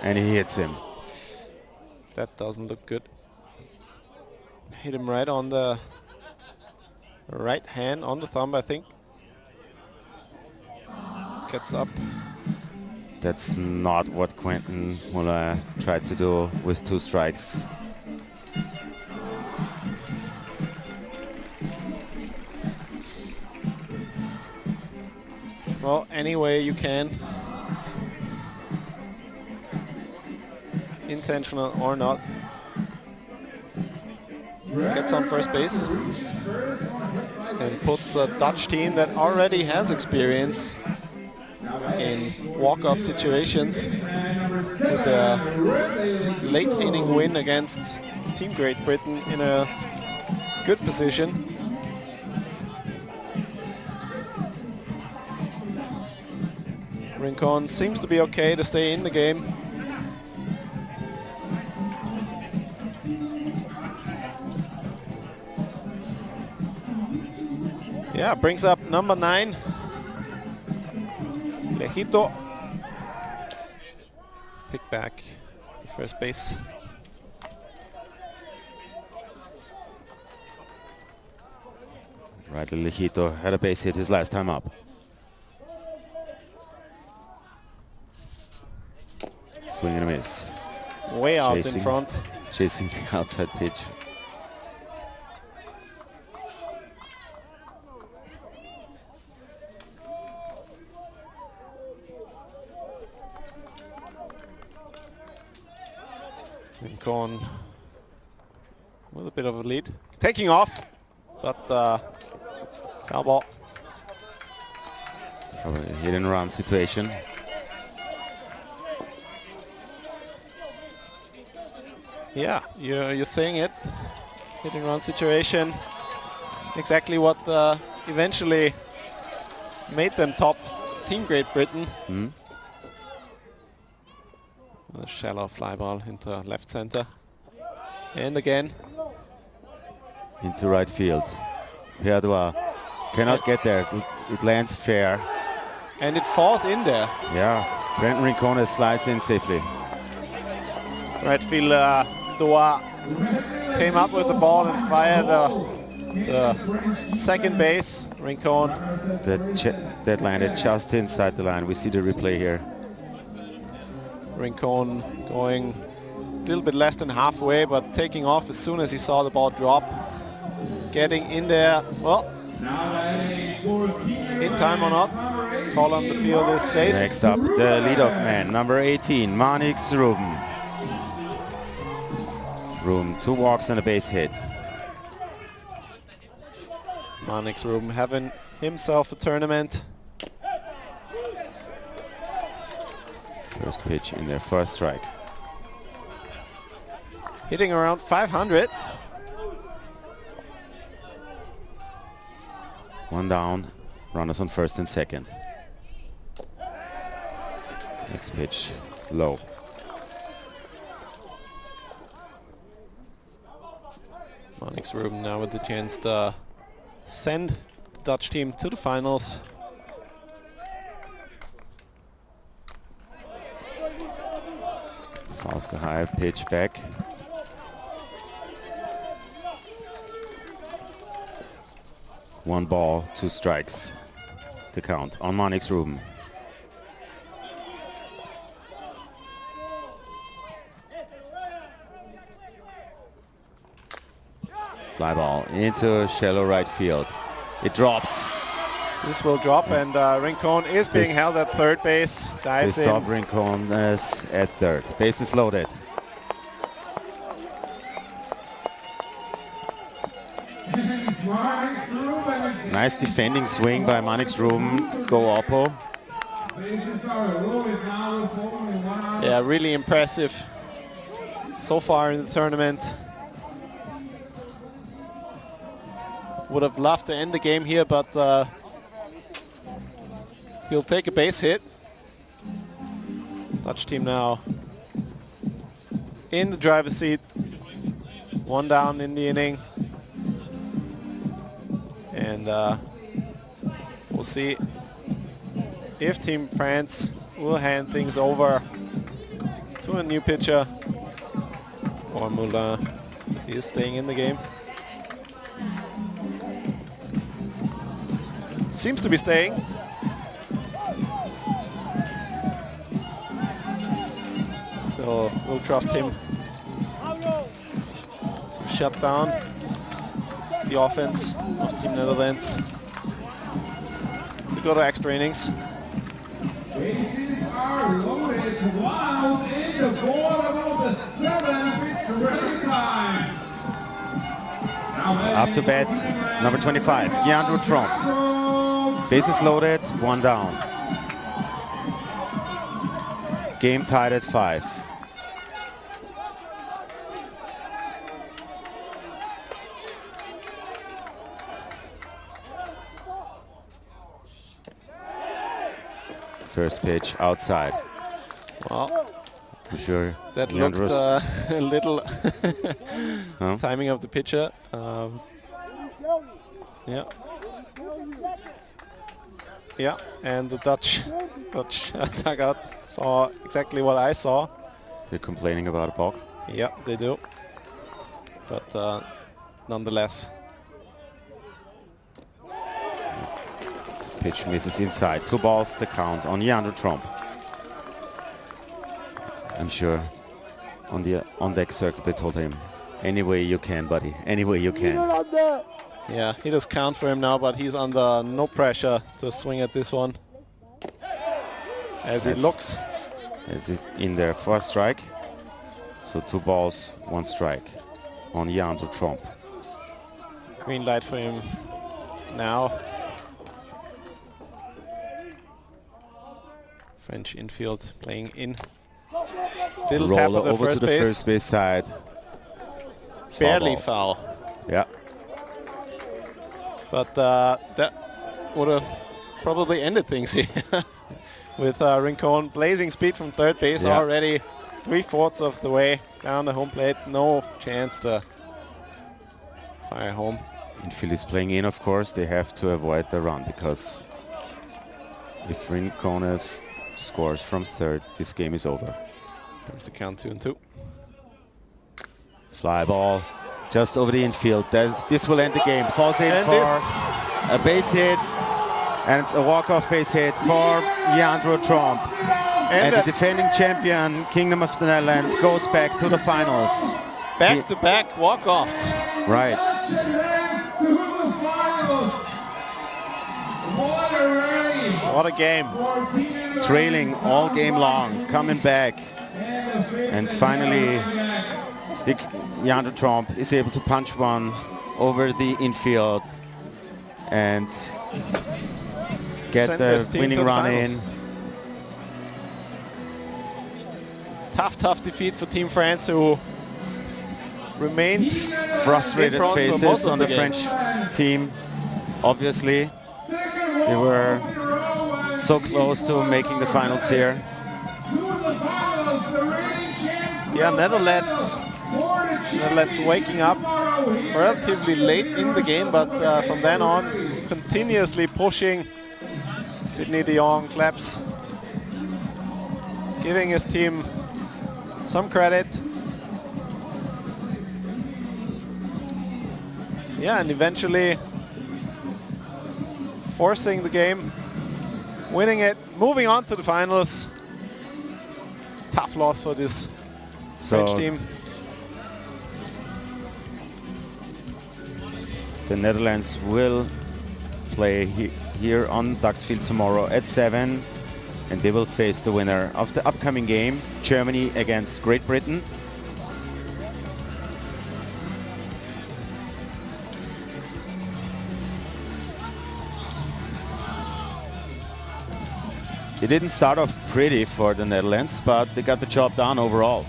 And he hits him. That doesn't look good. Hit him right on the right hand, on the thumb, I think. Gets up. That's not what Quentin Muller tried to do with 2 strikes. Well, any way you can, intentional or not, gets on first base and puts a Dutch team that already has experience in walk-off situations with their late inning win against Team Great Britain in a good position. Rincon seems to be okay to stay in the game. Yeah, brings up number 9, Lejito. Pick back to first base. Riley Lejito had a base hit his last time up. Swing and a miss. Way out in front. Chasing the outside pitch. Rincon with a bit of a lead. Taking off, but foul ball. Probably a hit and run situation. Yeah, you're saying it. Hit and run situation. Exactly what eventually made them top Team Great Britain. A shallow fly ball into left center. And again. Into right field. Perdua cannot get there. It lands fair. And it falls in there. Yeah, Brenton Rincon slides in safely. Right fielder Doa came up with the ball and fired the second base. Rincon. That landed just inside the line. We see the replay here. Rincon going a little bit less than halfway, but taking off as soon as he saw the ball drop. Getting in there, well, in time or not, call on the field is safe. Next up, the leadoff man, number 18, Manix Ruben. Ruben, 2 walks and a base hit. Manix Ruben having himself a tournament. First pitch in their first strike. Hitting around 500. 1 down, runners on first and second. Next pitch, low. Manix Ruben now with the chance to send the Dutch team to the finals. Fouls the high pitch back. One ball, 2 strikes. The count on Manix Ruben. Fly ball into shallow right field. It drops. This will drop, and Rincon is being held at third base. They stop Rincon at third. Base is loaded. Nice defending swing by Manix Ruben. Go Oppo. Yeah, really impressive so far in the tournament. Would have loved to end the game here, but he'll take a base hit. Dutch team now in the driver's seat. 1 down in the inning. And we'll see if Team France will hand things over to a new pitcher, or Moulin is staying in the game. Seems to be staying. So we'll trust him to shut down the offense of Team Netherlands to go to extra innings. Bases are loaded. Wow, in the bottom of the 7th, it's ready time. Up to bat, number 25, Leandro Tromp. Bases loaded, 1 down. Game tied at 5. First pitch outside. Well, I'm sure that looked a little huh? timing of the pitcher. Yeah. Yeah, and the Dutch dugout saw exactly what I saw. They're complaining about a balk. Yeah, they do. But nonetheless. Pitch misses inside. 2 balls to count on Leandro Tromp. I'm sure on the on-deck circuit they told him, any way you can, buddy, any way you can. Yeah, he does count for him now, but he's under no pressure to swing at this one. As it looks. As it in there, 1st strike. So 2 balls, 1 strike on Leandro Tromp. Green light for him now. French infield playing in. Little tap Roller of the over first to the base. first base side. Barely foul. Yeah. But that would have probably ended things here. With Rincon blazing speed from third base already 3/4 of the way down the home plate. No chance to fire home. Infield is playing in, of course. They have to avoid the run because If Rincones scores from third, this game is over. There's the count 2-2. Fly ball just over the infield. This will end the game. Falls in And for a base hit. And it's a walk-off base hit for Leandro Tromp. And the defending champion, Kingdom of the Netherlands, goes back to the finals. Back-to-back walk-offs. Right. What a game. Trailing all game long, coming back. And finally, Leandro Tromp is able to punch one over the infield and get Send the this team winning to the run finals. in. Tough defeat for Team France, who remained Frustrated in front for most faces of on the the game. French team. Obviously, they were so close to making the finals here. Yeah, Netherlands waking up relatively late in the game, but from then on, continuously pushing. Sidney de Jong claps, giving his team some credit. Yeah, and eventually forcing the game, winning it, moving on to the finals. Tough loss for this French team. The Netherlands will play here on Duxfield tomorrow at 7, and they will face the winner of the upcoming game, Germany against Great Britain. It didn't start off pretty for the Netherlands, but they got the job done overall.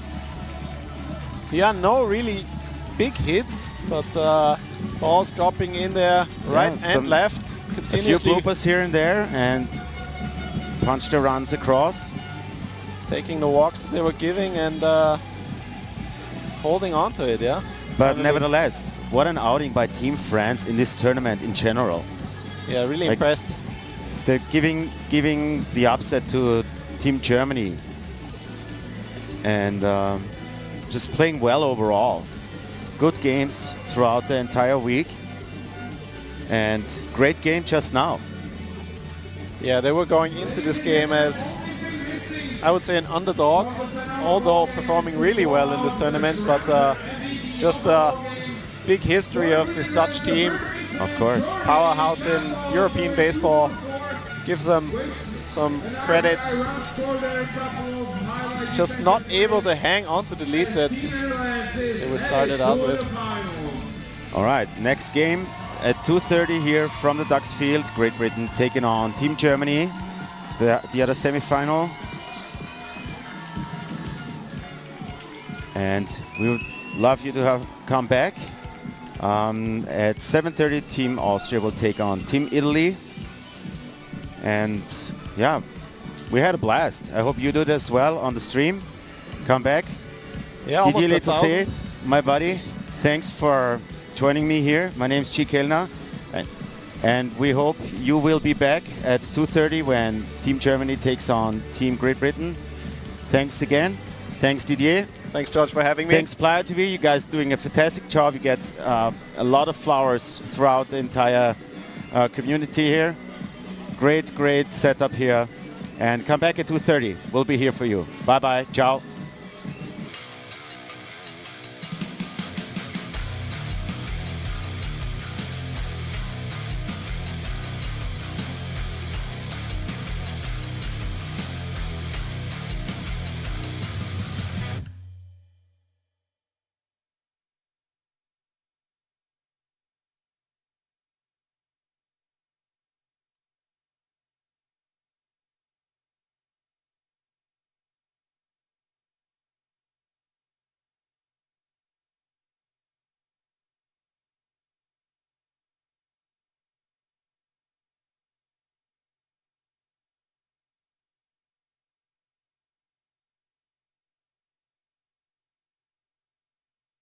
Yeah, no really big hits, but balls dropping in there right and left A few continuously. bloopers here and there, and punch the runs across. Taking the walks that they were giving and holding on to it, yeah. But Finally. nevertheless, what an outing by Team France in this tournament in general. Yeah, really Like- impressed. They're giving the upset to Team Germany, and just playing well overall. Good games throughout the entire week, and great game just now. Yeah, they were going into this game as, I would say, an underdog, although performing really well in this tournament, but just a big history of this Dutch team. Of course. Powerhouse in European baseball. Gives them some credit. Just not able to hang on to the lead that they were started out with. All right, next game at 2:30 here from the Duxfield. Great Britain taking on Team Germany, the other semi-final. And we would love you to have come back. At 7:30, Team Austria will take on Team Italy. And yeah, we had a blast. I hope you did as well on the stream. Come back. Yeah, almost Didier 1,000. Letosé, my buddy, thanks for joining me here. My name's Chi Kellner, and we hope you will be back at 2:30 when Team Germany takes on Team Great Britain. Thanks again. Thanks, Didier. Thanks, George, for having me. Thanks, Playa TV. You guys doing a fantastic job. You get a lot of flowers throughout the entire community here. Great setup here. And come back at 2:30. We'll be here for you. Bye-bye. Ciao.